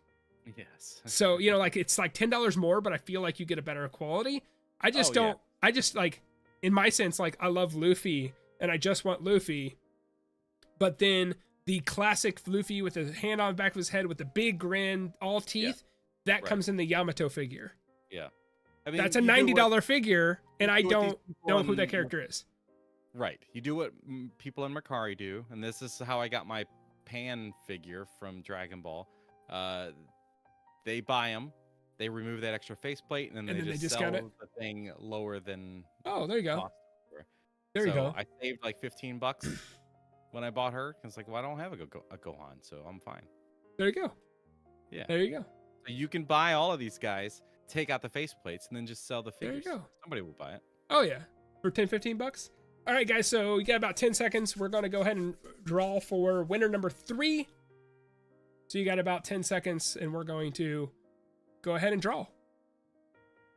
Yes. So, you know, like it's like $10 more, but I feel like you get a better quality. I just don't, I just like, in my sense, like I love Luffy and I just want Luffy, but then the classic Luffy with the hand on the back of his head with the big grin, all teeth, that comes in the Yamato figure. Yeah. I mean, that's a $90 figure, and I don't know who that character is. Right. You do what people in Mercari do, and this is how I got my Pan figure from Dragon Ball. They buy them, they remove that extra faceplate, and then they just sell the thing lower than. Oh, there you go. There you go. I saved like $15 when I bought her. It's like, well, I don't have a Gohan, so I'm fine. There you go. Yeah. There you go. So you can buy all of these guys, take out the faceplates, and then just sell the figures. There you go. Somebody will buy it. Oh yeah, for $10-15. All right, guys. So you got about 10 seconds. We're going to go ahead and draw for winner number 3. So you got about 10 seconds, and we're going to go ahead and draw.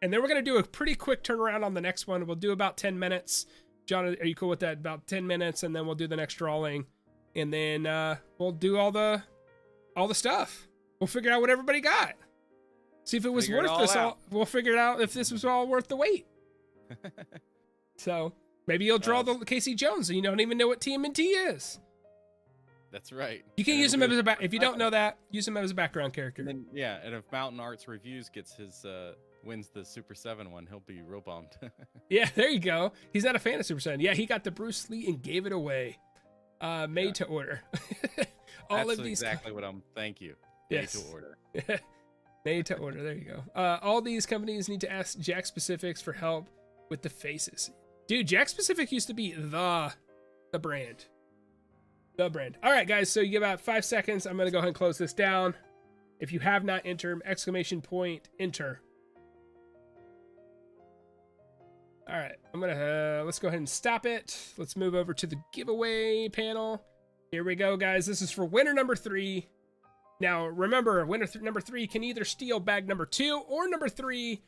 And then we're going to do a pretty quick turnaround on the next one. We'll do about 10 minutes. John, are you cool with that? About 10 minutes, and then we'll do the next drawing. And then we'll do all the stuff. We'll figure out what everybody got. See if it was worth this all. We'll figure it out if this was all worth the wait. So maybe you'll draw the Casey Jones and you don't even know what TMNT is. That's right. You can use him as if you don't know that, use him as a background character. And then, yeah, and if Mountain Arts Reviews gets his wins the Super 7 one, he'll be real bummed. Yeah, there you go. He's not a fan of Super 7. Yeah, he got the Bruce Lee and gave it away. Made to order. All That's of these exactly what I'm. Thank you. Made to order. Made to order. There you go. All these companies need to ask Jack Specifics for help with the faces. Dude, Jack Specific used to be the brand. The brand. All right, guys. So you get about 5 seconds. I'm going to go ahead and close this down. If you have not entered, ! Enter. All right. I'm going to, let's go ahead and stop it. Let's move over to the giveaway panel. Here we go, guys. This is for winner number 3. Now, remember, winner number 3 can either steal bag number 2 or number 3,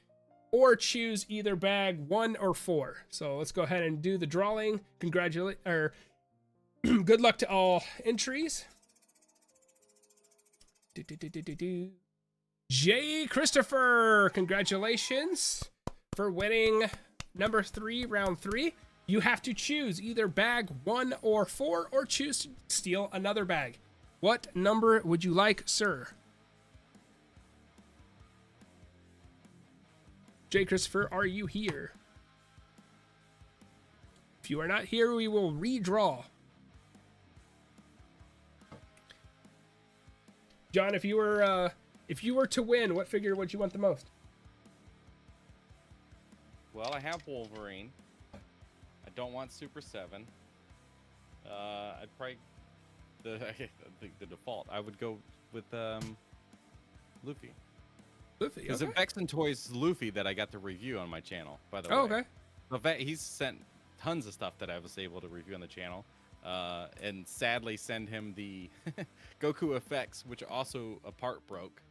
or choose either bag 1 or 4. So let's go ahead and do the drawing. Good luck to all entries. Jay Christopher, congratulations for winning number 3, round 3. You have to choose either bag 1 or 4, or choose to steal another bag. What number would you like, sir? Jay Christopher, are you here? If you are not here, we will redraw. John, if you were to win, what figure would you want the most? Well, I have Wolverine. I don't want Super 7. I'd probably the default. I would go with Luffy. Luffy, because okay. Vex and Toys Luffy that I got to review on my channel, by the way. Oh, okay. He's sent tons of stuff that I was able to review on the channel. And sadly send him the Goku effects, which also a part broke.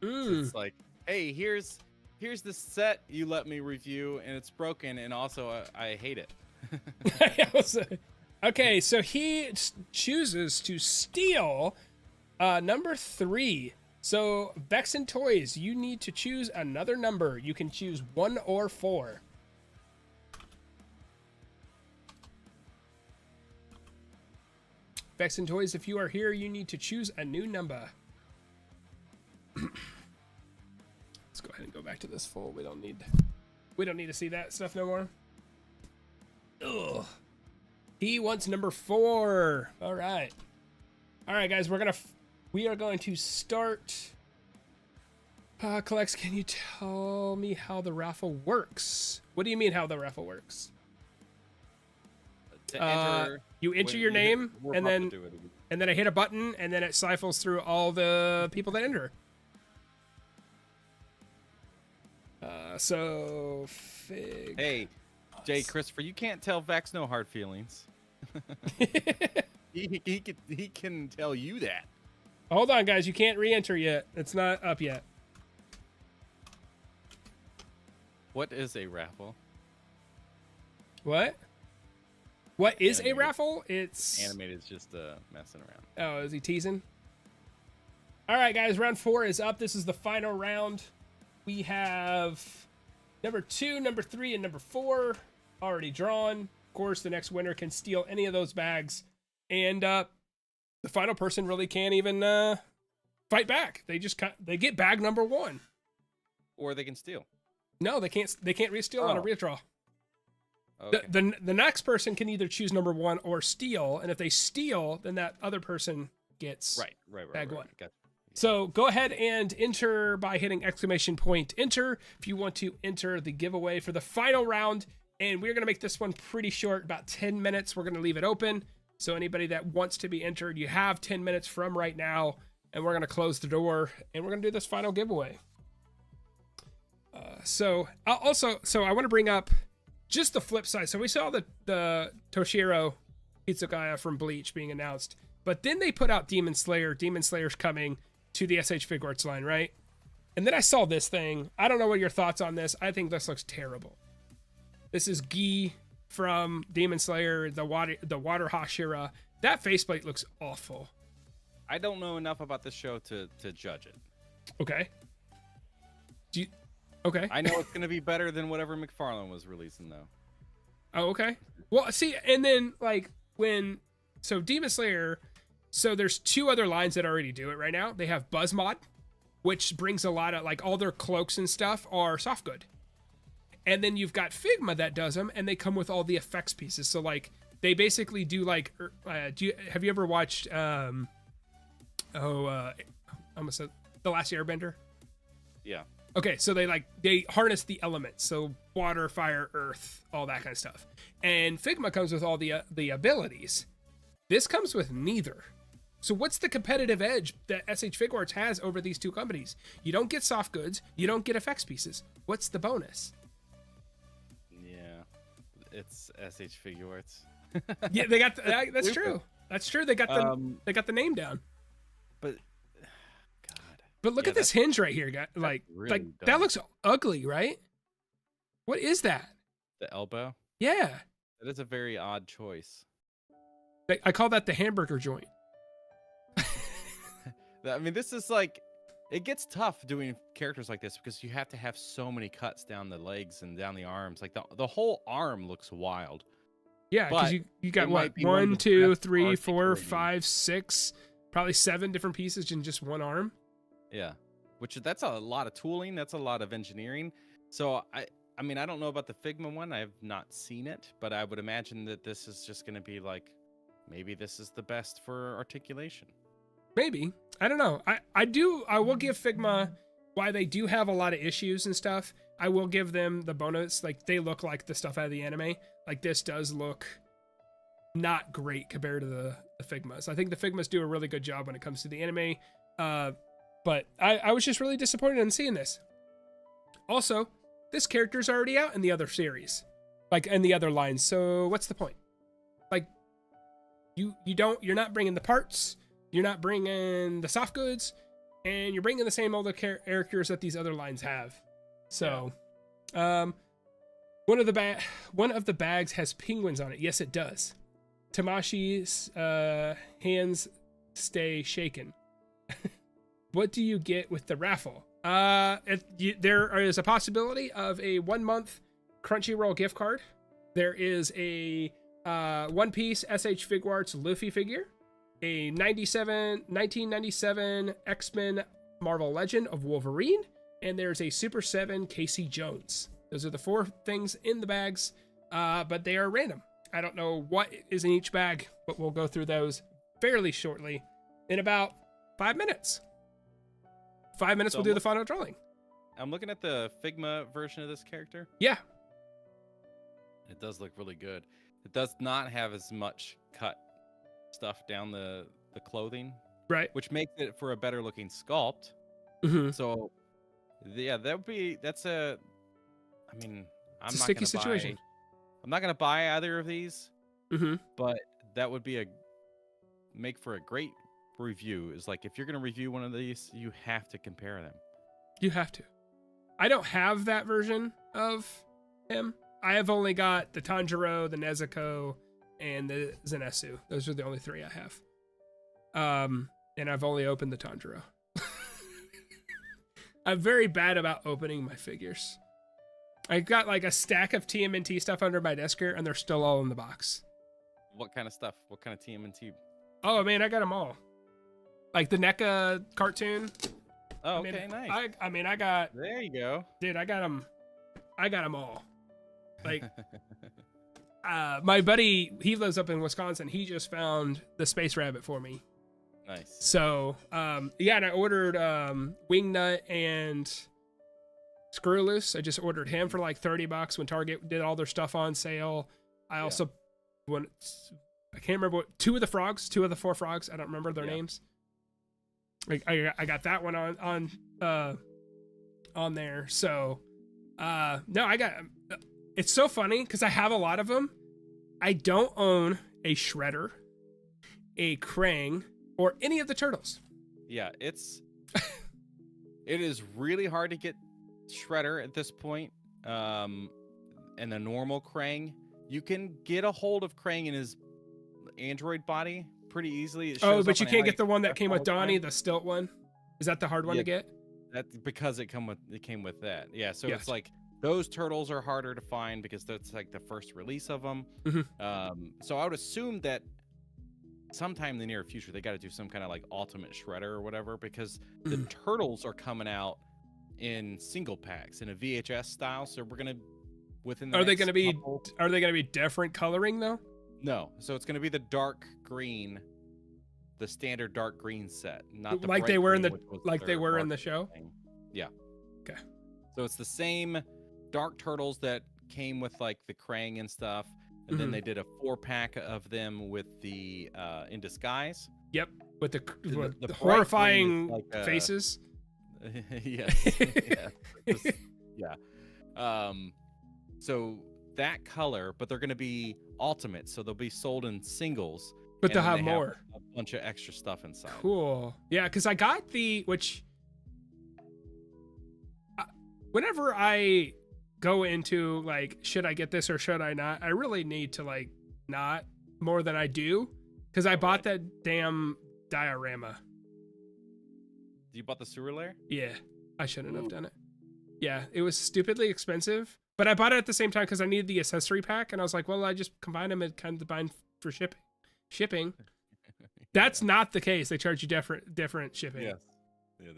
So it's like, hey, here's here's the set you let me review, and it's broken, and also I hate it. Okay, so he chooses to steal number 3. So, Vexen Toys, you need to choose another number. You can choose 1 or 4. Vexen Toys, if you are here, you need to choose a new number. Let's go ahead and go back to this full. We don't need to see that stuff no more. Ugh. He wants number 4. All right, guys, we are going to start. Collects, can you tell me how the raffle works? What do you mean how the raffle works? You enter your name, and then I hit a button, and then it cycles through all the people that enter. So Hey, Jay, Christopher, you can't tell Vex no hard feelings. he can tell you that. Hold on, guys, you can't re-enter yet. It's not up yet. What is a raffle? What is a raffle? It's animated. Is just messing around. Oh, is he teasing? All right, guys, round 4 is up. This is the final round. We have number 2, number 3, and number 4 already drawn. Of course, the next winner can steal any of those bags, and the final person really can't even fight back. They get bag number 1, or they can steal. No, they can't. They can't re-steal on a redraw. Okay. The next person can either choose number 1 or steal, and if they steal, then that other person gets bag 1. Gotcha. So go ahead and enter by hitting ! Enter if you want to enter the giveaway for the final round. And we're going to make this one pretty short, about 10 minutes. We're going to leave it open. So anybody that wants to be entered, you have 10 minutes from right now. And we're going to close the door, and we're going to do this final giveaway. So I want to bring up just the flip side. So we saw the Toshiro Hitsugaya from Bleach being announced. But then they put out Demon Slayer. Demon Slayer's coming to the SH Figuarts line, right? And then I saw this thing. I don't know what your thoughts on this. I think this looks terrible. This is Gi from Demon Slayer, the water Hashira. That faceplate looks awful. I don't know enough about this show to judge it. Okay. Okay. I know it's going to be better than whatever McFarlane was releasing, though. Oh, okay. Well, see, and then so Demon Slayer, so there's 2 other lines that already do it right now. They have Buzzmod, which brings a lot of, all their cloaks and stuff are soft good. And then you've got Figma that does them, and they come with all the effects pieces. So, they basically do, have you ever watched, I almost said The Last Airbender? Yeah. Okay, so they harness the elements. So water, fire, earth, all that kind of stuff. And Figma comes with all the abilities. This comes with neither. So what's the competitive edge that SH Figuarts has over these 2 companies? You don't get soft goods. You don't get effects pieces. What's the bonus? Yeah, it's SH Figuarts. Yeah, they got that's true. That's true. They got the name down. But look at this hinge right here, guys. That looks ugly, right? What is that? The elbow? Yeah. That is a very odd choice. I call that the hamburger joint. I mean, this is it gets tough doing characters like this because you have to have so many cuts down the legs and down the arms. The whole arm looks wild. Yeah, because you got what? 1, 2, 3, 4, 5, 6, probably 7 different pieces in just one arm. Yeah, that's a lot of tooling. That's a lot of engineering. So I mean, I don't know about the Figma one. I have not seen it, but I would imagine that this is just going to be maybe this is the best for articulation. Maybe. I don't know. I will give Figma, why they do have a lot of issues and stuff, I will give them the bonus. They look like the stuff out of the anime. This does look not great compared to the Figmas. I think the Figmas do a really good job when it comes to the anime. But I was just really disappointed in seeing this. Also, this character's already out in the other series. In the other lines. So what's the point? You're not bringing the parts. You're not bringing the soft goods. And you're bringing the same older characters that these other lines have. So, one of the bags has penguins on it. Yes, it does. Tamashi's hands stay shaken. What do you get with the raffle? There is a possibility of a 1-month Crunchyroll gift card. There is a One Piece SH Figuarts Luffy figure, a 1997 X-Men Marvel Legend of Wolverine, and there's a Super 7 Casey Jones. Those are the 4 things in the bags, but they are random. I don't know what is in each bag, but we'll go through those fairly shortly in about 5 minutes. 5 minutes, we'll do the final drawing. I'm looking at the Figma version of this character. Yeah. It does look really good. It does not have as much cut stuff down the clothing. Right. Which makes it for a better looking sculpt. Mm-hmm. So, yeah, I'm it's a not sticky situation. I'm not going to buy either of these. Mm-hmm. But that would be make for a great review. Is like, if you're going to review one of these, you have to compare them. You have to. I don't have that version of him. I have only got the Tanjiro, the Nezuko, and the Zenitsu. Those are the only 3 I have. And I've only opened the Tanjiro. I'm very bad about opening my figures. I got like a stack of TMNT stuff under my desk here, and they're still all in the box. What kind of stuff? What kind of TMNT? Oh man, I got them all. Like the NECA cartoon. Oh, okay, nice. I got. There you go, dude. I got them all. Like, my buddy, he lives up in Wisconsin. He just found the Space Rabbit for me. Nice. So, yeah, and I ordered Wingnut and Screw Loose. I just ordered him for like $30 when Target did all their stuff on sale. I also, I can't remember what, 2 of the 4 frogs. I don't remember their names. I got that one on there. So, no, I got. It's so funny because I have a lot of them. I don't own a Shredder, a Krang, or any of the turtles. Yeah, it is really hard to get Shredder at this point. And the normal Krang, you can get a hold of Krang in his android body pretty easily. But you can't get the one that came with Donnie, the stilt one. Is that the hard one to get? That's because it came with that. Yeah, so yes. It's like those turtles are harder to find because that's like the first release of them. Mm-hmm. So I would assume that sometime in the near future they got to do some kind of like ultimate Shredder or whatever, because the turtles are coming out in single packs in a VHS style. So we're gonna Are they gonna be different coloring though? No, so it's gonna be the dark green, the standard dark green set, not the like they were in the show. Thing. Yeah. Okay. So it's the same dark turtles that came with like the Krang and stuff, and then they did a 4-pack of them with the In Disguise. Yep, with the horrifying like, faces. Yes. Yeah. So that color, but they're going to be ultimate, so they'll be sold in singles. But they'll have more. A bunch of extra stuff inside. Cool. Yeah, because I got whenever I go into like, should I get this or should I not? I really need to like not more than I do, because I bought that damn diorama. You bought the sewer layer? Yeah, I shouldn't have done it. Yeah, it was stupidly expensive, but I bought it at the same time because I needed the accessory pack, and I was like, well, I just combine them and kind of combine for shipping. That's not the case. They charge you different shipping. Yes.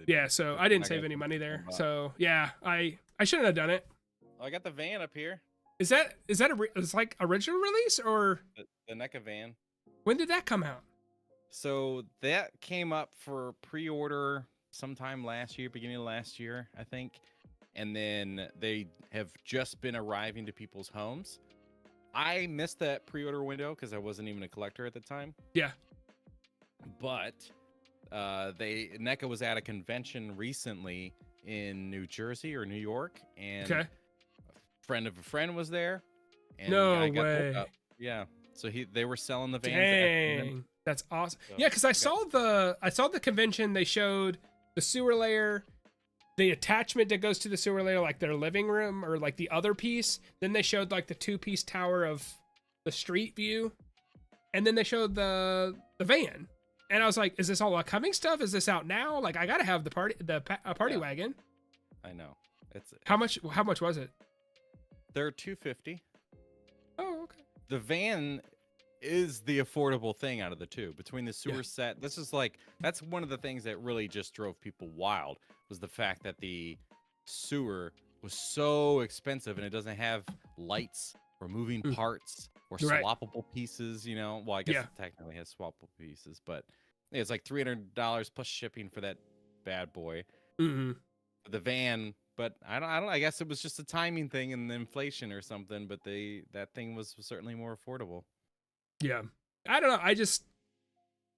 Yeah, so I didn't save any money there. So yeah, I shouldn't have done it. Oh, I got the van up here. Is that it's like original release or the NECA van? When did that come out? So that came up for pre-order sometime last year, beginning of last year, I think. And then they have just been arriving to people's homes. I missed that pre-order window because I wasn't even a collector at the time. Yeah. But NECA was at a convention recently in New Jersey or New York, and a friend of a friend was there. And no I got way. Up. Yeah. So they were selling the vans. Dang, that's awesome. So, yeah, because I saw the convention. They showed the sewer layer, the attachment that goes to the sewer layer, like their living room or like the other piece. Then they showed like the 2-piece tower of the street view, and then they showed the van. And I was like, is this all upcoming stuff? Is this out now? Like, I gotta have the party wagon. I know. It's how much was it? They're $250. Oh, okay. The van is the affordable thing out of the two. Between the sewer set, this is like, that's one of the things that really just drove people wild, was the fact that the sewer was so expensive and it doesn't have lights or moving parts or swappable pieces, you know. Well, I guess it technically has swappable pieces, but it's like $300 plus shipping for that bad boy. Mm-hmm. The van, but I don't. I guess it was just a timing thing and the inflation or something. But that thing was certainly more affordable. Yeah, I don't know.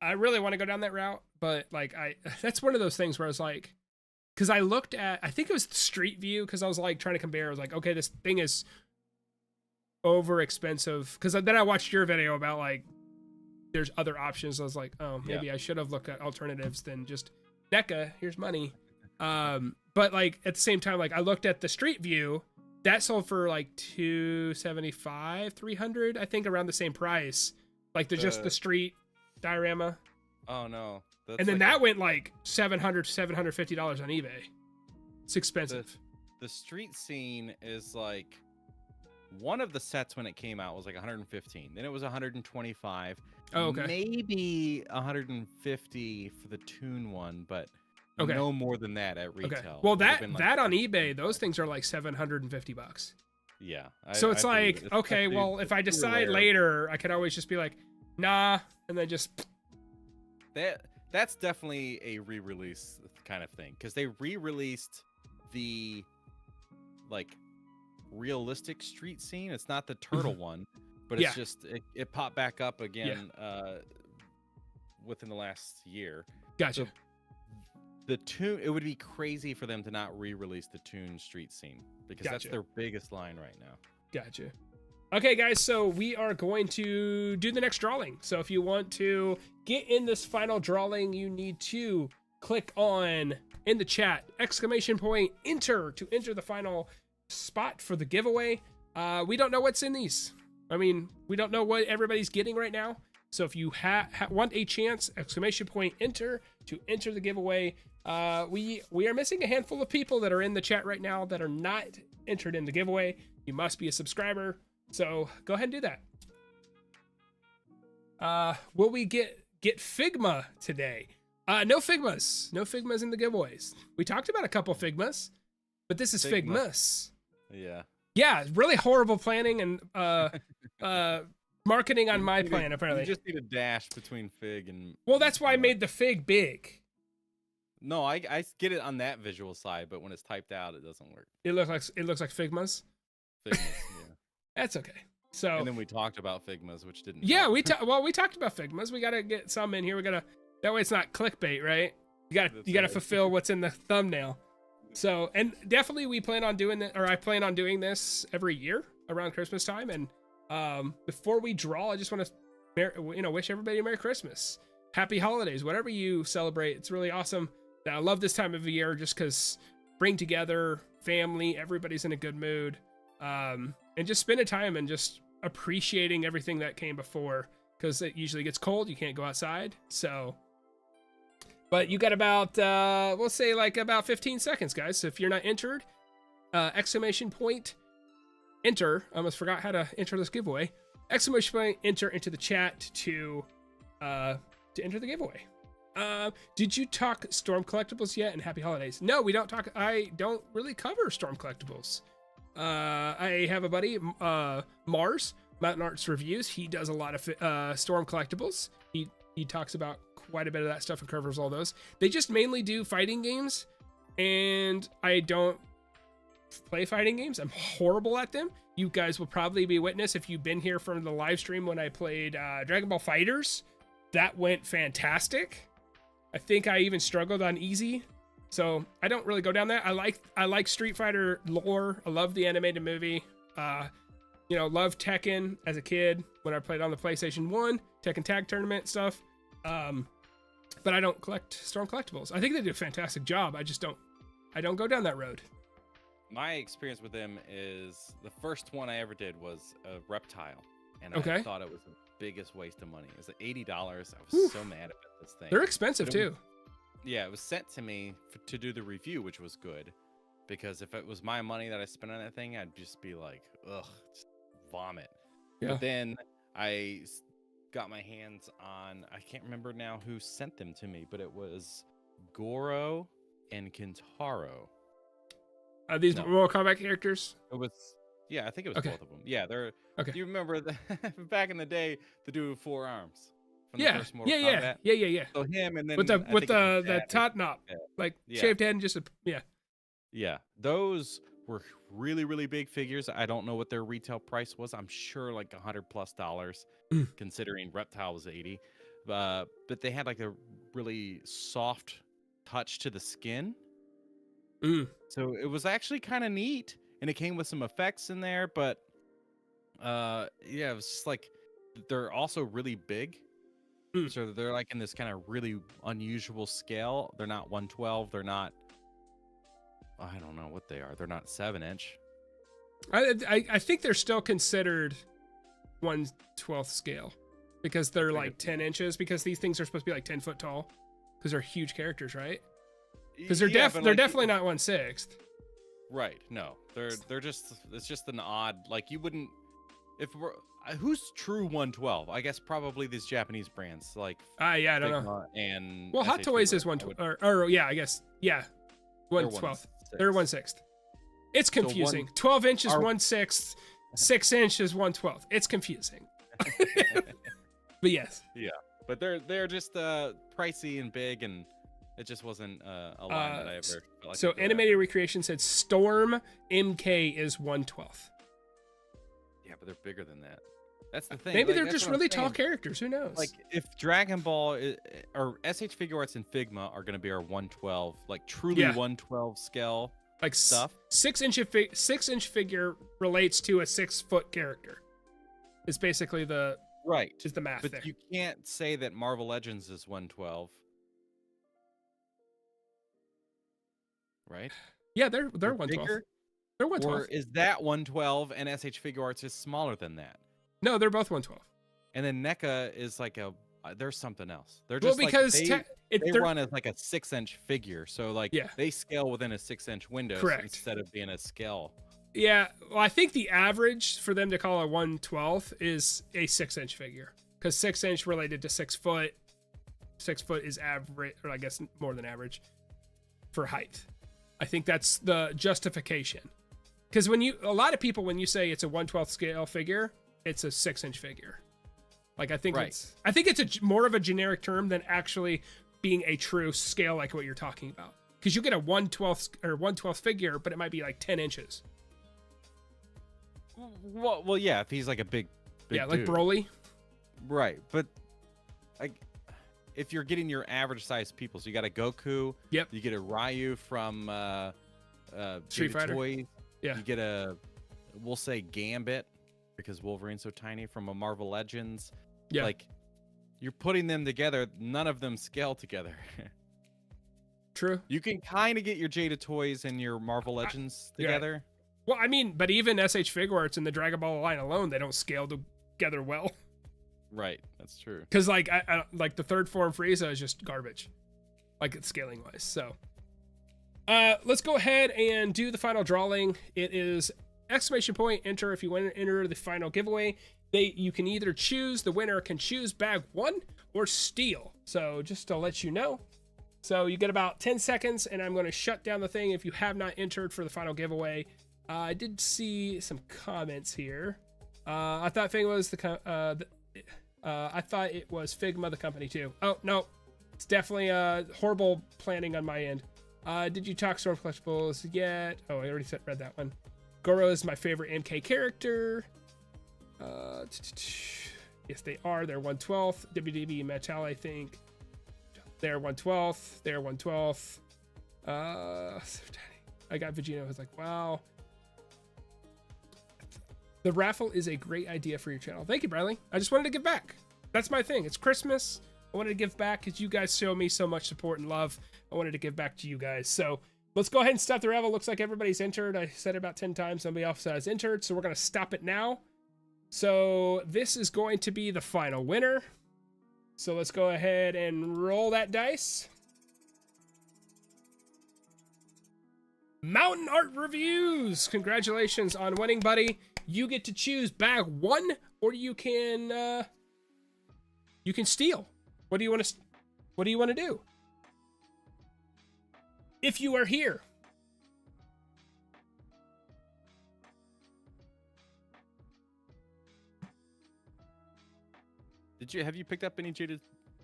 I really want to go down that route, but like that's one of those things where I was like, because I looked at, I think it was the Street View, because I was like trying to compare. I was like, okay, this thing is over expensive. Because then I watched your video about like there's other options. I was like, oh, maybe I should have looked at alternatives than just NECA. Here's money. But like at the same time, like I looked at the Street View that sold for like $275, $300, I think, around the same price. Like just the street diorama. Oh no. That's and then that went like $750 on eBay. It's expensive. The street scene is like, one of the sets when it came out was like 115. Then it was 125. Oh, okay. Maybe 150 for the Toon one, but no more than that at retail. Okay. Well, that on eBay, those things are like $750. Yeah. So it's like, okay, well, if I decide later, I could always just be like, nah, and then just. That's definitely a re-release kind of thing, because they re-released the like realistic street scene. It's not the turtle one, but it's just it popped back up again within the last year. Gotcha. So the Toon, it would be crazy for them to not re-release the Toon street scene, because that's their biggest line right now. Gotcha. Okay, guys, so we are going to do the next drawing. So if you want to get in this final drawing, you need to click on, in the chat, ! Enter to enter the final spot for the giveaway. We don't know what's in these. I mean, we don't know what everybody's getting right now. So if you want a chance, ! Enter to enter the giveaway. We are missing a handful of people that are in the chat right now that are not entered in the giveaway. You must be a subscriber. So go ahead and do that. Will we get Figma today? No Figmas. No Figmas in the giveaways. We talked about a couple Figmas, but this is Figmas. Yeah. Yeah, really horrible planning and marketing on my plan, apparently. You just need a dash between Fig and... Well, that's why I made the Fig big. No, I get it on that visual side, but when it's typed out, it doesn't work. It looks like Figmas? Figmas, yeah. That's okay. So, and then we talked about Figmas, which didn't. Yeah, we talked about Figmas. We gotta get some in here. That way it's not clickbait, right? You gotta fulfill what's in the thumbnail. So, and definitely we plan on doing that, or I plan on doing this every year around Christmas time. And before we draw, I just want to, wish everybody a Merry Christmas, Happy Holidays, whatever you celebrate. It's really awesome. I love this time of year just because bring together family, everybody's in a good mood. And just spending time and just appreciating everything that came before, because it usually gets cold. You can't go outside. So, but you got about, we'll say like about 15 seconds, guys. So if you're not entered, ! Enter. I almost forgot how to enter this giveaway. ! Enter into the chat to enter the giveaway. Did you talk Storm Collectibles yet? And Happy Holidays. No, we don't talk. I don't really cover Storm Collectibles. I have a buddy, Mars, Mountain Arts Reviews. He does a lot of Storm Collectibles. He talks about quite a bit of that stuff and covers all those. They just mainly do fighting games, and I don't play fighting games. I'm horrible at them. You guys will probably be witness if you've been here from the live stream when I played Dragon Ball FighterZ. That went fantastic. I think I even struggled on easy. So I don't really go down that. I like Street Fighter lore. I love the animated movie. Love Tekken as a kid when I played on the PlayStation 1, Tekken Tag Tournament stuff. But I don't collect Storm Collectibles. I think they do a fantastic job. I just don't I don't go down that road. My experience with them is the first one I ever did was a reptile, and Okay. I thought it was the biggest waste of money. It was $80. I was so mad about this thing. They're expensive too. Yeah, it was sent to me to do the review, which was good, because if it was my money that I spent on that thing, I'd just be like, ugh, just vomit. Yeah. But then I got my hands on, I can't remember now who sent them to me, but it was Goro and Kintaro. Are these Mortal Kombat characters? It was, yeah, I think it was both of them. Yeah, they're. Okay. Do you remember back in the day, the dude with 4 arms? From the Yeah, first Mortal Kombat? yeah. So him, and then With the top knot, like shaved head, and just Yeah, those were really, really big figures. I don't know what their retail price was. I'm sure like $100+, considering Reptile was 80. But they had like a really soft touch to the skin. So it was actually kind of neat, and it came with some effects in there. But yeah, it was just like they're also really big. So they're like in this kind of really unusual scale. They're not 112. They're not. I don't know what they are. They're not 7-inch. I think they're still considered 1/12 scale because they're like 10 inches, because these things are supposed to be like 10 foot tall because they're huge characters, right? Because they're they're definitely not 1/6. Right. No, they're just, it's just an odd, like you wouldn't, if we're, who's true 112? I guess probably these Japanese brands like yeah, I don't know. And well, Hot Toys is 112, or yeah, I guess, yeah, 1/12. They're 1/6. It's confusing. 12 inches 1/6, 6 inches 1/12. It's confusing. But yes. Yeah, but they're just pricey and big, and it just wasn't a line that I ever felt like. So Animated Recreation said Storm MK is 1/12. Yeah, but they're bigger than that. That's the thing. Maybe they're just really tall characters. Who knows? Like if Dragon Ball or SH Figuarts and Figma are going to be our 1/12, like truly 1/12 scale, like stuff. 6-inch figure relates to a 6-foot character. It's basically the is the math. But there. You can't say that Marvel Legends is 1/12, right? Yeah, they're 1/12. They're 1/12. Or is that 1/12 and SH Figuarts is smaller than that? No, they're both 1/12. And then NECA is like there's something else. They're well, just because like they run as like a 6-inch figure, so like they scale within a 6-inch window instead of being a scale. Yeah, well, I think the average for them to call a 1/12 is a 6-inch figure, because 6-inch related to 6 foot. 6 foot is average, or I guess more than average for height. I think that's the justification. Because a lot of people, when you say it's a 1/12 scale figure, it's a 6-inch figure. Like I think it's more of a generic term than actually being a true scale, like what you're talking about. Because you get a 1/12 figure, but it might be like 10 inches. Well, yeah, if he's like a big yeah, like Broly. Right, but like if you're getting your average size people, so you got a Goku. Yep. You get a Ryu from Street Fighter. Toys. Yeah. You get we'll say Gambit, because Wolverine's so tiny, from a Marvel Legends. Yeah. Like you're putting them together, none of them scale together. True. You can kind of get your Jada Toys and your Marvel Legends together. Well, I mean, but even SH Figuarts and the Dragon Ball line alone, they don't scale together well. Right, that's true. Because like I like the third form Frieza is just garbage, like scaling wise. So, let's go ahead and do the final drawing. It is exclamation point enter if you want to enter the final giveaway. You can either choose, the winner can choose bag 1 or steal. So just to let you know. So you get about 10 seconds, and I'm going to shut down the thing if you have not entered for the final giveaway. I did see some comments here. I thought Figma was I thought it was Figma the company too. Oh no, it's definitely horrible planning on my end. Did you talk Storm Collectibles yet? Oh, I already read that one. Goro is my favorite MK character. Yes, they are. They're 1/12. WDB Metal, I think. They're 1/12. They're 1/12. I got Vegino who's like, wow. The raffle is a great idea for your channel. Thank you, Bradley. I just wanted to give back. That's my thing. It's Christmas. I wanted to give back because you guys show me so much support and love. I wanted to give back to you guys. So let's go ahead and stop the raffle. Looks like everybody's entered. I said it about 10 times. Somebody else has entered, so we're going to stop it now. So this is going to be the final winner. So let's go ahead and roll that dice. Mountain Art Reviews. Congratulations on winning, buddy. You get to choose bag 1, or you can steal. What do you want to do? If you are here. Have you picked up any Jada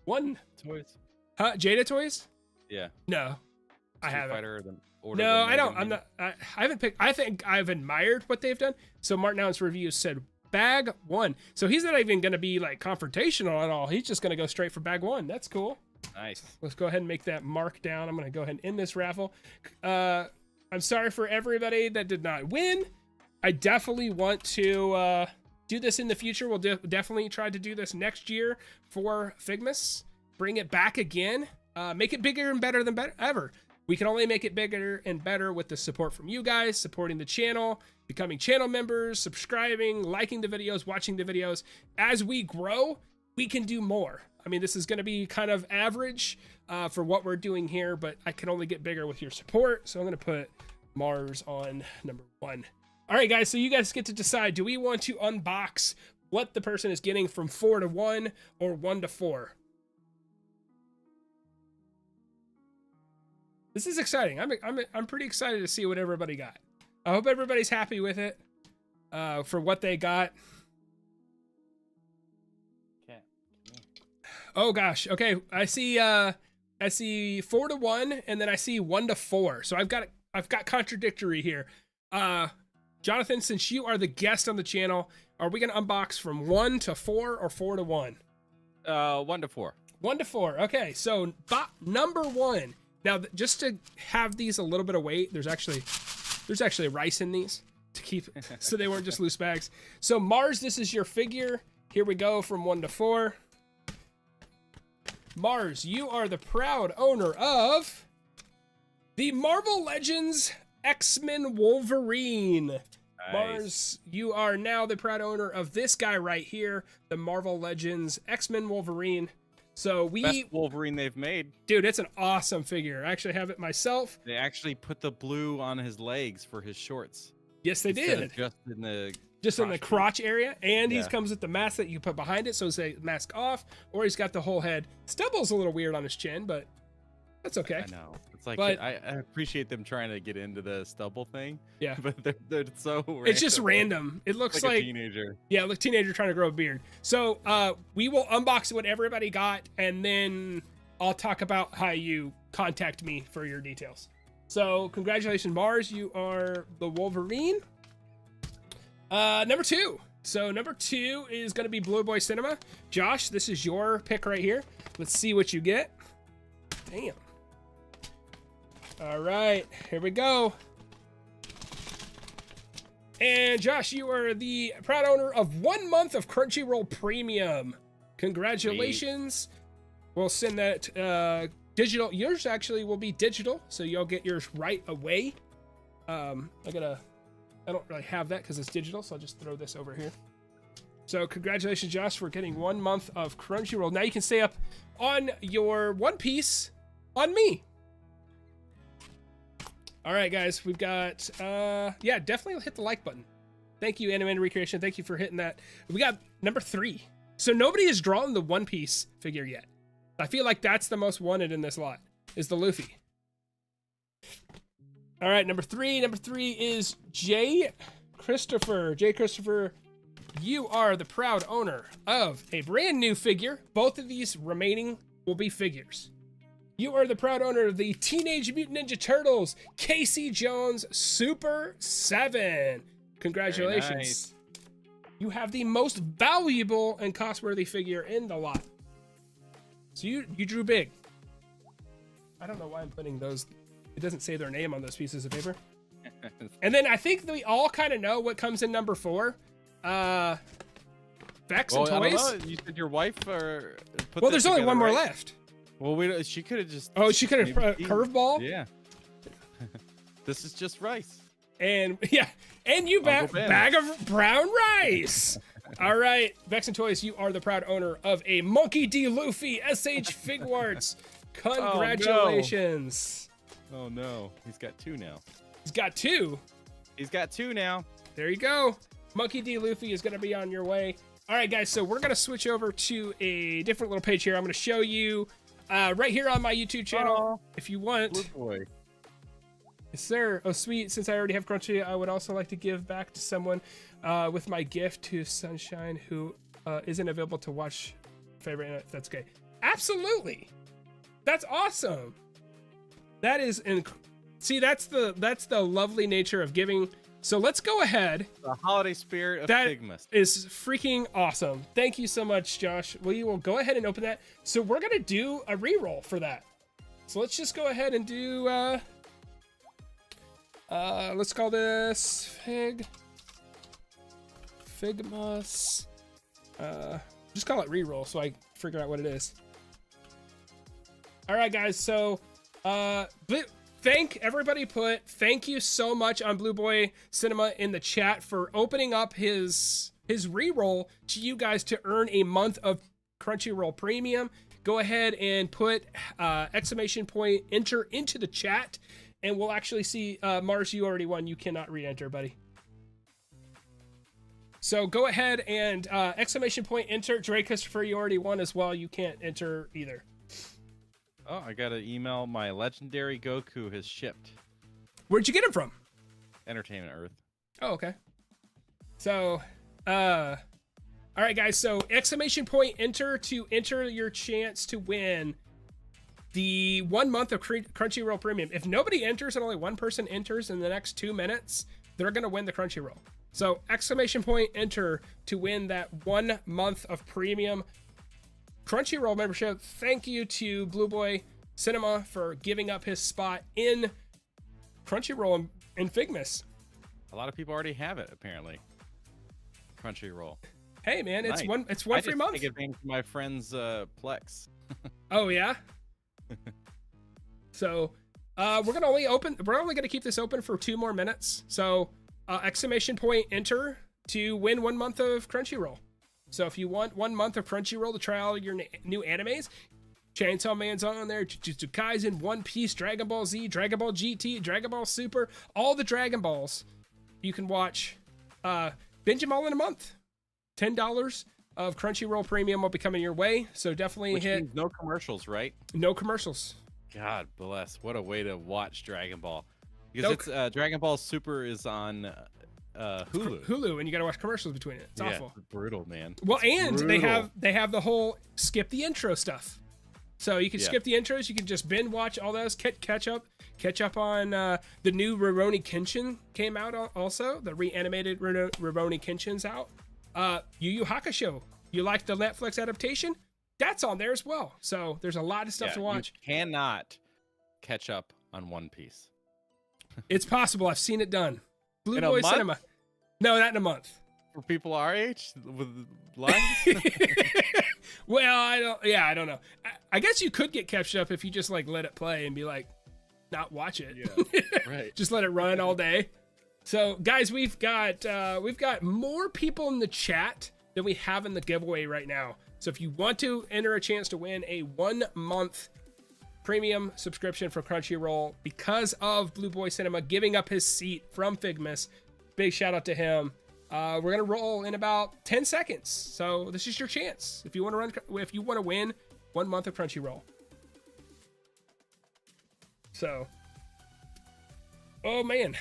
toys? Huh? Jada toys? Yeah. No. I haven't. No, I don't. I'm not. I haven't picked. I think I've admired what they've done. So Martin Allen's review said bag 1. So he's not even going to be like confrontational at all. He's just going to go straight for bag 1. That's cool. Nice. Let's go ahead and make that mark down. I'm going to go ahead and end this raffle. I'm sorry for everybody that did not win. I definitely want to do this in the future. We'll definitely try to do this next year for Figmas. Bring it back again. Make it bigger and better than ever. We can only make it bigger and better with the support from you guys, supporting the channel, becoming channel members, subscribing, liking the videos, watching the videos. As we grow, we can do more. I mean, this is going to be kind of average for what we're doing here, but I can only get bigger with your support. So I'm going to put Mars on number 1. All right, guys, so you guys get to decide. Do we want to unbox what the person is getting from 4 to 1 or 1 to 4? This is exciting. I'm pretty excited to see what everybody got. I hope everybody's happy with it for what they got. Okay. Oh gosh. Okay, I see 4 to 1, and then I see 1 to 4. So I've got contradictory here. Jonathan, since you are the guest on the channel, are we gonna unbox from 1 to 4 or 4 to 1? 1 to 4. 1 to 4. Okay, so number 1. Now, just to have these a little bit of weight, there's actually rice in these to keep so they weren't just loose bags. So Mars, this is your figure. Here we go from 1 to 4. Mars, you are the proud owner of the Marvel Legends X-Men Wolverine. Nice. Mars, you are now the proud owner of this guy right here, the Marvel Legends X-Men Wolverine. So best Wolverine they've made. Dude, it's an awesome figure. I actually have it myself. They actually put the blue on his legs for his shorts. Yes, they did. Just in the crotch area. And he comes with the mask that you put behind it. So say mask off, or he's got the whole head. Stubble's a little weird on his chin, but that's okay. I know. It's like, I appreciate them trying to get into the stubble thing. Yeah. But they're so random. It's just random. It looks like a teenager. Yeah, look, teenager trying to grow a beard. So we will unbox what everybody got, and then I'll talk about how you contact me for your details. So congratulations, Mars. You are the Wolverine. Number 2. So number 2 is going to be Blue Boy Cinema. Josh, this is your pick right here. Let's see what you get. Damn. All right, here we go. And Josh, you are the proud owner of 1 month of Crunchyroll Premium. Congratulations. Sweet. We'll send that digital. Yours actually will be digital, so you'll get yours right away. I don't really have that because it's digital, so I'll just throw this over here. So congratulations, Josh, for getting 1 month of Crunchyroll. Now you can stay up on your One Piece on me. All right, guys, we've got, yeah, definitely hit the like button. Thank you, Animated Recreation. Thank you for hitting that. We got number 3. So nobody has drawn the One Piece figure yet. I feel like that's the most wanted in this lot, is the Luffy. All right, number 3. Number 3 is J. Christopher. J. Christopher, you are the proud owner of a brand new figure. Both of these remaining will be figures. You are the proud owner of the Teenage Mutant Ninja Turtles Casey Jones Super 7. Congratulations. Nice. You have the most valuable and cost-worthy figure in the lot. So you drew big. I don't know why I'm putting those. It doesn't say their name on those pieces of paper. And then I think we all kind of know what comes in number 4. Vex and Toys. I don't know. You said your wife well, there's only one more left. Well, she could have just. Oh, she could have curveball? Yeah. This is just rice. And yeah, and you bag of brown rice. All right, Vex and Toys, you are the proud owner of a Monkey D. Luffy SH Figuarts. Congratulations. Oh no, he's got 2 now. He's got 2. He's got 2 now. There you go. Monkey D. Luffy is going to be on your way. All right, guys, so we're going to switch over to a different little page here. I'm going to show you right here on my YouTube channel, if you want. Blue boy. Yes, sir. Oh, sweet. Since I already have Crunchy, I would also like to give back to someone with my gift to Sunshine, who isn't available to watch favorite. If that's okay. Absolutely. That's awesome. That is see, that's the lovely nature of giving. So let's go ahead. The holiday spirit of Figmas. That is freaking awesome. Thank you so much, Josh. We will go ahead and open that. So we're gonna do a reroll for that. So let's just go ahead and do let's call this Figmas. Just call it reroll so I figure out what it is. All right, guys. So, thank you so much on Blue Boy Cinema in the chat for opening up his reroll to you guys to earn a month of Crunchyroll Premium. Go ahead and put exclamation point enter into the chat. And we'll actually see, Mars, you already won. You cannot re-enter, buddy. So go ahead and exclamation point enter. Dre Christopher, you already won as well. You can't enter either. Oh, I got an email. My legendary Goku has shipped. Where'd you get him from? Entertainment Earth. Oh, okay. So, all right, guys. So exclamation point enter to enter your chance to win the 1 month of Crunchyroll Premium. If nobody enters and only one person enters in the next 2 minutes, they're going to win the Crunchyroll. So exclamation point enter to win that 1 month of premium Crunchyroll membership. Thank you to Blue Boy Cinema for giving up his spot in Crunchyroll and Figmas. A lot of people already have it, apparently. Crunchyroll. Hey man, nice. it's one free month. I take advantage of my friend's Plex. Oh yeah. So we're only going to keep this open for 2 more minutes. So exclamation point enter to win 1 month of Crunchyroll. So if you want 1 month of Crunchyroll to try all your new animes, Chainsaw Man's on there, Jujutsu Kaisen, One Piece, Dragon Ball Z, Dragon Ball GT, Dragon Ball Super, all the Dragon Balls you can watch. Binge them all in a month. $10 of Crunchyroll Premium will be coming your way. So definitely Which means no commercials, right? No commercials. God bless. What a way to watch Dragon Ball. Because it's Dragon Ball Super is on Hulu, and you got to watch commercials between it. It's awful. It's brutal, man. Well, and they have the whole skip the intro stuff. So you can skip the intros. You can just binge watch all those. Catch up on the new Rurouni Kenshin came out also. The reanimated Rurouni Kenshin's out. Yu Yu Hakusho. You like the Netflix adaptation? That's on there as well. So there's a lot of stuff to watch. You cannot catch up on One Piece. It's possible. I've seen it done. Blue In Boy a month? Cinema. No, not in a month. For people our age with lungs? Well, I don't know. I guess you could get catched up if you just like let it play and be like, not watch it. Yeah, right. Just let it run all day. So guys, we've got more people in the chat than we have in the giveaway right now. So if you want to enter a chance to win a 1 month premium subscription for Crunchyroll because of Blue Boy Cinema giving up his seat from Figmas, big shout out to him. We're gonna roll in about 10 seconds. So this is your chance if you want to win 1 month of Crunchyroll. So, oh man.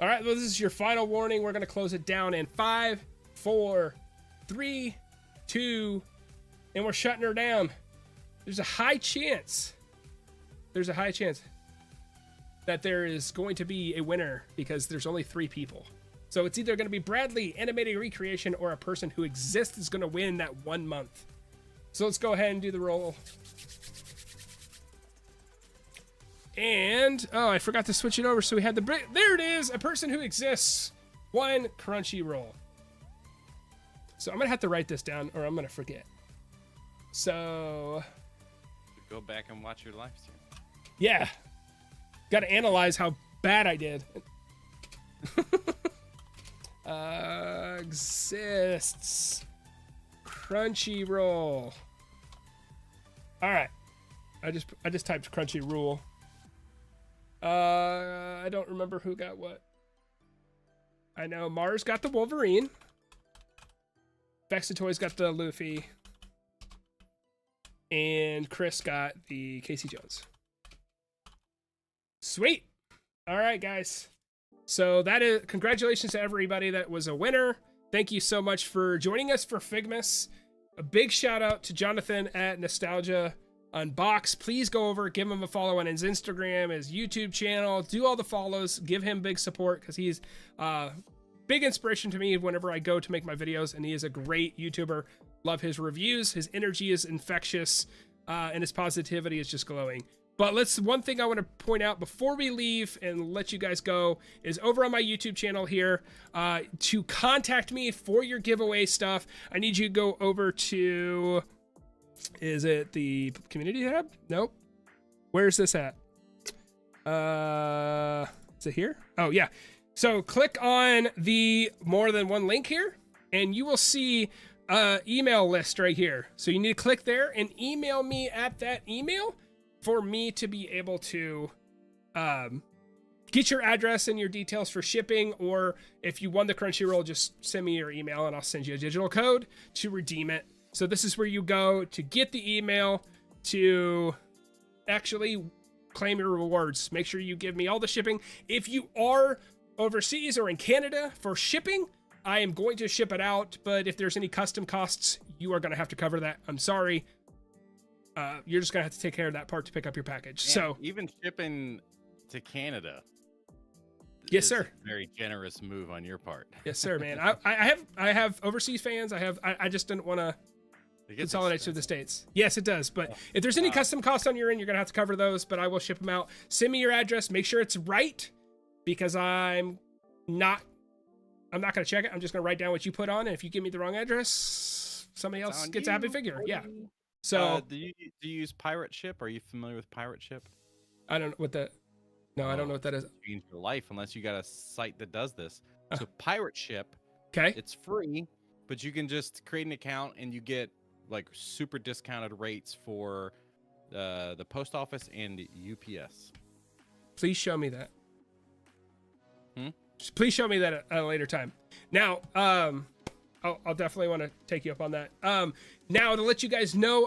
All right, well, this is your final warning. We're gonna close it down in 5, 4, 3, 2, and we're shutting her down. There's a high chance that there is going to be a winner because there's only 3 people. So it's either going to be Bradley, animated recreation, or a person who exists is going to win that 1 month. So let's go ahead and do the roll. And, oh, I forgot to switch it over. So we had there it is, a person who exists, 1 Crunchyroll. So I'm going to have to write this down or I'm going to forget. So go back and watch your live stream. Yeah. Got to analyze how bad I did. Exists. Crunchyroll. All right. I just typed Crunchyroll. I don't remember who got what. I know Mars got the Wolverine. Vexatoys got the Luffy. And Chris got the Casey Jones. Sweet. All right, guys. So that is, congratulations to everybody that was a winner. Thank you so much for joining us for Figmas. A big shout out to Jonathan at Nostalgia Unbox. Please go over, give him a follow on his Instagram, his YouTube channel, do all the follows, give him big support because he's big inspiration to me whenever I go to make my videos, and he is a great YouTuber. Love his reviews. His energy is infectious, and his positivity is just glowing. But one thing I want to point out before we leave and let you guys go is over on my YouTube channel here, to contact me for your giveaway stuff, I need you to go over to, is it the community tab? Nope. Where's this at? Is it here? Oh yeah. So click on the more than one link here and you will see email list right here. So you need to click there and email me at that email for me to be able to get your address and your details for shipping, or if you won the Crunchyroll, just send me your email and I'll send you a digital code to redeem it. So this is where you go to get the email to actually claim your rewards. Make sure you give me all the shipping. If you are overseas or in Canada for shipping, I am going to ship it out, but if there's any custom costs, you are going to have to cover that. I'm sorry. You're just gonna have to take care of that part to pick up your package. Man, so even shipping to Canada, yes sir, a very generous move on your part. Yes sir, man. I have overseas fans. I just didn't want to consolidate to the States. Yes, it does. But if there's any custom costs on your end, you're gonna have to cover those. But I will ship them out. Send me your address. Make sure it's right, because I'm not gonna check it. I'm just gonna write down what you put on, and if you give me the wrong address, somebody else gets a happy figure. Yeah. So do you use Pirate Ship? Are you familiar with Pirate Ship? I don't know what that. No, I don't know what that is. Change your life unless you got a site that does this. So Pirate Ship, okay, it's free, but you can just create an account and you get like super discounted rates for the post office and UPS. Please show me that. Please show me that at a later time. Now, I'll definitely want to take you up on that. Now to let you guys know,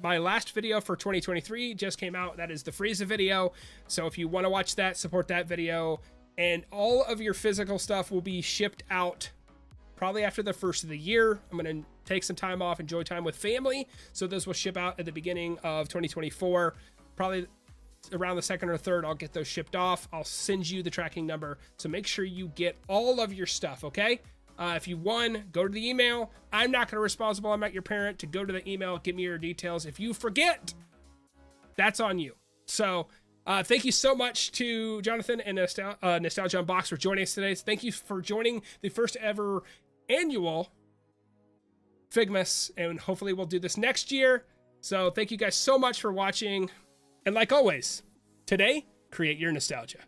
my last video for 2023 just came out. That is the Frieza video. So if you want to watch that, support that video, and all of your physical stuff will be shipped out probably after the first of the year. I'm going to take some time off, enjoy time with family. So those will ship out at the beginning of 2024, probably around the 2nd or 3rd. I'll get those shipped off. I'll send you the tracking number. So make sure you get all of your stuff. Okay. If you won, go to the email. I'm not going to responsible. I'm not your parent to go to the email. Give me your details. If you forget, that's on you. So thank you so much to Jonathan and Nostalgia Unbox for joining us today. Thank you for joining the first ever annual Figmas, and hopefully we'll do this next year. So thank you guys so much for watching. And like always, today, create your nostalgia.